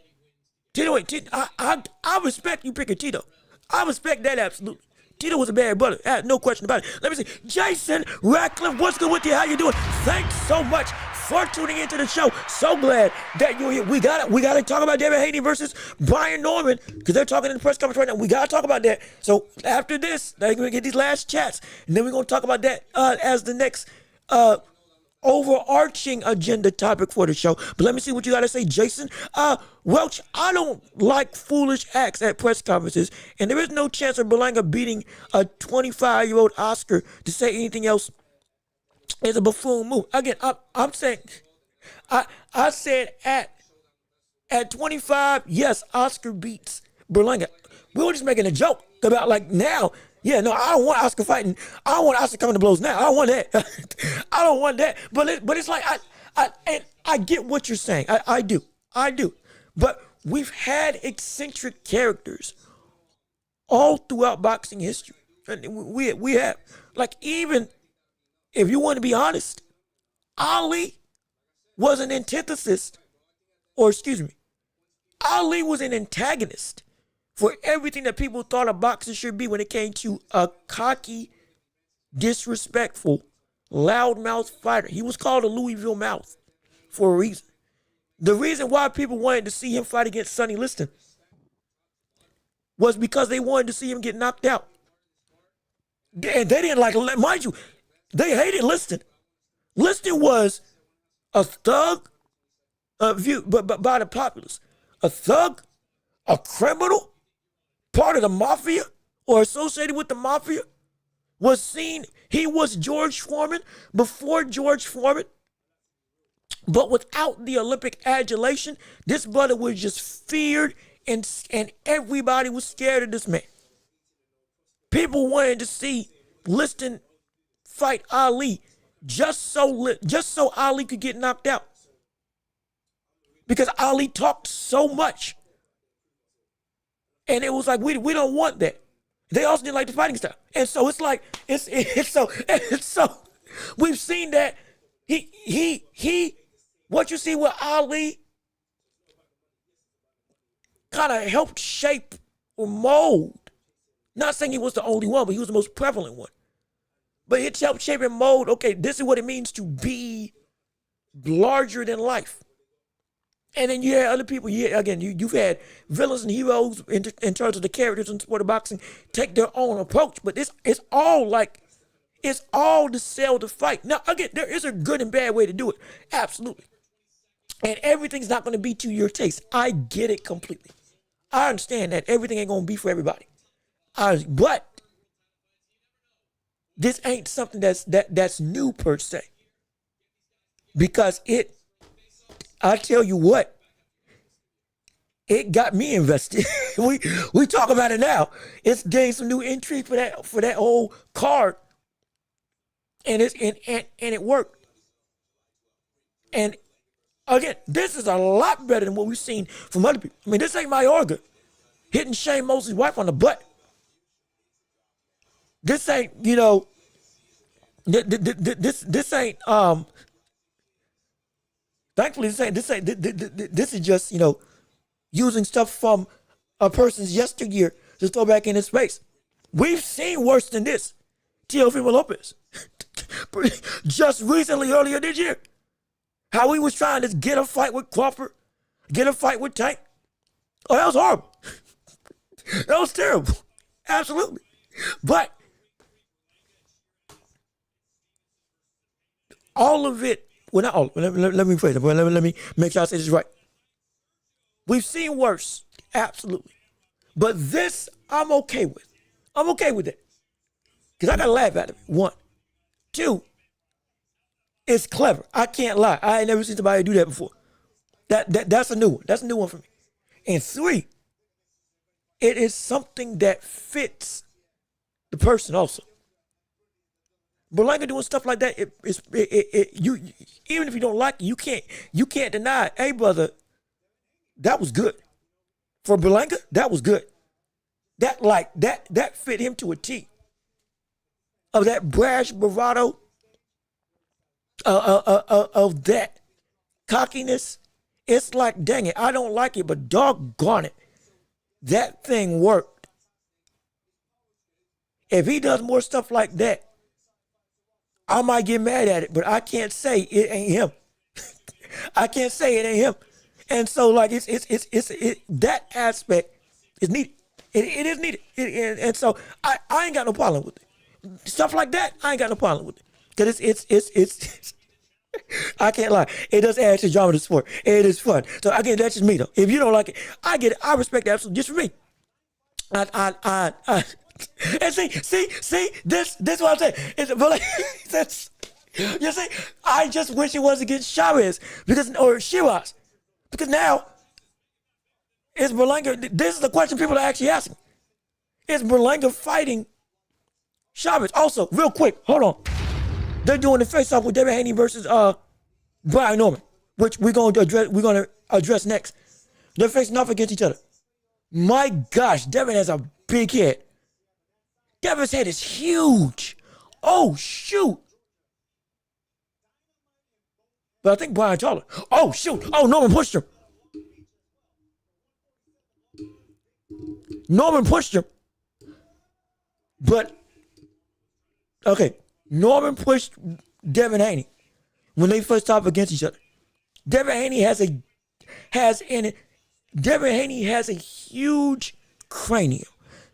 I respect you picking Tito. I respect that absolutely. Tito was a bad brother. No question about it. Let me see. Jason Ratcliffe, what's good with you? How you doing? Thanks so much for tuning into the show. So glad that you're here. We gotta talk about David Haney versus Brian Norman because they're talking in the press conference right now. We gotta talk about that. So after this, they're gonna get these last chats, and then we're gonna talk about that as the next overarching agenda topic for the show. But let me see what you got to say, Jason. Welch, I don't like foolish acts at press conferences, and there is no chance of Berlanga beating a 25-year-old Oscar. To say anything else is a buffoon move. Again, I'm saying, I said at 25, yes, Oscar beats Berlanga. We were just making a joke about like now. Yeah, no, I don't want Oscar fighting. I don't want Oscar coming to blows now. I don't want that. I don't want that. But it's like I get what you're saying. I do. But we've had eccentric characters all throughout boxing history. We have, like, even if you want to be honest, Ali was an antithesis, or excuse me, Ali was an antagonist for everything that people thought a boxer should be when it came to a cocky, disrespectful, loudmouth fighter. He was called a Louisville mouth for a reason. The reason why people wanted to see him fight against Sonny Liston was because they wanted to see him get knocked out. And they didn't like, mind you, they hated Liston. Liston was a thug, viewed by the populace. A thug, a criminal, part of the mafia or associated with the mafia, was seen. He was George Foreman before George Foreman, but without the Olympic adulation, this brother was just feared, and everybody was scared of this man. People wanted to see Liston fight Ali just so Ali could get knocked out, because Ali talked so much. And it was like, we don't want that. They also didn't like the fighting style. And so it's like, it's so we've seen that what you see with Ali kind of helped shape or mold. Not saying he was the only one, but he was the most prevalent one. But it helped shape and mold, okay, this is what it means to be larger than life. And then you had other people, you've had villains and heroes in terms of the characters in sport of boxing take their own approach. But it's all to sell the fight. Now, again, there is a good and bad way to do it. Absolutely. And everything's not going to be to your taste. I get it completely. I understand that everything ain't going to be for everybody. But this ain't something that's new per se. Because I tell you what, it got me invested. we talk about it now. It's gained some new intrigue for that whole card, and it worked. And again, this is a lot better than what we've seen from other people. I mean, this ain't Mayorga hitting Shane Mosley's wife on the butt. This ain't this ain't thankfully, this is just, using stuff from a person's yesteryear to throw back in his face. We've seen worse than this. Teofimo Lopez. Just recently, earlier this year. How he was trying to get a fight with Crawford, get a fight with Tank. Oh, that was horrible. That was terrible. Absolutely. But all of it, well, not all. Let me phrase it. Let me make sure I say this right. We've seen worse, absolutely. But this, I'm okay with. I'm okay with it. Because I got to laugh at it. 1. 2, it's clever. I can't lie. I ain't never seen somebody do that before. That's a new one. That's a new one for me. And 3, it is something that fits the person also. Berlanga doing stuff like that, you even if you don't like it, you can't deny it. Hey, brother, that was good. For Berlanga, that was good. That fit him to a T. of that brash bravado, of that cockiness. It's like, dang it, I don't like it, but doggone it, that thing worked. If he does more stuff like that, I might get mad at it, but I can't say it ain't him. I can't say it ain't him. And so, like, it's that aspect is needed. It is needed. And so I ain't got no problem with it. Stuff like that, I ain't got no problem with it. Because it's I can't lie. It does add to drama to sport. It is fun. So again, that's just me though. If you don't like it, I get it. I respect it absolutely. Just for me. And see, this is what I'm saying. But like, you see, I just wish it was against Chavez or Shiraz. Because now, is Berlanga, this is the question people are actually asking. Is Berlanga fighting Chavez? Also, real quick, hold on. They're doing the face-off with Devin Haney versus Brian Norman, which we're gonna address next. They're facing off against each other. My gosh, Devin has a big head. Devin's head is huge. Oh shoot. But I think Brian taller. Oh shoot. Oh, Norman pushed him. Norman pushed him. But okay. Norman pushed Devin Haney when they first stopped against each other. Devin Haney has a huge cranium.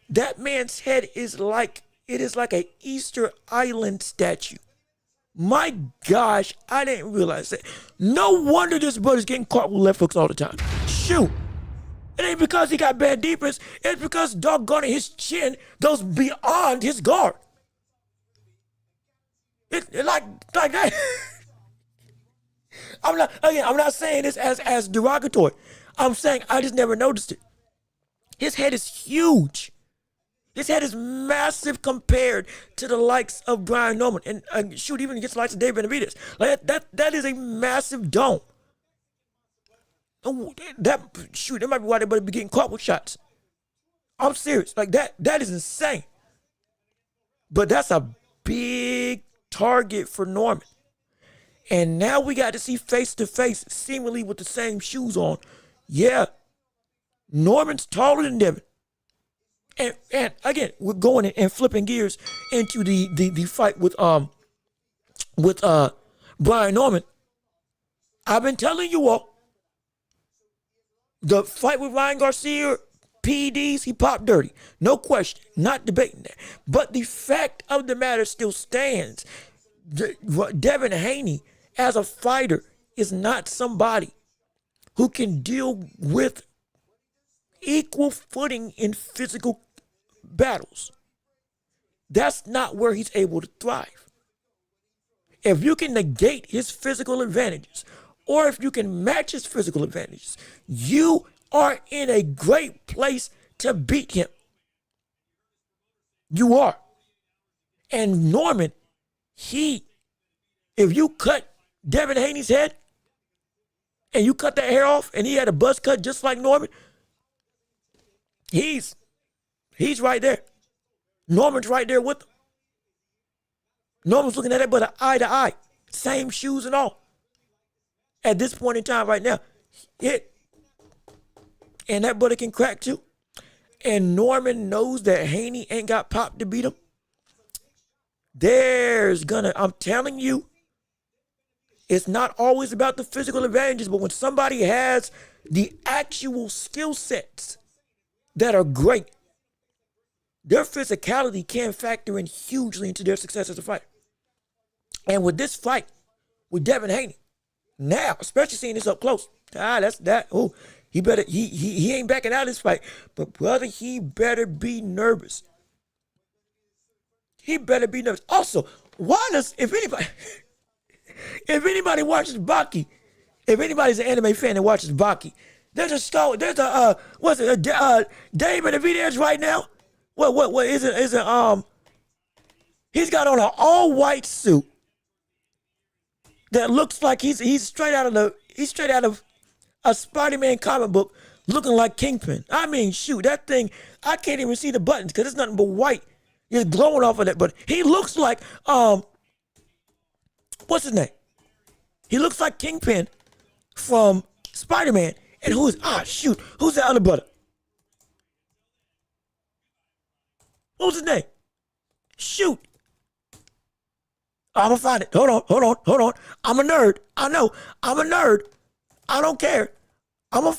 That man's head is like an Easter Island statue. My gosh, I didn't realize that. No wonder this brother's getting caught with left hooks all the time. Shoot. It ain't because he got bad defense. It's because doggone it, his chin goes beyond his guard. It like that. I'm not saying this as derogatory. I'm saying I just never noticed it. His head is huge. His head is massive compared to the likes of Brian Norman. And shoot, even against the likes of Dave Benavidez. Like that is a massive dome. That might be why they better be getting caught with shots. I'm serious. Like that is insane. But that's a big target for Norman. And now we got to see face to face, seemingly with the same shoes on. Yeah, Norman's taller than Devin. And again, we're going and flipping gears into the fight with Brian Norman. I've been telling you all, the fight with Ryan Garcia, PEDs, he popped dirty. No question, not debating that. But the fact of the matter still stands. Devin Haney, as a fighter, is not somebody who can deal with equal footing in physical battles. That's not where he's able to thrive. If you can negate his physical advantages, or if you can match his physical advantages, you are in a great place to beat him. You are. And Norman, if you cut Devin Haney's head, and you cut that hair off, and he had a buzz cut just like Norman, he's right there. Norman's right there with him. Norman's looking at it but eye to eye. Same shoes and all. At this point in time right now, and that brother can crack too. And Norman knows that Haney ain't got pop to beat him. I'm telling you, it's not always about the physical advantages, but when somebody has the actual skill sets that are great, their physicality can factor in hugely into their success as a fighter. And with this fight with Devin Haney, now, especially seeing this up close, he ain't backing out of this fight. But brother, he better be nervous. He better be nervous. Also, if anybody watches Baki, if anybody's an anime fan that watches Baki, Dave Benavidez right now. What is it? He's got on an all-white suit that looks like he's straight out of a Spider-Man comic book, looking like Kingpin. I mean, shoot, that thing, I can't even see the buttons because it's nothing but white. He's glowing off of that, but he looks like what's his name? He looks like Kingpin from Spider-Man. And who's who's the other brother? What was his name? Shoot. I'm gonna find it. Hold on. I'm a nerd. I know. I'm a nerd. I don't care. I'm gonna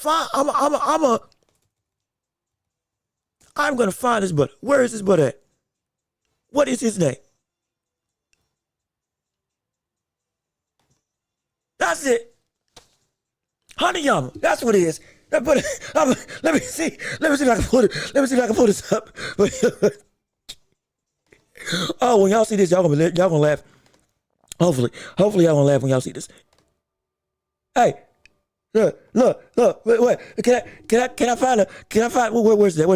find this brother. Where is this brother at? What is his name? That's it. Haneyama. That's what it is. Let me see. Let me see if I can pull it. Let me see if I can pull this up. Oh, when y'all see this, y'all gonna laugh. Hopefully y'all gonna laugh when y'all see this. Hey, look. Wait. Can I find where's that?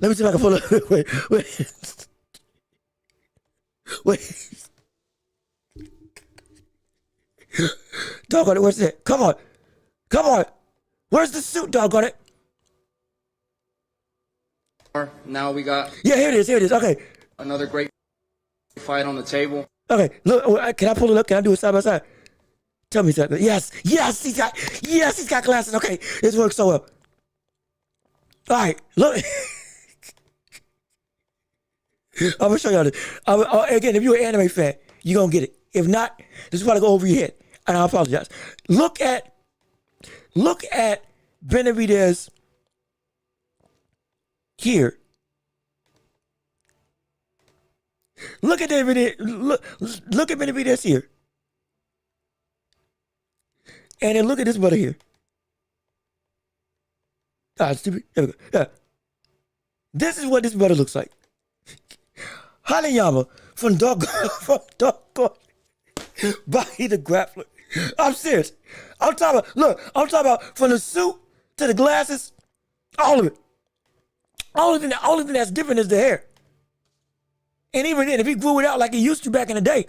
Let me see if I can pull it. Wait. Doggone it, where's that? Come on. Where's the suit, doggone it? Now we got here it is. Okay. another great fight on the table. Okay, look, can I pull it up? Can I do it side by side? Tell me something. Yes, he's got glasses. Okay, this works so well. All right, look. I'm gonna show y'all this. Again, if you're an anime fan, you're gonna get it. If not, this is about to go over your head, and I apologize. Look at Benavidez here. Look at Benavidez here. And then look at this brother here. Stupid. There we go. Yeah. This is what this brother looks like. Haneyama from Doggone Body the Grappler. I'm serious. I'm talking about from the suit to the glasses, all of it. Only thing that's different is the hair. And even then, if he grew it out like he used to back in the day,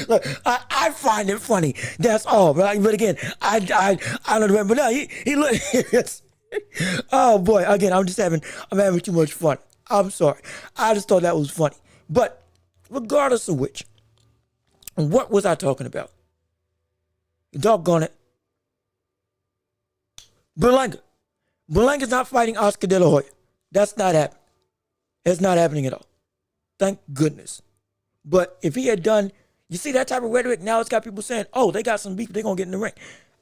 look, I find it funny. That's all, right? But again, I don't remember. No, he look. Oh boy! Again, I'm having too much fun. I'm sorry. I just thought that was funny. But regardless of which, what was I talking about? Doggone it. Berlanga's not fighting Oscar De La Hoya. That's not happening. It's not happening at all. Thank goodness. But if he had done, you see that type of rhetoric, now it's got people saying, oh, they got some beef, they're going to get in the ring.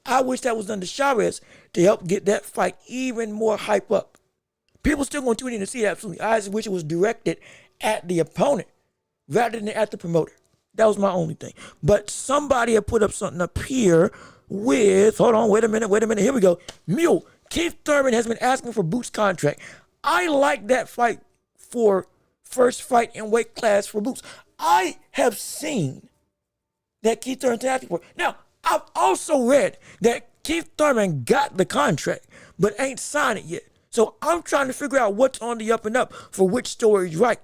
I wish that was done to Chavez to help get that fight even more hype up. People still going to tune in to see it, absolutely. I just wish it was directed at the opponent rather than at the promoter. That was my only thing. But somebody had put up something up here with, hold on, wait a minute, here we go. Mule, Keith Thurman has been asking for Boots' contract. I like that fight for first fight in weight class for Boots. I have seen that Keith Thurman's asking for. Now, I've also read that Keith Thurman got the contract, but ain't signed it yet. So I'm trying to figure out what's on the up and up for which story is right.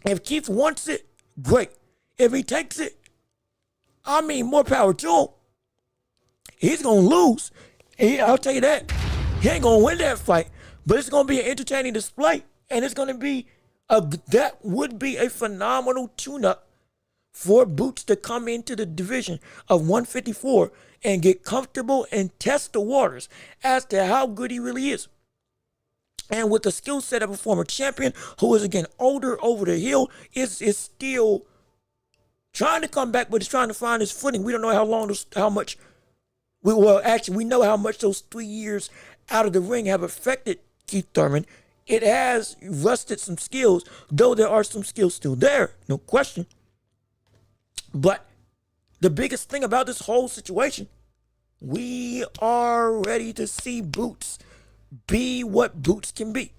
If Keith wants it, great. If he takes it, I mean, more power to him. He's going to lose. I'll tell you that. He ain't going to win that fight, but it's going to be an entertaining display, and it's going to be that would be a phenomenal tune-up for Boots to come into the division of 154 and get comfortable and test the waters as to how good he really is. And with the skill set of a former champion who is, again, older, over the hill, is still trying to come back, but is trying to find his footing. We don't know we know how much those 3 years out of the ring have affected Keith Thurman. It has rusted some skills, though there are some skills still there, no question. But the biggest thing about this whole situation, we are ready to see Boots be what Boots can be.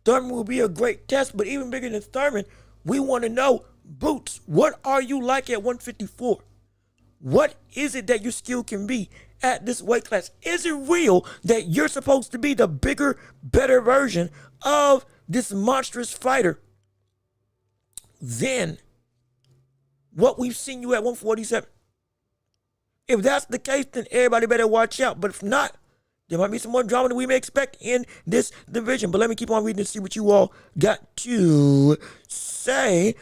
Thurman will be a great test, but even bigger than Thurman, we want to know, Boots, what are you like at 154? What is it that your skill can be at this weight class? Is it real that you're supposed to be the bigger, better version of this monstrous fighter than what we've seen you at 147? If that's the case, then everybody better watch out. But if not, there might be some more drama than we may expect in this division. But let me keep on reading to see what you all got to say.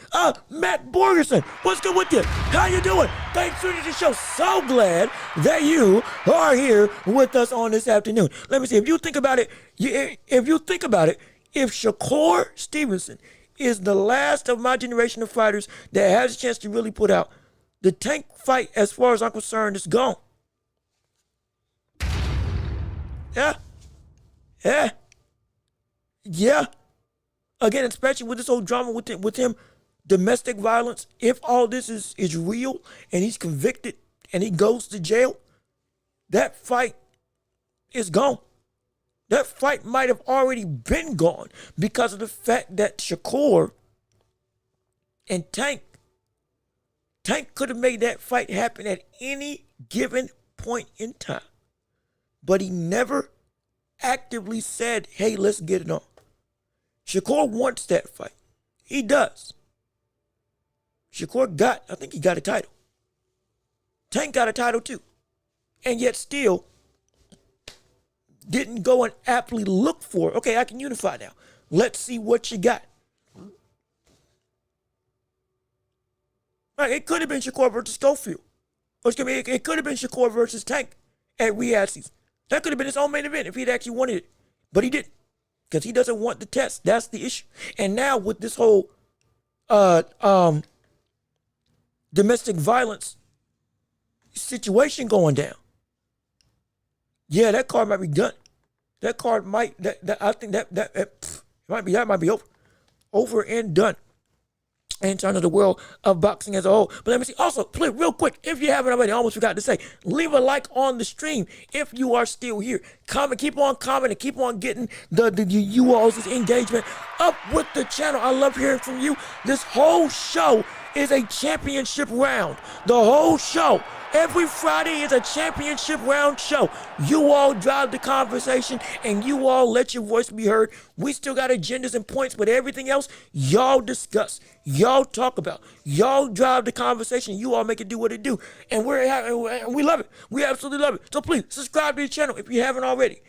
Matt Borgerson, what's good with you? How you doing? Thanks for the show. So glad that you are here with us on this afternoon. Let me see. If you think about it, if Shakur Stevenson is the last of my generation of fighters that has a chance to really put out, the Tank fight, as far as I'm concerned, is gone. Yeah. Again, especially with this whole drama with him, domestic violence. If all this is real and he's convicted and he goes to jail, that fight is gone. That fight might have already been gone because of the fact that Shakur and Tank could have made that fight happen at any given point in time. But he never actively said, hey, let's get it on. Shakur wants that fight. He does. Shakur I think he got a title. Tank got a title too. And yet still didn't go and aptly look for it. Okay, I can unify now. Let's see what you got. Right, it could have been Shakur versus Schofield. Or it could have been Shakur versus Tank at Riyadh season. That could have been his own main event if he'd actually wanted it. But he didn't. Because he doesn't want the test. That's the issue. And now with this whole domestic violence situation going down, yeah, that card might be done. That card might, I think that might be over and done in terms of the world of boxing as a whole. But let me see. Also, please, real quick, if you haven't already, I almost forgot to say, leave a like on the stream if you are still here. Comment, keep on commenting, keep on getting you all's engagement up with the channel. I love hearing from you. This whole show is a championship round. The whole show. Every Friday is a championship round show. You all drive the conversation and you all let your voice be heard. We still got agendas and points, but everything else, y'all discuss. Y'all talk about. Y'all drive the conversation. You all make it do what it do. And we love it. We absolutely love it. So please, subscribe to the channel if you haven't already.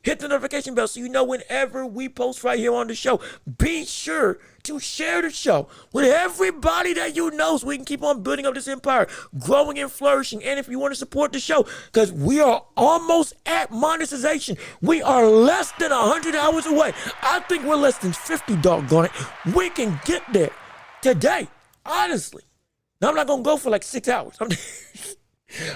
Hit the notification bell so you know whenever we post right here on the show. Be sure to share the show with everybody that you know so we can keep on building up this empire, growing and flourishing. And if you want to support the show, because we are almost at monetization. We are less than 100 hours away. I think we're less than 50, doggone it. We can get there today, honestly. Now, I'm not going to go for like 6 hours. I'm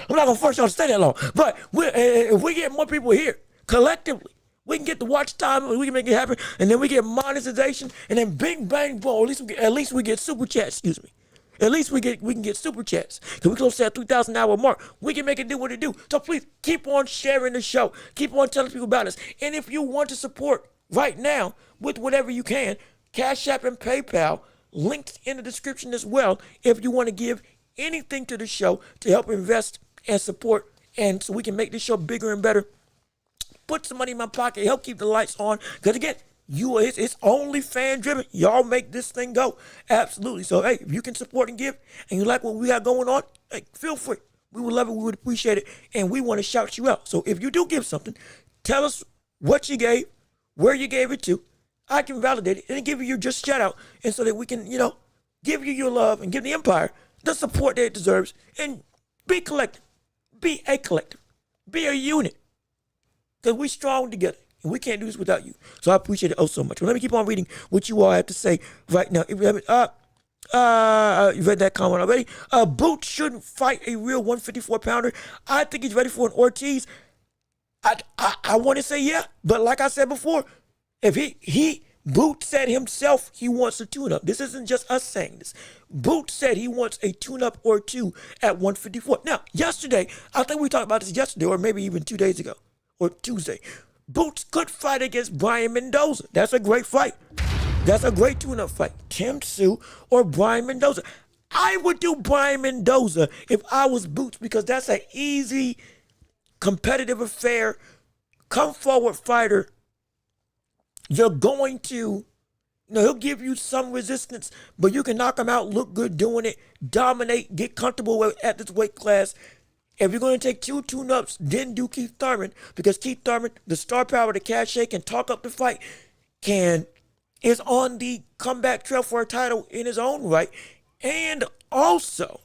not going to force y'all to stay that long. But if we get more people here, collectively, we can get the watch time and we can make it happen, and then we get monetization, and then bing bang boom. At least we get super chats. Excuse me. At least we can get super chats because we close to that 3,000 hour mark. We can make it do what it do. So please keep on sharing the show. Keep on telling people about us. And if you want to support right now with whatever you can, Cash App and PayPal linked in the description as well. If you want to give anything to the show to help invest and support, and so we can make this show bigger and better. Put some money in my pocket, help keep the lights on. Because again, it's only fan driven. Y'all make this thing go. Absolutely. So hey, if you can support and give and you like what we got going on, hey, feel free. We would love it. We would appreciate it. And we want to shout you out. So if you do give something, tell us what you gave, where you gave it to. I can validate it and give you your just shout out. And so that we can, give you your love and give the empire the support that it deserves. And be collective. Be a collective. Be a unit. Because we're strong together, and we can't do this without you. So I appreciate it so much. Well, let me keep on reading what you all have to say right now. If you haven't, you read that comment already. Boots shouldn't fight a real 154-pounder. I think he's ready for an Ortiz. I want to say yeah, but like I said before, if Boots said himself he wants a tune-up. This isn't just us saying this. Boots said he wants a tune-up or two at 154. Now, yesterday, I think we talked about this yesterday, or maybe even 2 days ago. Or Tuesday. Boots could fight against Brian Mendoza. That's a great fight. That's a great tune-up fight. Tim Tszyu or Brian Mendoza. I would do Brian Mendoza if I was Boots because that's an easy, competitive affair. Come forward fighter. You're going to, he'll give you some resistance, but you can knock him out, look good doing it, dominate, get comfortable at this weight class. If you're going to take 2 tune-ups, then do Keith Thurman, because Keith Thurman, the star power, the cachet, can talk up the fight, is on the comeback trail for a title in his own right, and also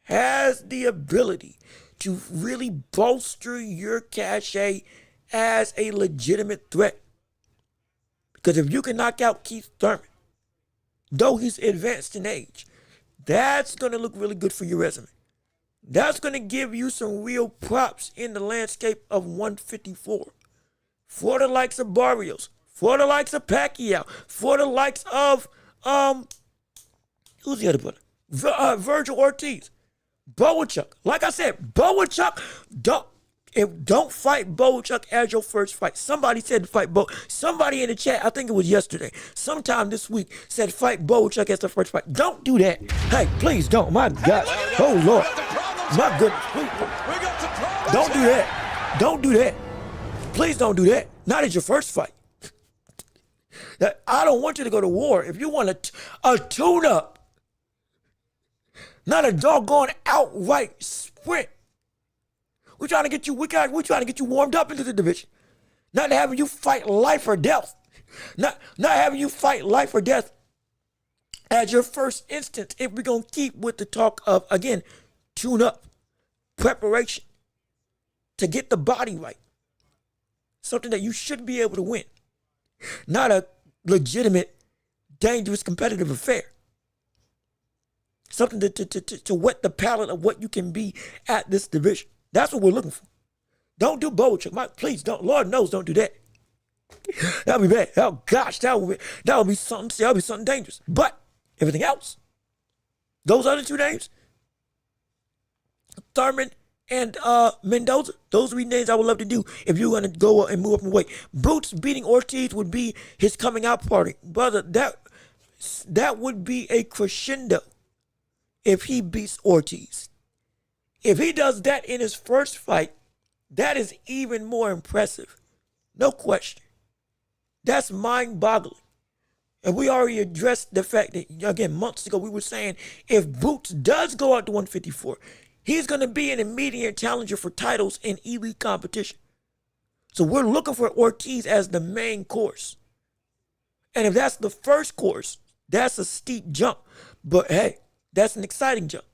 has the ability to really bolster your cachet as a legitimate threat. Because if you can knock out Keith Thurman, though he's advanced in age, that's going to look really good for your resume. That's going to give you some real props in the landscape of 154. For the likes of Barrios, for the likes of Pacquiao, for the likes of, who's the other brother? Virgil Ortiz. Boachuk. Like I said, Boachuk, don't fight Boachuk as your first fight. Somebody said to fight Somebody in the chat, I think it was yesterday, sometime this week, said fight Boachuk as the first fight. Don't do that. Hey, please don't. My God. Oh, Lord. My goodness. Please. Don't do that. Don't do that. Please don't do that. Not as your first fight. I don't want you to go to war. If you want a tune-up, not a doggone outright sprint. We're trying to get you. We're trying to get you warmed up into the division. Not having you fight life or death. Not having you fight life or death as your first instance. If we're gonna keep with the talk of, again, tune up, preparation to get the body right. Something that you should be able to win. Not a legitimate, dangerous, competitive affair. Something to whet the palate of what you can be at this division. That's what we're looking for. Don't do Boachuk. Mike, please don't. Lord knows, don't do that. That would be bad. Oh gosh, that would be something. That would be something dangerous. But everything else, those other two names, Thurman and Mendoza, those would be names I would love to do if you're gonna go and move up in weight. Boots beating Ortiz would be his coming out party, brother. That would be a crescendo if he beats Ortiz. If he does that in his first fight, that is even more impressive. No question. That's mind-boggling. And we already addressed the fact that, again, months ago, we were saying if Boots does go out to 154, he's going to be an immediate challenger for titles in elite competition. So we're looking for Ortiz as the main course. And if that's the first course, that's a steep jump. But hey, that's an exciting jump.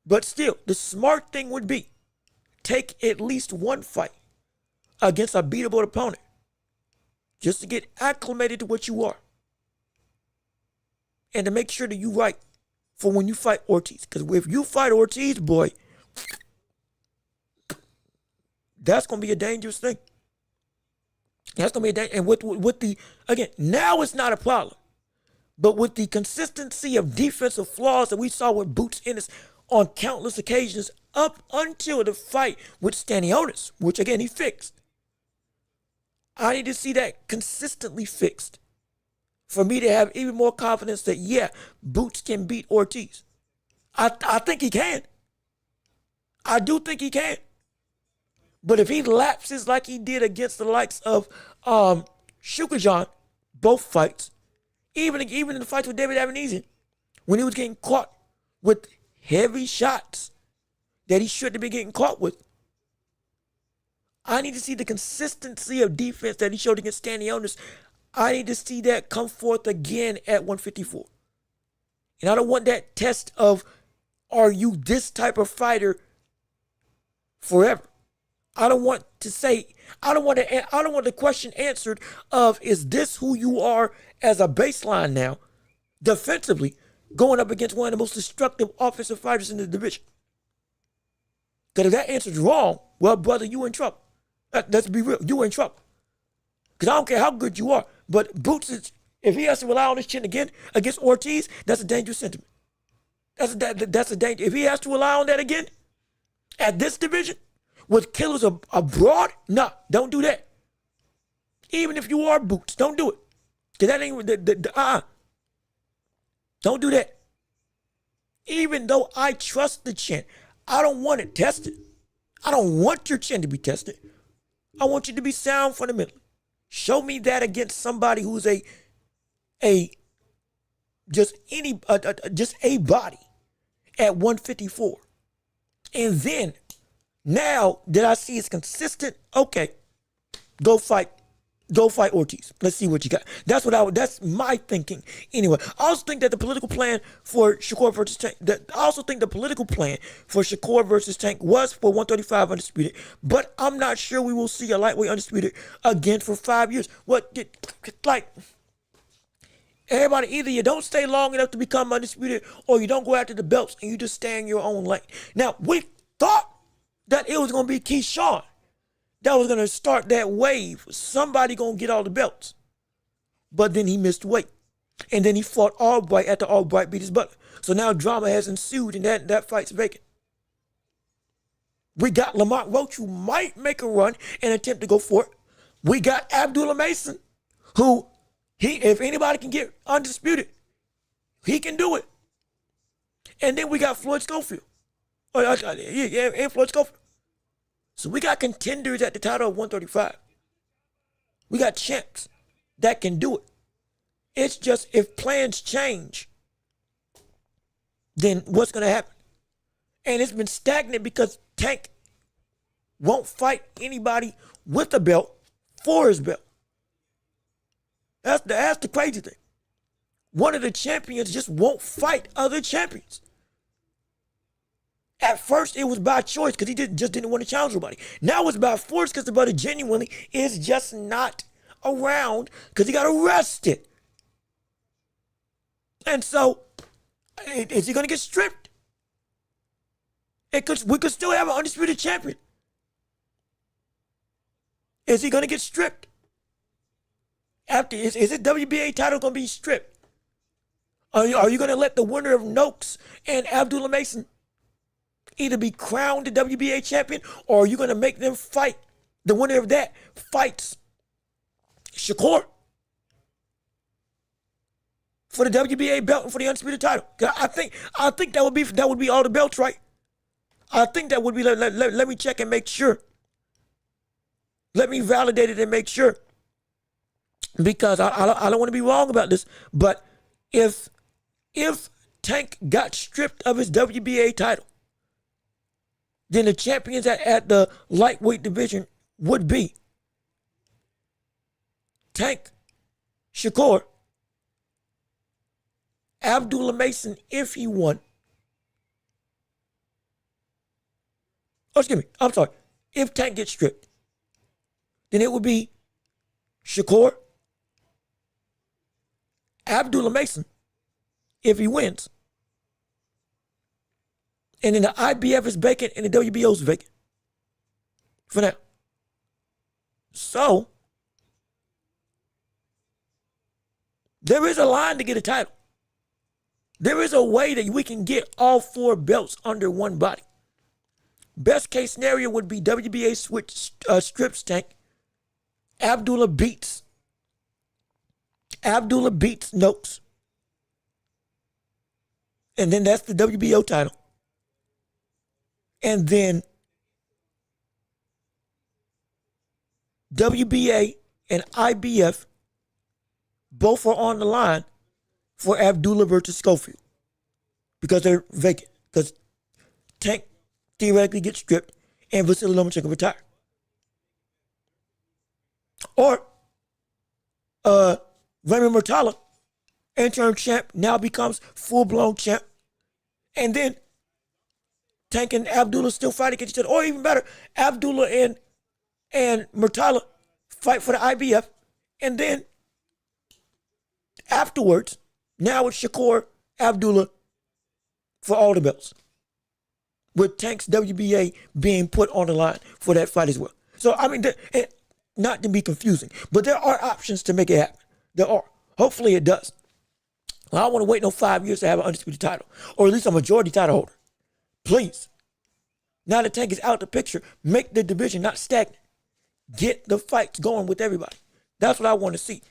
But still, the smart thing would be take at least one fight against a beatable opponent just to get acclimated to what you are and to make sure that you're right for when you fight Ortiz. Because if you fight Ortiz, boy, that's going to be a dangerous thing. That's going to be and with the, again, now it's not a problem. But with the consistency of defensive flaws that we saw with Boots Ennis on countless occasions up until the fight with Stanionis, which again he fixed. I need to see that consistently fixed for me to have even more confidence that, yeah, Boots can beat Ortiz. I think he can. I do think he can. But if he lapses like he did against the likes of Shukajan, both fights, even in the fights with David Avenesian, when he was getting caught with heavy shots that he shouldn't have been getting caught with. I need to see the consistency of defense that he showed against Stanionis. I need to see that come forth again at 154. And I don't want that test of, are you this type of fighter forever? I don't want the question answered of, is this who you are as a baseline now, defensively, going up against one of the most destructive offensive fighters in the division? Because if that answer's wrong, well, brother, you in trouble. Let's be real, you in trouble. Because I don't care how good you are, but Boots, if he has to rely on his chin again against Ortiz, that's a dangerous sentiment. That's a danger. If he has to rely on that again at this division with killers abroad, nah, don't do that. Even if you are Boots, don't do it. Because that ain't Don't do that. Even though I trust the chin, I don't want it tested. I don't want your chin to be tested. I want you to be sound fundamentally. Show me that against somebody who's just a body. at 154. And then, now that I see it's consistent, okay, go fight Ortiz. Let's see what you got. That's my thinking. Anyway, I also think that the political plan for Shakur versus Tank, was for 135 undisputed, but I'm not sure we will see a lightweight undisputed again for 5 years. Everybody, either you don't stay long enough to become undisputed or you don't go after the belts and you just stay in your own lane. Now, we thought that it was going to be Keyshawn that was going to start that wave. Somebody going to get all the belts. But then he missed weight. And then he fought Albright after Albright beat his butt. So now drama has ensued and that fight's vacant. We got Lamont Roach, who might make a run and attempt to go for it. We got Abdullah Mason, who, if anybody can get undisputed, he can do it. And then we got Floyd Schofield. And Floyd Schofield. So we got contenders at the title of 135. We got champs that can do it. It's just if plans change, then what's going to happen? And it's been stagnant because Tank won't fight anybody with a belt for his belt. That's the crazy thing. One of the champions just won't fight other champions. At first, it was by choice because he just didn't want to challenge nobody. Now it's by force because the brother genuinely is just not around because he got arrested. And so, is he going to get stripped? We could still have an undisputed champion. Is he going to get stripped? Is his WBA title going to be stripped? Are you going to let the winner of Noakes and Abdullah Mason either be crowned the WBA champion, or are you going to make them fight? The winner of that fights Shakur for the WBA belt and for the undisputed title. I think that would be all the belts, right? I think that would be. Let me check and make sure. Let me validate it and make sure, because I don't want to be wrong about this. But if Tank got stripped of his WBA title, then the champions at the lightweight division would be Tank, Shakur, Abdullah Mason if he won. Oh, excuse me, I'm sorry. If Tank gets stripped, then it would be Shakur, Abdullah Mason if he wins. And then the IBF is vacant and the WBO is vacant for now. So, there is a line to get a title. There is a way that we can get all four belts under one body. Best case scenario would be WBA strips Tank. Abdullah beats Noakes. And then that's the WBO title. And then WBA and IBF both are on the line for Abdullah versus Schofield because they're vacant. Because Tank theoretically gets stripped and Vasily Lomachenko retire. Or Raymond Murtala, interim champ, now becomes full-blown champ. And then Tank and Abdullah still fight against each other. Or even better, Abdullah and Murtala fight for the IBF. And then afterwards, now it's Shakur, Abdullah for all the belts, with Tank's WBA being put on the line for that fight as well. So, I mean, not to be confusing, but there are options to make it happen. There are. Hopefully it does. I don't want to wait no 5 years to have an undisputed title, or at least a majority title holder. Please. Now that Tank is out the picture, make the division not stagnant. Get the fights going with everybody. That's what I want to see.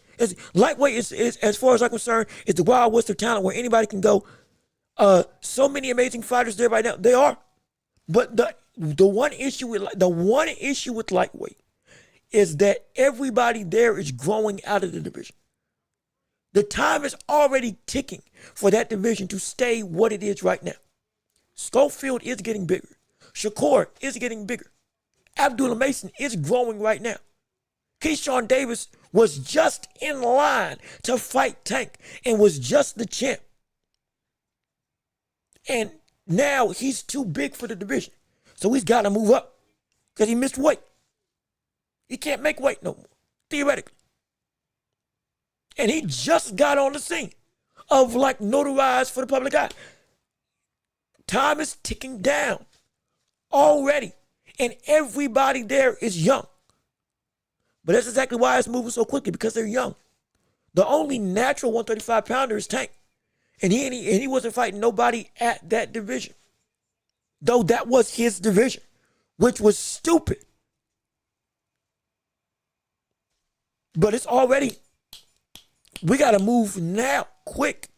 Lightweight is, as far as I'm concerned, is the Wild West of talent where anybody can go. So many amazing fighters there right now. They are. But the one issue with lightweight is that everybody there is growing out of the division. The time is already ticking for that division to stay what it is right now. Schofield is getting bigger. Shakur is getting bigger. Abdullah Mason is growing right now. Keyshawn Davis was just in line to fight Tank and was just the champ. And now he's too big for the division. So he's got to move up because he missed weight. He can't make weight no more, theoretically. And he just got on the scene of like notarized for the public eye. Time is ticking down already. And everybody there is young. But that's exactly why it's moving so quickly, because they're young. The only natural 135 pounder is Tank. And he wasn't fighting nobody at that division. Though that was his division, which was stupid. But it's already, we got to move now, quick.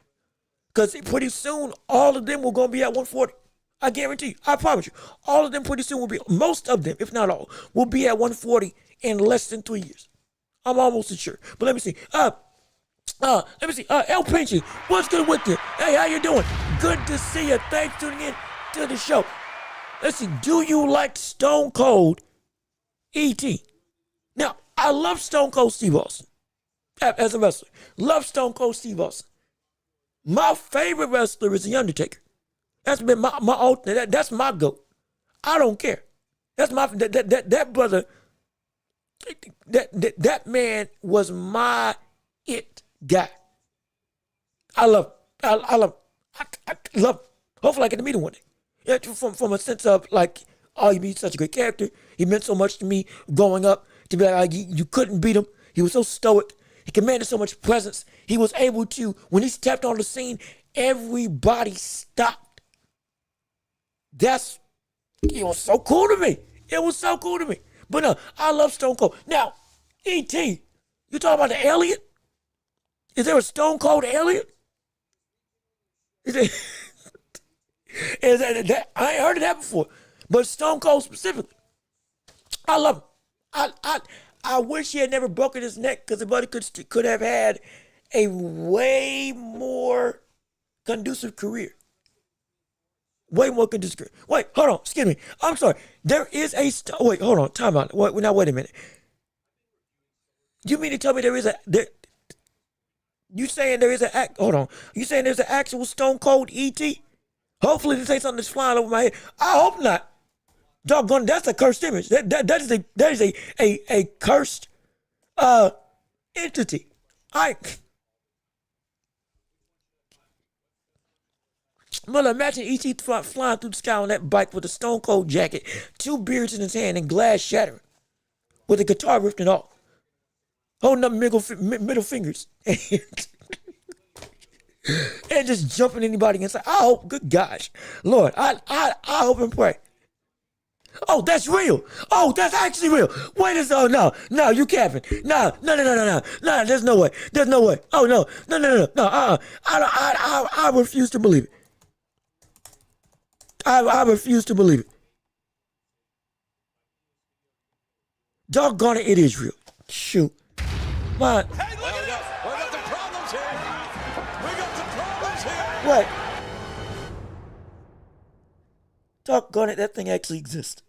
Because pretty soon, all of them will going to be at 140. I guarantee you, I promise you, all of them pretty soon will be, most of them, if not all, will be at 140 in less than 3 years. I'm almost sure. But let me see. El Pinchy, what's good with you? Hey, how you doing? Good to see you. Thanks for tuning in to the show. Let's see. Do you like Stone Cold E.T.? Now, I love Stone Cold Steve Austin as a wrestler. Love Stone Cold Steve Austin. My favorite wrestler is The Undertaker. That's been my ultimate. That's my GOAT. I don't care. That's my that brother. That man was my it guy. I love him. I love him. Hopefully I get to meet him one day. Yeah, from a sense of like, oh, he's such a great character. He meant so much to me growing up. To be like, you couldn't beat him. He was so stoic. He commanded so much presence. He was able to, when he stepped on the scene, everybody stopped. It was so cool to me. It was so cool to me. But no, I love Stone Cold. Now, E.T., you talking about the alien? Is there a Stone Cold alien? Is that, I ain't heard of that before. But Stone Cold specifically, I love him. I wish he had never broken his neck, because the buddy could have had a way more conducive career. Way more conducive. Wait, hold on. Excuse me. I'm sorry. There is a wait. Hold on. Time out. Wait a minute. You mean to tell me you saying there is an act? Hold on. You saying there's an actual Stone Cold E.T.? Hopefully this ain't something that's flying over my head. I hope not. Doggone, that's a cursed image. That is a cursed entity. Well, imagine E.T. flying through the sky on that bike with a Stone Cold jacket, 2 beers in his hand, and glass shattering, with a guitar ripped and all, holding up middle fingers, and just jumping anybody inside. I hope, good gosh, Lord, I hope and pray. Oh, that's real. Oh, that's actually real. Wait a second. Oh, no, you capping. No, there's no way. Oh, no. I refuse to believe it. I refuse to believe it. Doggone it, it is real. Shoot. Man. Hey, look at this. We got some problems here. What? Doggone it, that thing actually exists.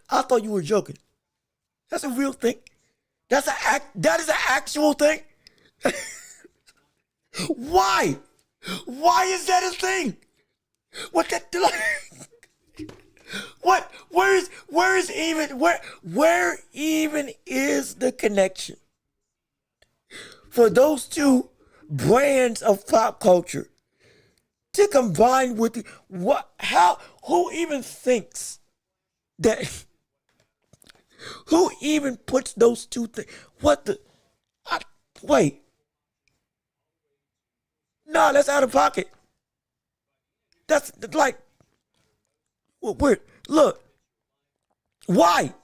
I thought you were joking. That's a real thing. That is an actual thing. Why? Why is that a thing? What that? What? Where even is the connection for those two brands of pop culture to combine with what? How? Who even thinks that? Who even puts those two things? What the? Wait. No, that's out of pocket. That's like, weird. Look, why?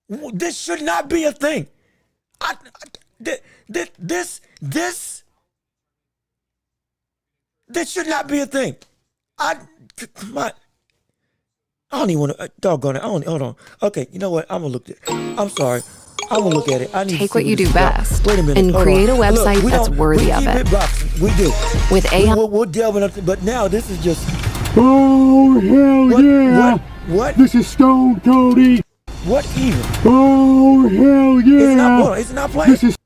This should not be a thing. This should not be a thing. I don't even want to, doggone it. Hold on. Okay, you know what? I'm going to look at it. I'm sorry. I'm gonna look at it. I need Take to see what you this do is about. best Wait a minute. and Hold create on. a website Look, that's worthy we of keep it. boxing. We do. With AI. We're delving up, but now this is just. Oh, hell yeah. What? This is Stone Cold E. What even? Oh, hell yeah. It's not. Hold on. It's not playing. This is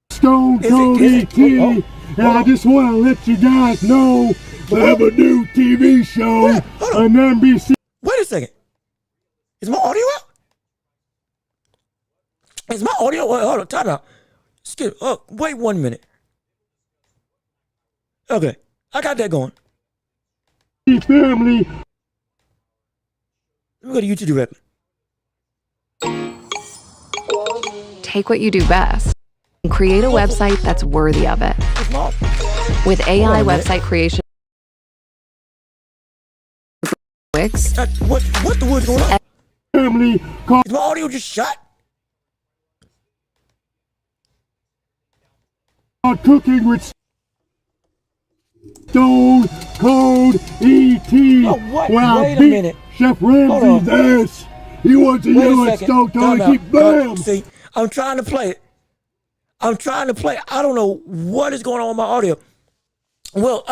Stone Is Cold ET. And I just want to let you guys know I have a new TV show on NBC. Wait a second. Is my audio out? Is my audio? Hold on. Time out. Skip. Oh, wait 1 minute. Okay. I got that going. Family. Let me go to YouTube directly. Take what you do best and create a website that's worthy of it. With AI website creation. Wix. What the word's going on? Family. Is my audio just shot? Cooking with Stone Cold E.T. Oh, what? When I Wait a beat minute. Chef Hold Ramsay's on. ass. He wants to Wait yell a at second. Stone Cold Time and keep out. bam. See, I'm trying to play it. I don't know what is going on with my audio. Well,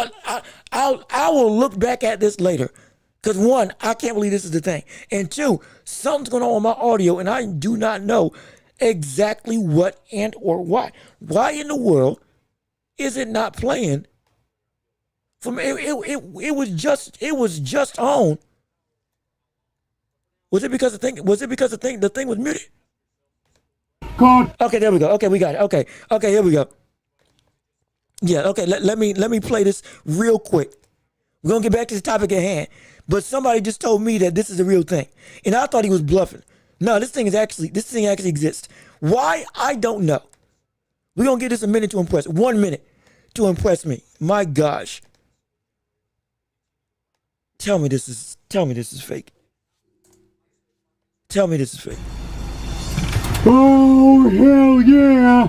I will look back at this later. Because one, I can't believe this is the thing. And two, something's going on with my audio and I do not know exactly what and or why. Why in the world is it not playing? From it was just on. Was it because the thing was muted? God. Okay, there we go. Okay, we got it. Okay, here we go. Yeah, okay, let me play this real quick. We're gonna get back to the topic at hand. But somebody just told me that this is a real thing. And I thought he was bluffing. No, this thing actually exists. Why? I don't know. We're gonna give this a minute to impress. 1 minute to impress me. My gosh. Tell me this is fake. Tell me this is fake. Oh, hell yeah.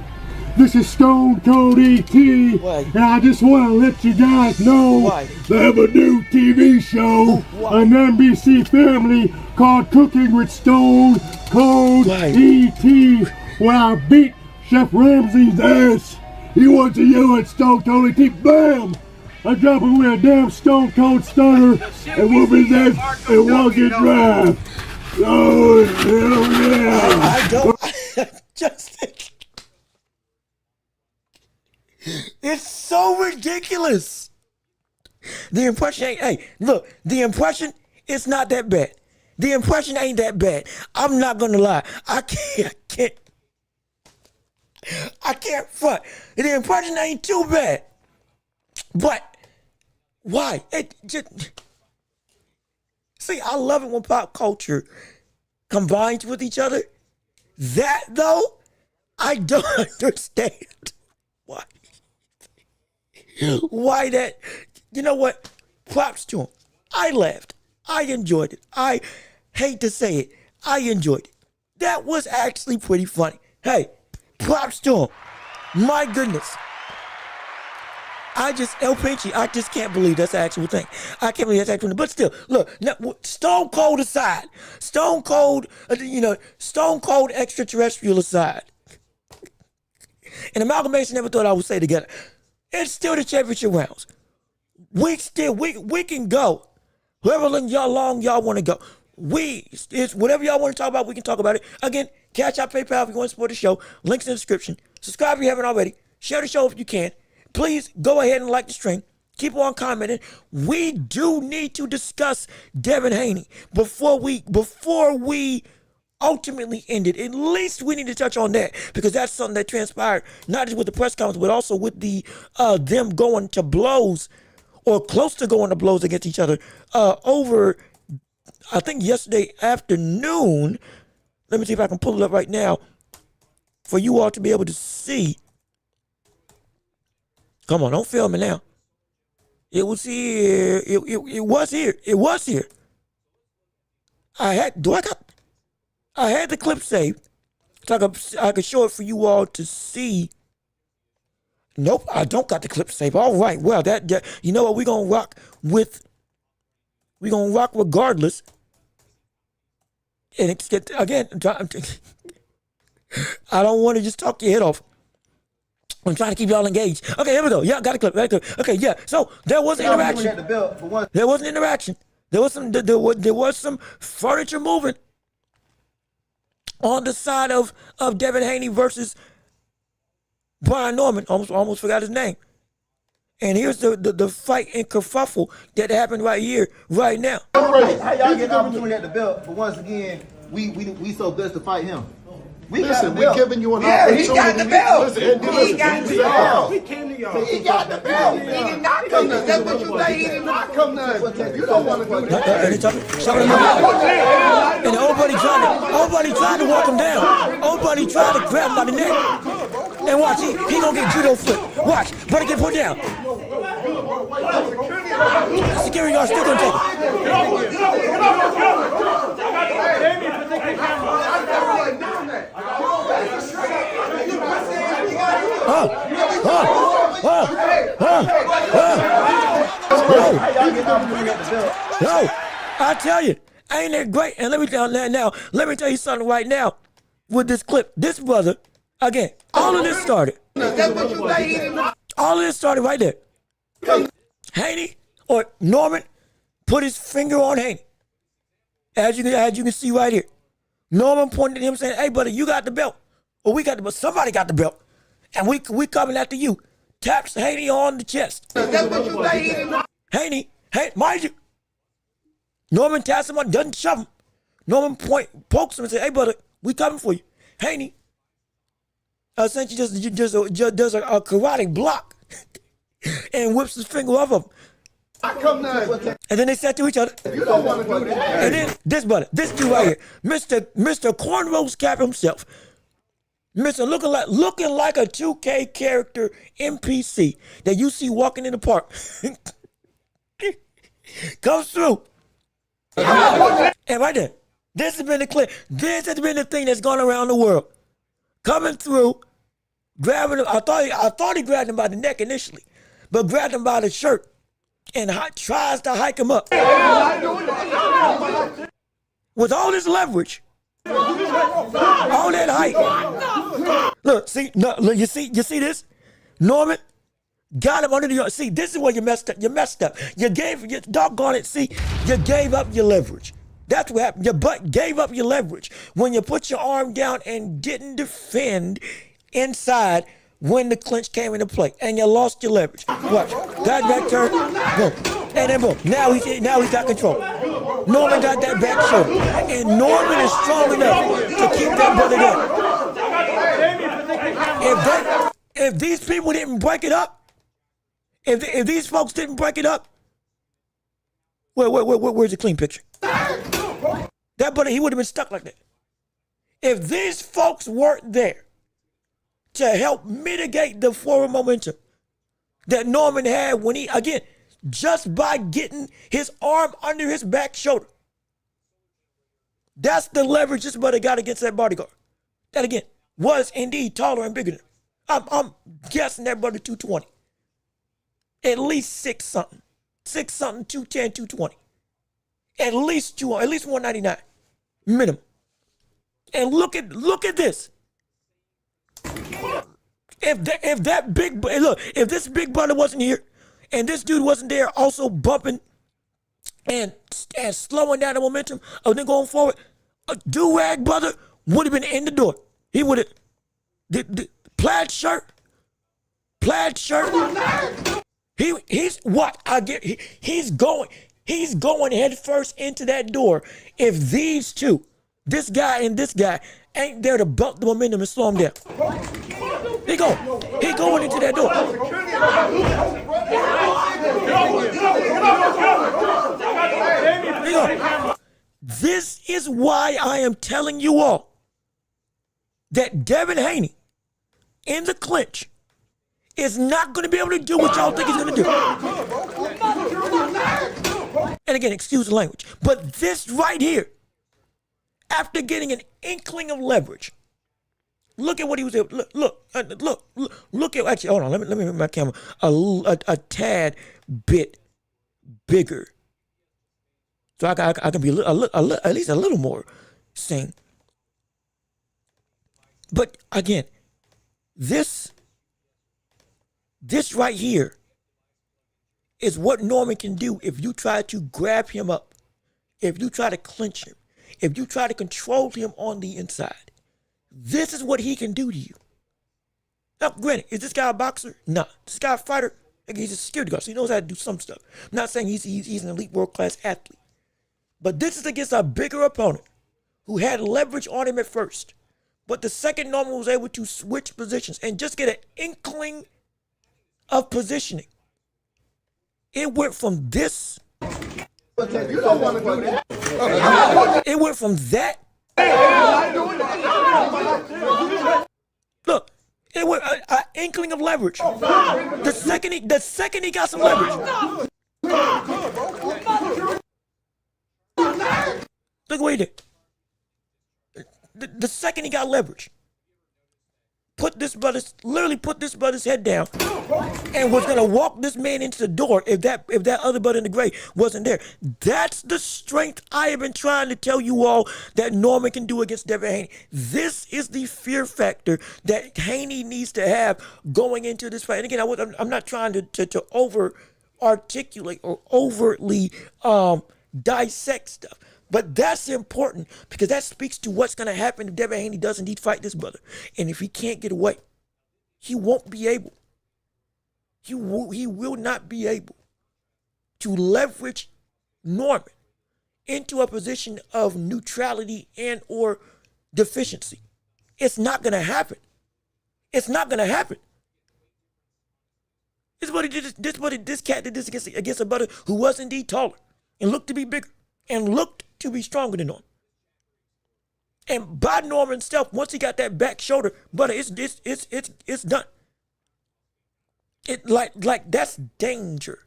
This is Stone Cold E.T. And I just want to let you guys know I have a new TV show on NBC Family called Cooking with Stone Cold E.T. When I beat Chef Ramsay's ass. He wants to yell at Stone Cold E.T. Bam! I drop him with a damn Stone Cold Stunner and whoop his ass and walk it dry. Oh, hell yeah. I don't just it's so ridiculous. The impression ain't, hey, look, the impression, it's not that bad. The impression ain't that bad. I'm not gonna lie. I can't front. The impression ain't too bad. But why? It just see, I love it when pop culture combines with each other. That though, I don't understand. Why? Why that? You know what? Props to him. I laughed. I enjoyed it. I hate to say it. I enjoyed it. That was actually pretty funny. Hey, props to him. My goodness. El Pinchy, I just can't believe that's the actual thing. I can't believe that's actual thing. But still, look, now, Stone Cold aside, Stone Cold extraterrestrial aside, and Amalgamation never thought I would say together. It's still the championship rounds. We can go. However long y'all want to go. It's whatever y'all want to talk about, we can talk about it. Again, Cash App, PayPal if you want to support the show. Links in the description. Subscribe if you haven't already. Share the show if you can. Please go ahead and like the stream. Keep on commenting. We do need to discuss Devin Haney before we ultimately end it. At least we need to touch on that because that's something that transpired not just with the press conference but also with the them going to blows or close to going to blows against each other over I think yesterday afternoon. Let me see if I can pull it up right now for you all to be able to see. Come on, don't film me now. It was here. It was here. It was here. I had the clip saved so I could show it for you all to see. Nope, I don't got the clip saved. All right, well, that you know what? We're gonna rock regardless. And it's again. I don't want to just talk your head off. I'm trying to keep y'all engaged. Okay, here we go. Yeah, got a clip. Okay, yeah. So there was an interaction. There was an interaction. There was some furniture moving on the side of Devin Haney versus Brian Norman. Almost forgot his name. And here's the fight and kerfuffle that happened right here, right now. How y'all get the opportunity at the belt, but once again, we so blessed to fight him. Listen, we're giving you an opportunity. He got the belt. He got the belt. He came to y'all. He got the belt. He did not come to. That's what you say. He did not come to. You don't want to do that. And nobody trying to walk him down. Nobody trying to grab him by the neck. And watch, he gonna get judo flip. Watch, brother get put down. Security guard still gonna take No, I tell you, ain't that great? And let me tell you something right now with this clip. This brother, again, all of this started. All of this started right there. Haney or Norman put his finger on Haney. As you can see right here. Norman pointed at him saying, hey, buddy, you got the belt. Or we got the belt. Somebody got the belt. And we coming after you. Taps Haney on the chest. That's what you say. Haney, mind you, Norman taps him on, doesn't shove him. Norman pokes him and says, hey, brother, we coming for you. Haney essentially just does a karate block and whips his finger off of him. And then they said to each other. You don't want to do that. And then this dude right here, Mr. Cornrows Cap himself, Mr. looking like a 2K character NPC that you see walking in the park, comes through. And right there, this has been the clip. This has been the thing that's gone around the world. Coming through, grabbing him. I thought he grabbed him by the neck initially, but grabbed him by the shirt and tries to hike him up. With all this leverage, all that height. Look, you see this? Norman got him under the. See, this is where you messed up. You messed up. You doggone it. See, you gave up your leverage. That's what happened. Your butt gave up your leverage when you put your arm down and didn't defend inside when the clinch came into play, and you lost your leverage. Watch, got back turn, boom, and then boom. Now he's got control. Norman got that back shoulder, and Norman is strong enough to keep that brother there. If these people didn't break it up, if these folks didn't break it up, where's the clean picture? That brother, he would have been stuck like that. If these folks weren't there to help mitigate the forward momentum that Norman had when he, again, just by getting his arm under his back shoulder. That's the leverage this brother got against that bodyguard. That, again, was indeed taller and bigger than him. I'm guessing that brother 220. At least 6 something. 6 something, 210, 220. At least 199. Minimum. And look at this. If this big brother wasn't here, and this dude wasn't there also bumping and slowing down the momentum of them going forward, a do-rag brother would have been in the door. He would have, the plaid shirt. He's going head first into that door. If these two, this guy and this guy, ain't there to bump the momentum and slow him down. He going into that door. This is why I am telling you all that Devin Haney in the clinch is not going to be able to do what y'all think he's going to do. And again, excuse the language, but this right here, after getting an inkling of leverage, look at what he was able. Look at. Actually, hold on. Let me make my camera a tad bit bigger, so I can be at least a little more seen. But again, this right here is what Norman can do if you try to grab him up, if you try to clinch him, if you try to control him on the inside. This is what he can do to you. Now, granted, is this guy a boxer? Nah. This guy a fighter? He's a security guard, so he knows how to do some stuff. I'm not saying he's an elite world-class athlete. But this is against a bigger opponent who had leverage on him at first. But the second Norman was able to switch positions and just get an inkling of positioning, it went from this. You don't want to do that. It went from that. Look, it went an inkling of leverage. The second he got some leverage. Look what he did. The second he got leverage, literally put this brother's head down and was gonna walk this man into the door if that other brother in the gray wasn't there. That's the strength I have been trying to tell you all that Norman can do against Devin Haney. This is the fear factor that Haney needs to have going into this fight. And again, I'm not trying to over articulate or overtly dissect stuff. But that's important because that speaks to what's going to happen if Devin Haney does indeed fight this brother. And if he can't get away, he won't be able. He will not be able to leverage Norman into a position of neutrality and or deficiency. It's not going to happen. It's not going to happen. This cat did this against a brother who was indeed taller and looked to be bigger and looked to be stronger than Norman. And by Norman's self, once he got that back shoulder, brother, it's done. It like that's danger.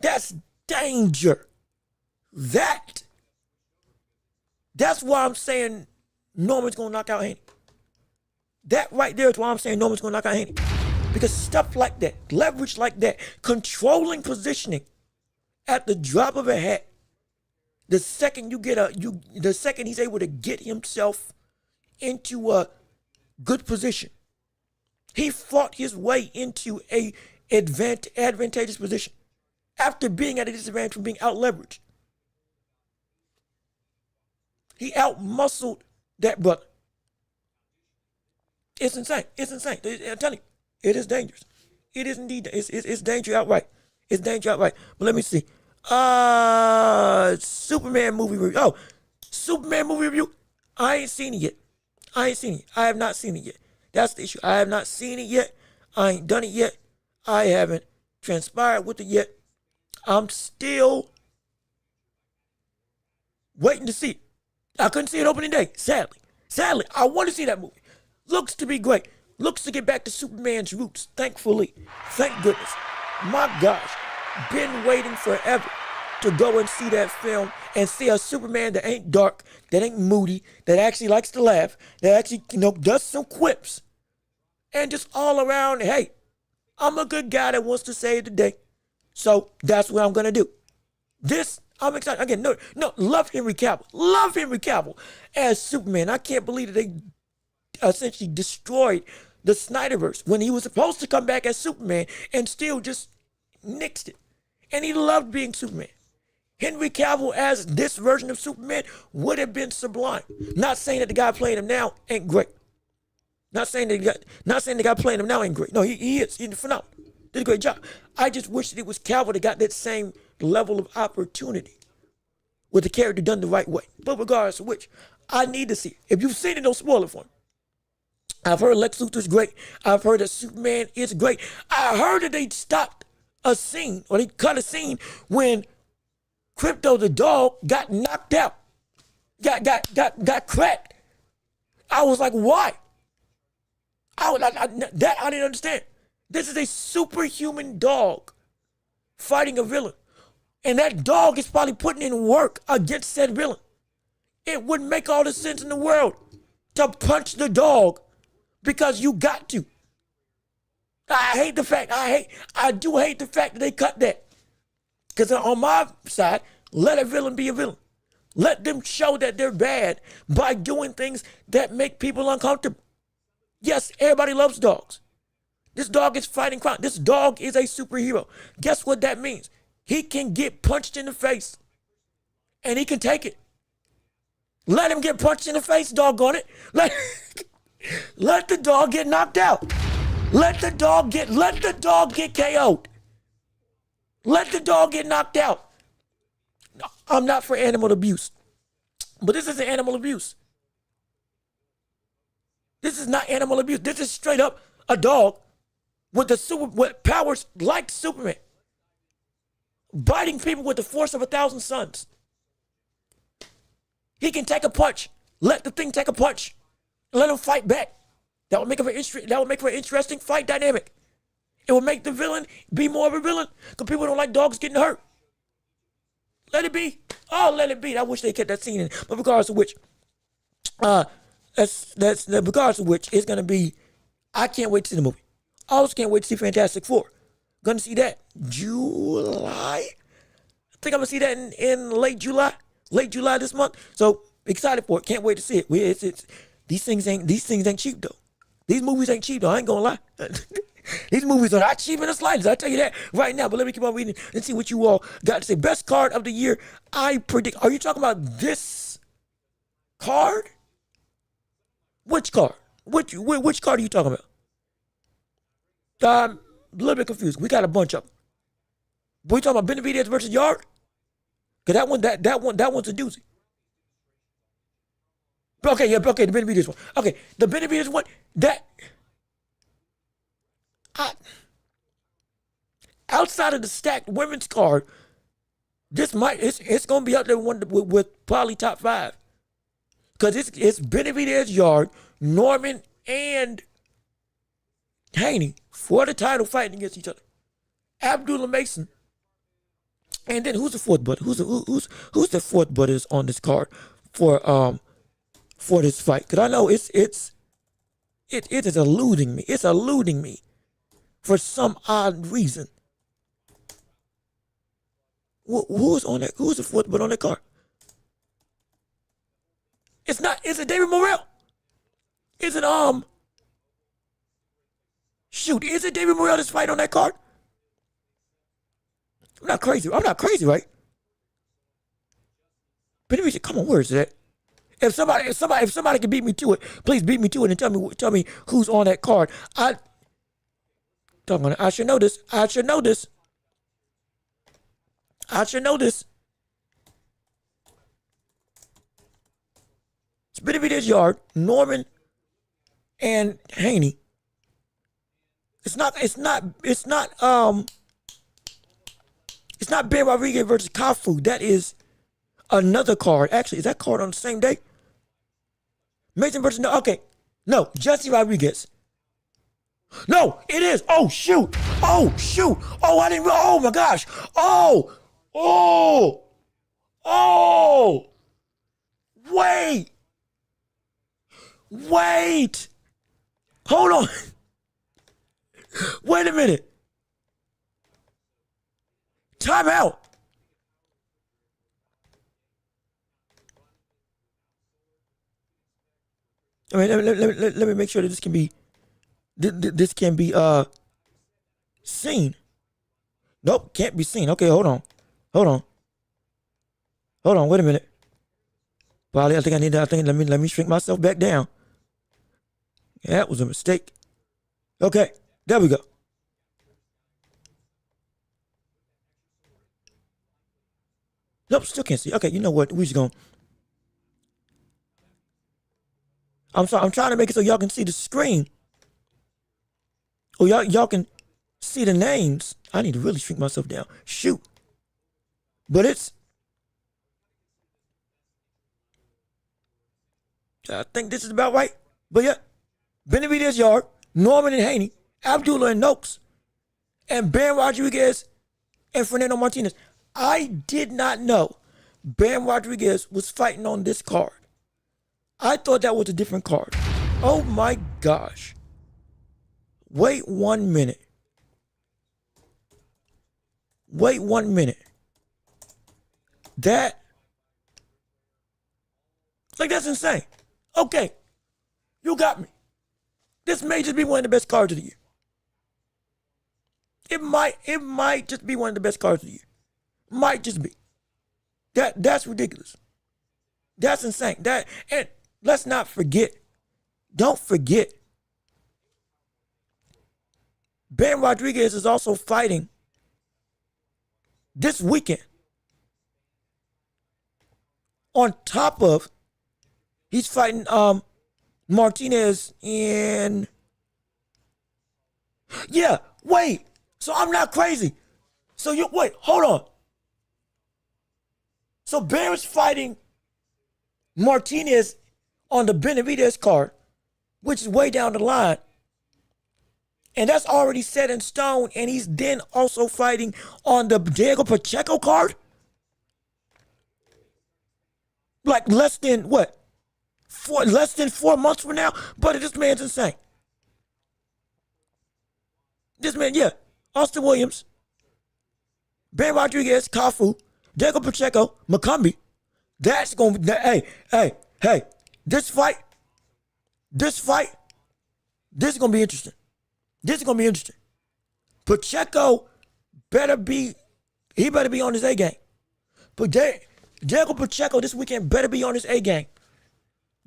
That's danger. That's why I'm saying Norman's gonna knock out Haney. That right there is why I'm saying Norman's gonna knock out Haney. Because stuff like that, leverage like that, controlling positioning at the drop of a hat. The second the second he's able to get himself into a good position, he fought his way into a advantageous position after being at a disadvantage from being out leveraged. He out-muscled that brother. It's insane. It's insane. I'm telling you, it is dangerous. It is indeed. It's danger outright. It's danger outright. But let me see. Superman movie review. Oh, Superman movie review. I ain't seen it yet. I have not seen it yet. That's the issue. I have not seen it yet. I ain't done it yet. I haven't transpired with it yet. I'm still waiting to see it. I couldn't see it opening day, sadly. Sadly, I want to see that movie. Looks to be great. Looks to get back to Superman's roots, thankfully. Thank goodness. My gosh. Been waiting forever to go and see that film and see a Superman that ain't dark, that ain't moody, that actually likes to laugh, that actually, does some quips. And just all around, hey, I'm a good guy that wants to save the day. So that's what I'm going to do. This, I'm excited. Again, no, love Henry Cavill. Love Henry Cavill as Superman. I can't believe that they essentially destroyed the Snyderverse when he was supposed to come back as Superman and still just nixed it. And he loved being Superman. Henry Cavill as this version of Superman would have been sublime. Not saying that the guy playing him now ain't great. Not saying the guy playing him now ain't great. No, he is. He's phenomenal. Did a great job. I just wish that it was Cavill that got that same level of opportunity with the character done the right way. But regardless of which, I need to see it. If you've seen it, don't spoil it for me. I've heard Lex Luthor's great. I've heard that Superman is great. I heard that they stopped a scene, or they cut a scene when Crypto the dog got knocked out, got cracked. I was like, why? I didn't understand. This is a superhuman dog fighting a villain, and that dog is probably putting in work against said villain. It wouldn't make all the sense in the world to punch the dog because you got to. I do hate the fact that they cut that. Because on my side, let a villain be a villain. Let them show that they're bad by doing things that make people uncomfortable. Yes, everybody loves dogs. This dog is fighting crime. This dog is a superhero. Guess what that means? He can get punched in the face, and he can take it. Let him get punched in the face, doggone it. Let the dog get knocked out. Let the dog get KO'd. Let the dog get knocked out. I'm not for animal abuse, but this isn't animal abuse. This is not animal abuse. This is straight up a dog with powers like Superman, biting people with the force of 1,000 suns. He can take a punch. Let the thing take a punch. Let him fight back. That would make for an interesting fight dynamic. It will make the villain be more of a villain because people don't like dogs getting hurt. Let it be. Oh, let it be. I wish they kept that scene in. But regardless of which, regardless of which, it's gonna be. I can't wait to see the movie. I also can't wait to see Fantastic Four. Gonna see that July. I think I'm gonna see that in late July this month. So excited for it. Can't wait to see it. It's these things ain't cheap though. These movies ain't cheap though. I ain't gonna lie. These movies are not cheap in the slightest. I'll tell you that right now. But let me keep on reading and see what you all got to say. Best card of the year, I predict. Are you talking about this card? Which card? Which card are you talking about? I'm a little bit confused. We got a bunch of them. We talking about Benavidez versus Yard? Cause that one's a doozy. Okay, the Benavidez one. Okay, the Benavidez one. Outside of the stacked women's card, it's gonna be out there with probably top 5. Cause it's Benavidez, Yard, Norman, and Haney for the title fighting against each other. Abdullah Mason. And then who's the fourth buddy? Who's the fourth buddy that's on this card for this fight? Cause I know it is eluding me. It's eluding me for some odd reason. Who's on that? Who's the fourth buddy on that card? Is it David Morrell? Is it is it David Morrell that's fighting on that card? I'm not crazy, right? But come on, where is that? If somebody can beat me to it, please beat me to it and tell me who's on that card. I should know this. I should know this. It's Benavidez, Yard, Norman, and Haney. It's not Ben Rodriguez versus Kafu. That is another card. Actually, is that card on the same day? Mason versus no, Jesse Rodriguez. No, it is. Oh shoot. Oh, I didn't. Oh my gosh. Oh. Wait. Hold on. Wait a minute. Time out. I mean, let me make sure that this can be seen. Nope, can't be seen. Okay, hold on. Wait a minute. Probably, let me shrink myself back down. Yeah, that was a mistake. Okay, there we go. Nope, still can't see. Okay, you know what? We just going. I'm sorry. I'm trying to make it so y'all can see the screen. Oh, y'all can see the names. I need to really shrink myself down. Shoot. But I think this is about right. But yeah, Benavidez, Yard, Norman and Haney, Abdullah and Noakes, and Ben Rodriguez and Fernando Martinez. I did not know Ben Rodriguez was fighting on this card. I thought that was a different card. Oh my gosh. Wait 1 minute. That's insane. Okay. You got me. This may just be one of the best cards of the year. It might just be one of the best cards of the year. Might just be. That's ridiculous. That's insane. And let's not forget. Don't forget. Ben Rodriguez is also fighting this weekend. On top of, he's fighting Martinez in. Yeah, wait. So I'm not crazy. So wait, hold on. So Barrett's fighting Martinez on the Benavidez card, which is way down the line. And that's already set in stone. And he's then also fighting on the Diego Pacheco card. Like less than what? Less than 4 months from now? But this man's insane. This man, yeah. Austin Williams, Ben Rodriguez, Kafu, Diego Pacheco, McCombie. That's going to be, hey. This fight, this is going to be interesting. This is going to be interesting. Pacheco better be on his A game. But Diego Pacheco this weekend better be on his A game.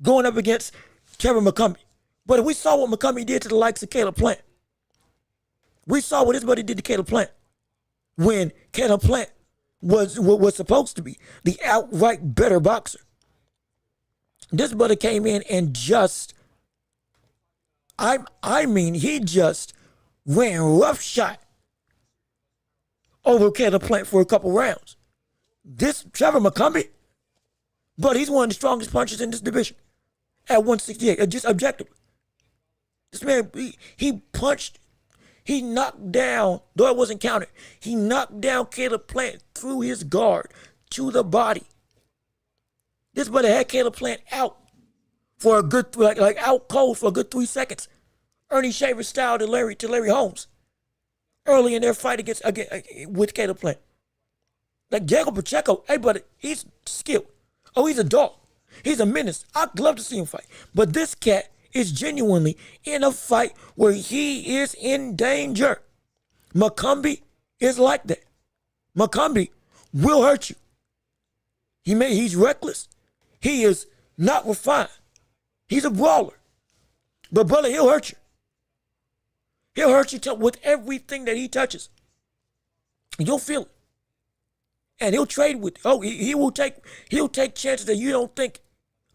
Going up against Kevin McCombie. But we saw what McCombie did to the likes of Caleb Plant. We saw what his buddy did to Caleb Plant when Caleb Plant was supposed to be the outright better boxer. This brother came in and he just ran roughshod over Caleb Plant for a couple rounds. This Trevor McCombie, but he's one of the strongest punchers in this division at 168, just objectively. This man, he punched. He knocked down, though it wasn't counted, he knocked down Caleb Plant through his guard to the body. This brother had Caleb Plant out for a good, like out cold for a good 3 seconds. Ernie Shaver style to Larry Holmes early in their fight against with Caleb Plant. Like Diego Pacheco, hey brother, he's skilled. Oh, he's a dog. He's a menace. I'd love to see him fight. But this cat is genuinely in a fight where he is in danger. McCombie is like that. McCombie will hurt you. He's reckless. He is not refined. He's a brawler. But brother, he'll hurt you. He'll hurt you with everything that he touches. You'll feel it. And he'll trade with, he'll take chances that you don't think,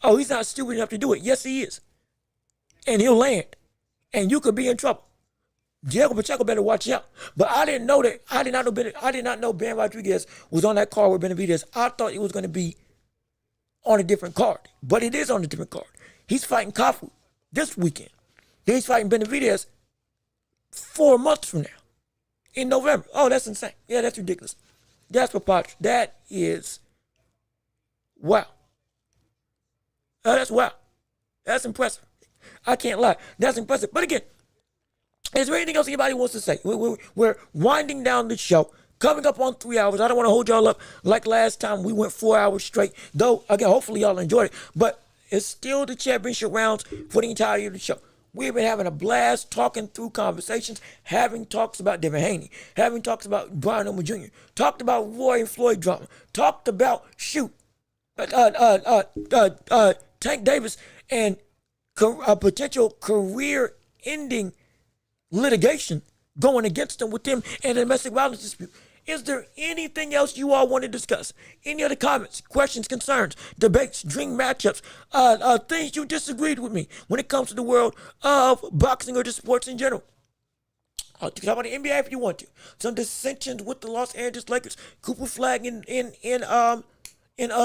he's not stupid enough to do it. Yes, he is. And he'll land. And you could be in trouble. Diego Pacheco better watch out. But I didn't know that. I did not know Ben Rodriguez was on that card with Benavidez. I thought it was going to be on a different card. But it is on a different card. He's fighting Kafu this weekend. Then he's fighting Benavidez 4 months from now. In November. Oh, that's insane. Yeah, that's ridiculous. That's preposterous. That is wow. Oh, that's wow. That's impressive. I can't lie. That's impressive. But again, is there anything else anybody wants to say? We're winding down the show. Coming up on 3 hours. I don't want to hold y'all up like last time. We went 4 hours straight. Though, again, hopefully y'all enjoyed it. But it's still the championship rounds for the entirety of the show. We've been having a blast talking through conversations, having talks about Devin Haney, having talks about Brian Elmer Jr., talked about Roy and Floyd drama, talked about Tank Davis and a potential career-ending litigation going against him with him and a domestic violence dispute. Is there anything else you all want to discuss? Any other comments, questions, concerns, debates, dream matchups, things you disagreed with me when it comes to the world of boxing or just sports in general? Talk about the NBA if you want to. Some dissensions with the Los Angeles Lakers. Cooper Flag in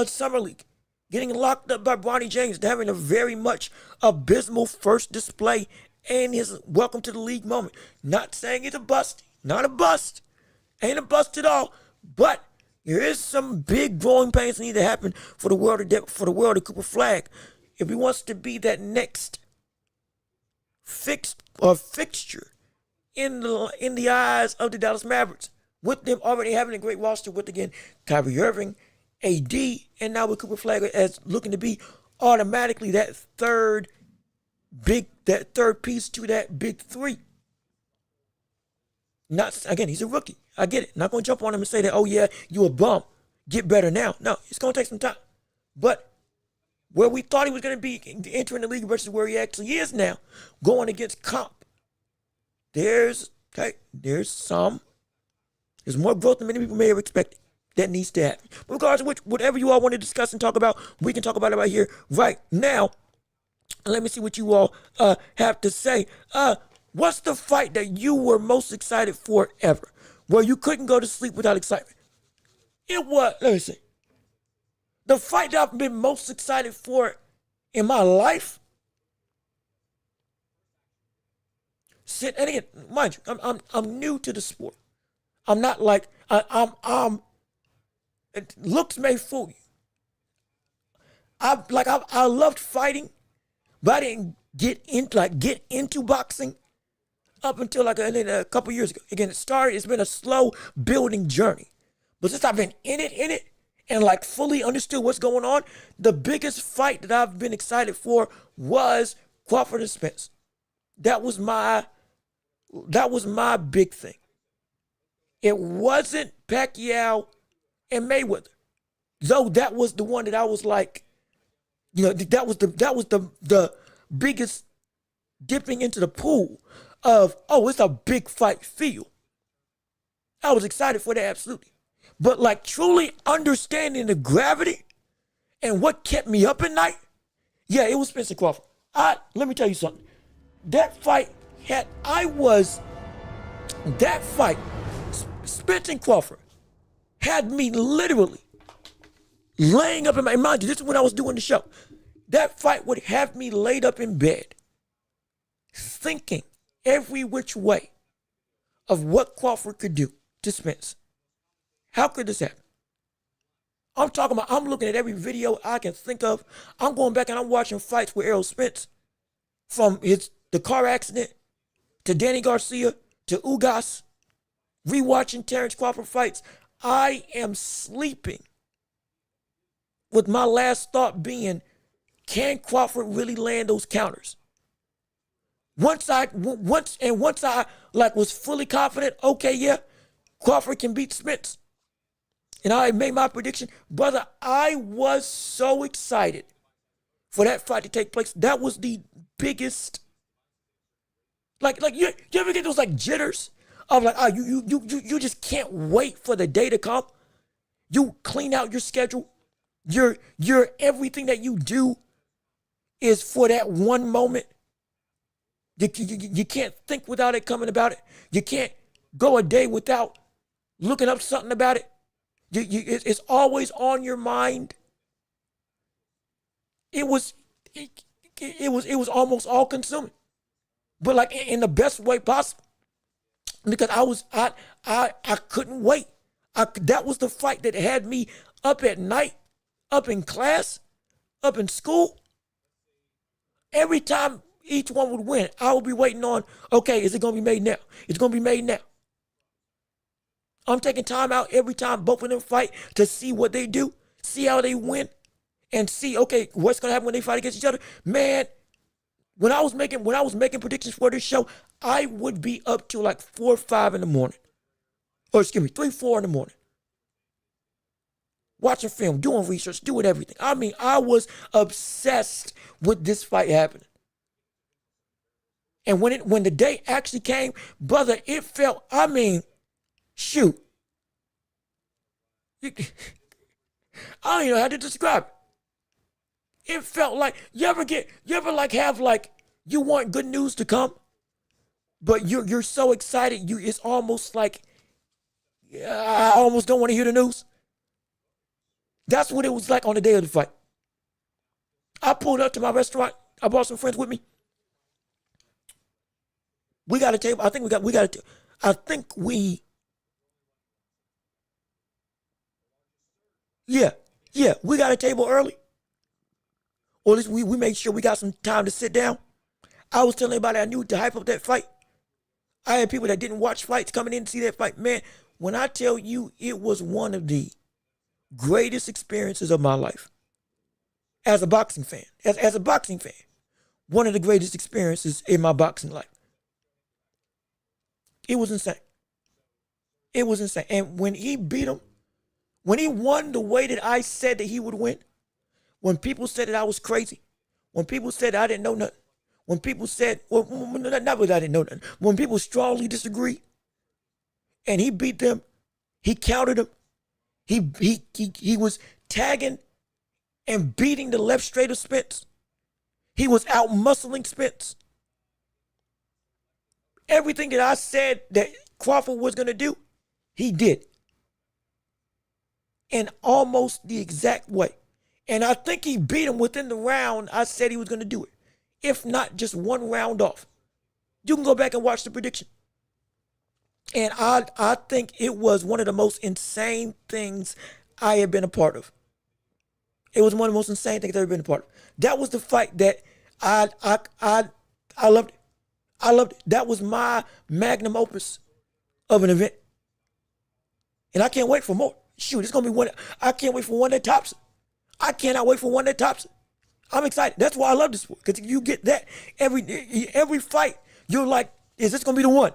Summer League. Getting locked up by Bronny James, having a very much abysmal first display and his welcome to the league moment. Not saying it's a bust. Not a bust. Ain't a bust at all. But there is some big growing pains that need to happen for the world of Cooper Flag if he wants to be that next fixture in the eyes of the Dallas Mavericks. With them already having a great roster with, again, Kyrie Irving, AD, and now with Cooper Flag as looking to be automatically that third that third piece to that big three. Not again, he's a rookie. I get it. Not gonna jump on him and say that, oh yeah, you a bum. Get better now. No, it's gonna take some time. But where we thought he was gonna be entering the league versus where he actually is now, going against comp, there's more growth than many people may have expected. That needs to happen. But regardless of which, whatever you all want to discuss and talk about, we can talk about it right here, right now. Let me see what you all have to say. What's the fight that you were most excited for ever? Where you couldn't go to sleep without excitement? It was, let me see. The fight that I've been most excited for in my life. And again, mind you, I'm new to the sport. I'm not like looks may fool you. I loved fighting, but I didn't get into boxing up until a couple years ago. Again, it's been a slow building journey. But since I've been in it, and like fully understood what's going on, the biggest fight that I've been excited for was Crawford and Spence. That was my big thing. It wasn't Pacquiao and Mayweather. Though that was the one that I was like, that was the biggest dipping into the pool of, oh, it's a big fight feel. I was excited for that, absolutely. But like truly understanding the gravity and what kept me up at night, yeah, it was Spencer Crawford. Let me tell you something. That fight, Spencer Crawford had me literally laying up in my mind. This is when I was doing the show. That fight would have me laid up in bed, thinking every which way of what Crawford could do to Spence. How could this happen? I'm looking at every video I can think of. I'm going back and I'm watching fights with Errol Spence, from the car accident to Danny Garcia to Ugas, rewatching Terrence Crawford fights. I am sleeping with my last thought being, can Crawford really land those counters? Once I was fully confident, okay, yeah, Crawford can beat Spence, and I made my prediction, brother, I was so excited for that fight to take place. That was the biggest, you ever get those like jitters of like, you just can't wait for the day to come. You clean out your schedule. Your everything that you do is for that one moment. You can't think without it coming about it. You can't go a day without looking up something about it. It's always on your mind. It was almost all consuming, but like in the best way possible, because I couldn't wait. That was the fight that had me up at night, up in class, up in school. Every time each one would win, I would be waiting on, okay, is it going to be made now? It's going to be made now. I'm taking time out every time both of them fight to see what they do, see how they win, and see, okay, what's going to happen when they fight against each other. Man, when I was making predictions for this show, I would be up till like 4 or 5 in the morning. Or excuse me, 3, 4 in the morning. Watching film, doing research, doing everything. I mean, I was obsessed with this fight happening. And when the day actually came, brother, it felt, shoot. I don't even know how to describe it. It felt like, you ever have you want good news to come, but you're so excited, it's almost like, I almost don't want to hear the news. That's what it was like on the day of the fight. I pulled up to my restaurant. I brought some friends with me. We got a table. I think we got a table early. Or at least we made sure we got some time to sit down. I was telling everybody I knew to hype up that fight. I had people that didn't watch fights coming in to see that fight. Man, when I tell you, it was one of the greatest experiences of my life as a boxing fan. As a boxing fan. one of the greatest experiences in my boxing life. It was insane. It was insane. And when he beat him, when he won the way that I said that he would win, when people said that I was crazy, when people said I didn't know nothing, when people said, well, not that I didn't know nothing, when people strongly disagreed, and he beat them, he countered them, he was tagging and beating the left straight of Spence. He was out muscling Spence. Everything that I said that Crawford was going to do, he did. In almost the exact way. And I think he beat him within the round I said he was going to do it. If not just one round off. You can go back and watch the prediction. And I think it was one of the most insane things I have been a part of. It was one of the most insane things I've ever been a part of. That was the fight that I loved it. I loved it. That was my magnum opus of an event. And I can't wait for more. Shoot, it's going to be one. I can't wait for one that tops it. I cannot wait for one that tops it. I'm excited. That's why I love this sport. Because you get that every fight, you're like, is this going to be the one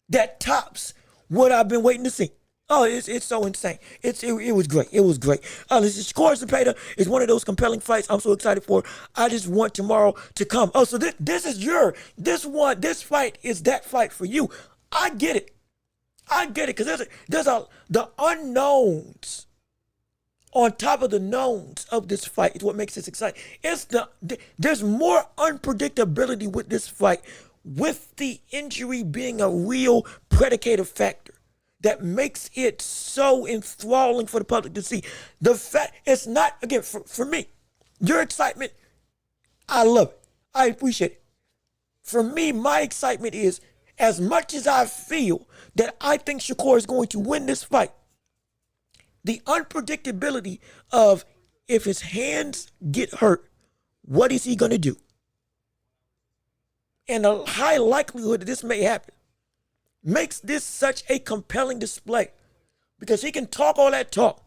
that tops what I've been waiting to see? Oh, it's so insane. It was great. It was great. This is Shakur Zepeda. It's one of those compelling fights I'm so excited for. I just want tomorrow to come. Oh, so this fight is that fight for you. I get it. Because there's the unknowns on top of the knowns of this fight is what makes this exciting. There's more unpredictability with this fight, with the injury being a real predicative factor that makes it so enthralling for the public to see. The fact, it's not, again, for me, your excitement, I love it. I appreciate it. For me, my excitement is, as much as I feel that I think Shakur is going to win this fight, the unpredictability of if his hands get hurt, what is he going to do? And the high likelihood that this may happen makes this such a compelling display, because he can talk all that talk.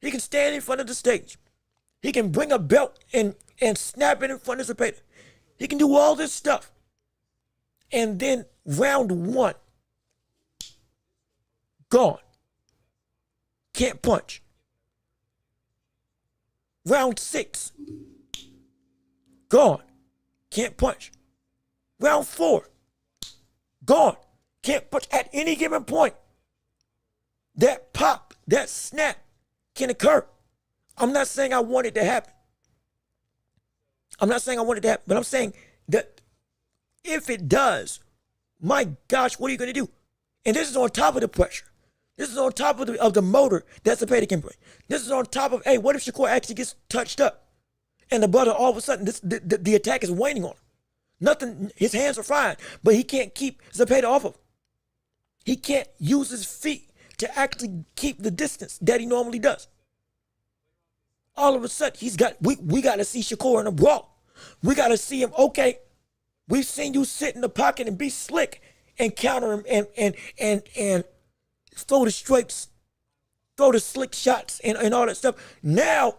He can stand in front of the stage. He can bring a belt and snap it in front of Zepeda. He can do all this stuff. And then round one, gone. Can't punch. Round 6, gone. Can't punch. Round 4, gone. Can't punch at any given point. That pop, that snap can occur. I'm not saying I want it to happen. But I'm saying that if it does, my gosh, what are you going to do? And this is on top of the pressure. This is on top of the motor that Zepeda can bring. This is on top of, hey, what if Shakur actually gets touched up and the brother all of a sudden the attack is waning on him? Nothing, his hands are fine, but he can't keep Zepeda off of him. He can't use his feet to actually keep the distance that he normally does. All of a sudden, we got to see Shakur in a brawl. We got to see him, okay, we've seen you sit in the pocket and be slick and counter him and throw the straights, throw the slick shots and all that stuff. Now,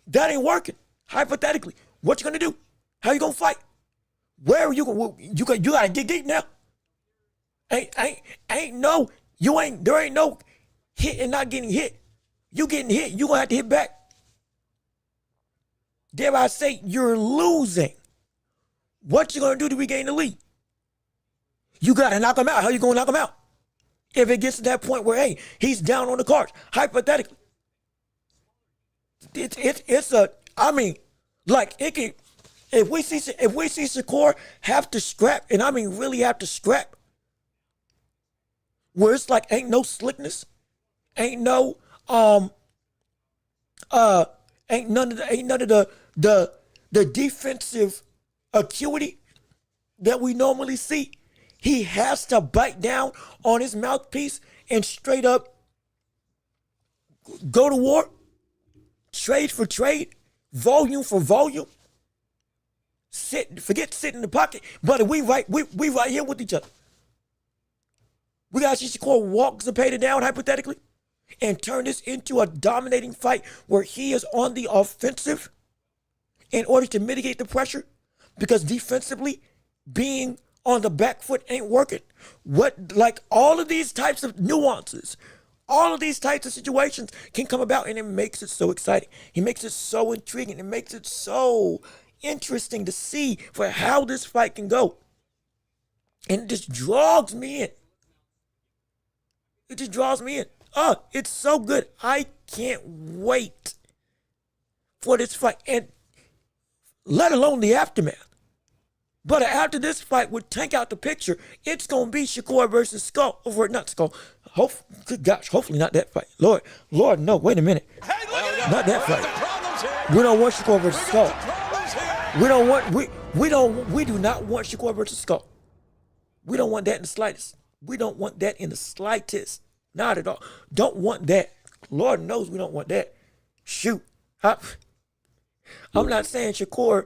that ain't working. Hypothetically, what you gonna do? How you gonna fight? Where are you going? You gotta dig deep now. There ain't no hit and not getting hit. You getting hit, you gonna have to hit back. Dare I say, you're losing. What you gonna do to regain the lead? You gotta knock him out. How you gonna knock him out? If it gets to that point where, hey, he's down on the cards, hypothetically. It can, if we see Shakur have to scrap, and I mean really have to scrap, where it's like ain't no slickness, ain't none of the defensive acuity that we normally see. He has to bite down on his mouthpiece and straight up go to war, trade for trade, volume for volume. Forget sitting in the pocket, but we right here with each other. We got to see Shakur walk Zepeda down hypothetically and turn this into a dominating fight where he is on the offensive in order to mitigate the pressure. because defensively, being on the back foot ain't working. Like all of these types of nuances, all of these types of situations can come about, and it makes it so exciting. It makes it so intriguing. It makes it so interesting to see for how this fight can go. And it just draws me in. It just draws me in. Oh, it's so good. I can't wait for this fight, and let alone the aftermath. But after this fight would tank out the picture, it's going to be Shakur versus Skull. Or not Skull. Good gosh, hopefully not that fight. Lord, no, wait a minute. Not that fight. We don't want Shakur versus Skull. We do not want Shakur versus Skull. We don't want that in the slightest. We don't want that in the slightest. Not at all. Don't want that. Lord knows we don't want that. Shoot. I'm not saying Shakur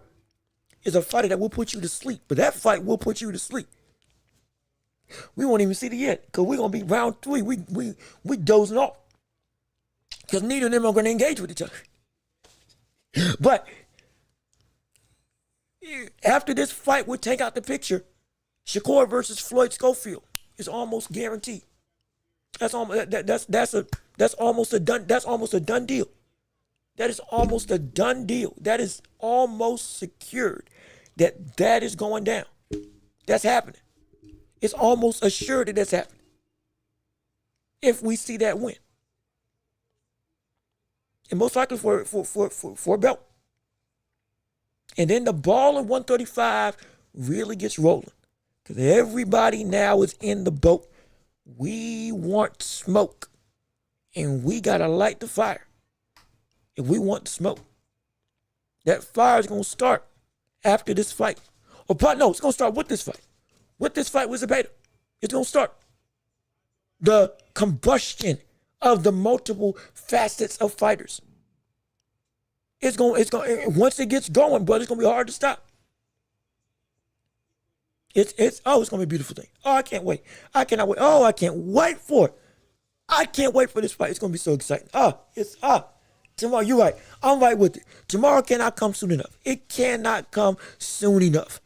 is a fighter that will put you to sleep, but that fight will put you to sleep. We won't even see it yet, because we're going to be round 3. We dozing off, because neither of them are going to engage with each other. But after this fight would take out the picture, Shakur versus Floyd Schofield is almost guaranteed. That's almost a done deal. That is almost a done deal. That is almost secured that is going down. That's happening. It's almost assured that that's happening. If we see that win. And most likely for a belt. And then the ball of 135 really gets rolling. Because everybody now is in the boat. We want smoke. And we got to light the fire. If we want smoke. That fire is going to start after this fight. It's going to start with this fight. With this fight with Zepeda. It's going to start. The combustion of the multiple facets of fighters. Once it gets going, brother, it's going to be hard to stop. It's going to be a beautiful thing. Oh, I can't wait. I cannot wait. Oh, I can't wait for it. I can't wait for this fight. It's going to be so exciting. Tomorrow, you're right. I'm right with it. Tomorrow cannot come soon enough. It cannot come soon enough.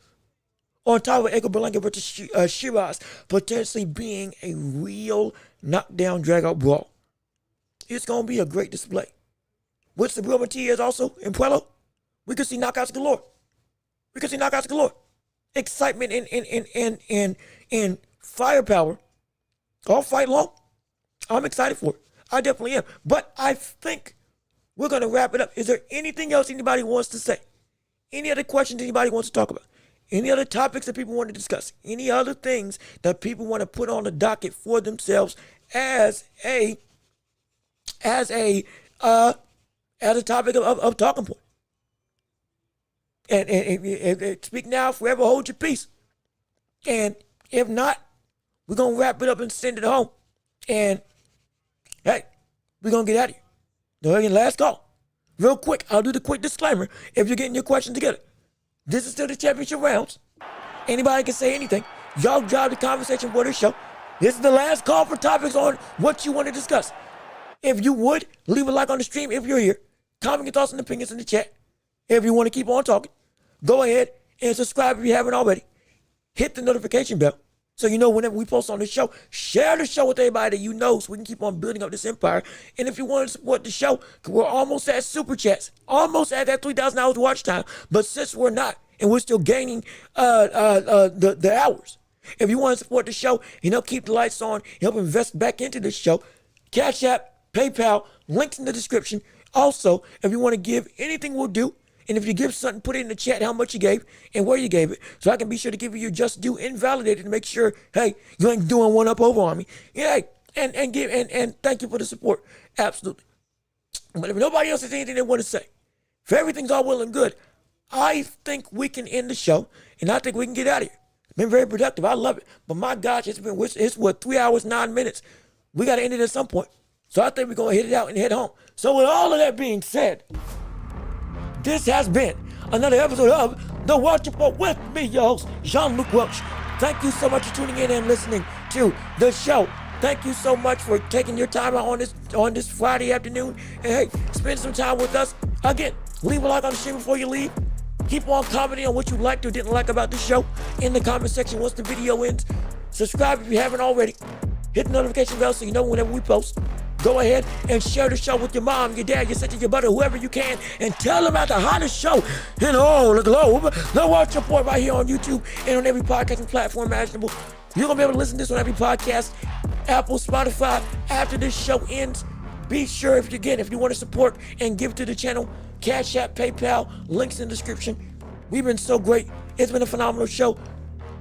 On top of Edgar Berlanga versus Shiraz potentially being a real knockdown, drag-out brawl. It's going to be a great display. With Sabril Matias also in Puello, we could see knockouts galore. Excitement and firepower all fight long. I'm excited for it. I definitely am. But I think we're going to wrap it up. Is there anything else anybody wants to say? Any other questions anybody wants to talk about? Any other topics that people want to discuss? Any other things that people want to put on the docket for themselves as a topic of talking point? And speak now, forever hold your peace. And if not, we're going to wrap it up and send it home. And hey, we're going to get out of here. No, last call. Real quick, I'll do the quick disclaimer if you're getting your questions together. This is still the championship rounds. Anybody can say anything. Y'all drive the conversation for this show. This is the last call for topics on what you want to discuss. If you would, leave a like on the stream if you're here. Comment your thoughts and opinions in the chat. If you want to keep on talking, go ahead and subscribe if you haven't already. Hit the notification bell so you know whenever we post on the show. Share the show with everybody that you know so we can keep on building up this empire. And if you want to support the show, we're almost at Super Chats. Almost at that 3,000 hours watch time. But since we're not, and we're still gaining the hours. If you want to support the show, keep the lights on, help invest back into the show, Cash App, PayPal, links in the description. Also, if you want to give anything, we'll do. And if you give something, put it in the chat how much you gave and where you gave it, so I can be sure to give you your just due invalidated to make sure, hey, you ain't doing one up over on me. Yeah, and thank you for the support. Absolutely. But if nobody else has anything they want to say, if everything's all well and good, I think we can end the show, and I think we can get out of here. It's been very productive. I love it. But my gosh, it's 3 hours, 9 minutes. We got to end it at some point. So I think we're going to hit it out and head home. So with all of that being said, this has been another episode of The Welch Report with me, your host, Jean-Luc Welch. Thank you so much for tuning in and listening to the show. Thank you so much for taking your time out on this Friday afternoon. And hey, spend some time with us. Again, leave a like on the stream before you leave. Keep on commenting on what you liked or didn't like about the show in the comment section once the video ends. Subscribe if you haven't already. Hit the notification bell so you know whenever we post. Go ahead and share the show with your mom, your dad, your sister, your brother, whoever you can, and tell them about the hottest show in all the globe. Now watch your boy right here on YouTube and on every podcasting platform imaginable. You're going to be able to listen to this on every podcast, Apple, Spotify. After this show ends, be sure if you want to support and give to the channel, Cash App, PayPal, links in the description. We've been so great. It's been a phenomenal show.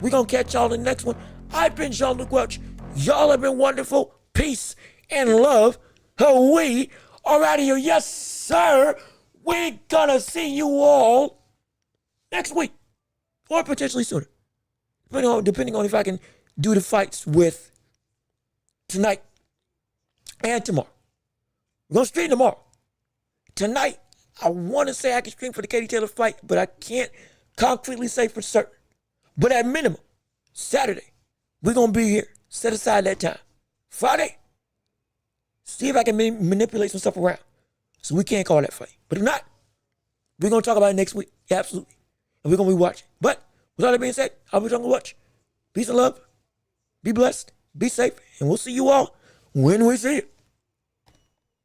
We're going to catch y'all in the next one. I've been Jean-Luc Welch. Y'all have been wonderful. Peace and love. We are out of here. Yes, sir. We're going to see you all next week or potentially sooner. Depending on if I can do the fights with tonight and tomorrow. We're going to stream tomorrow. Tonight, I want to say I can stream for the Katie Taylor fight, but I can't concretely say for certain. But at minimum, Saturday, we're going to be here. Set aside that time. Friday, see if I can manipulate some stuff around so we can't call that fight. But if not, we're going to talk about it next week. Yeah, absolutely. And we're going to be watching. But with all that being said, I'll be Jean-Luc Welch. Peace and love. Be blessed. Be safe. And we'll see you all when we see you.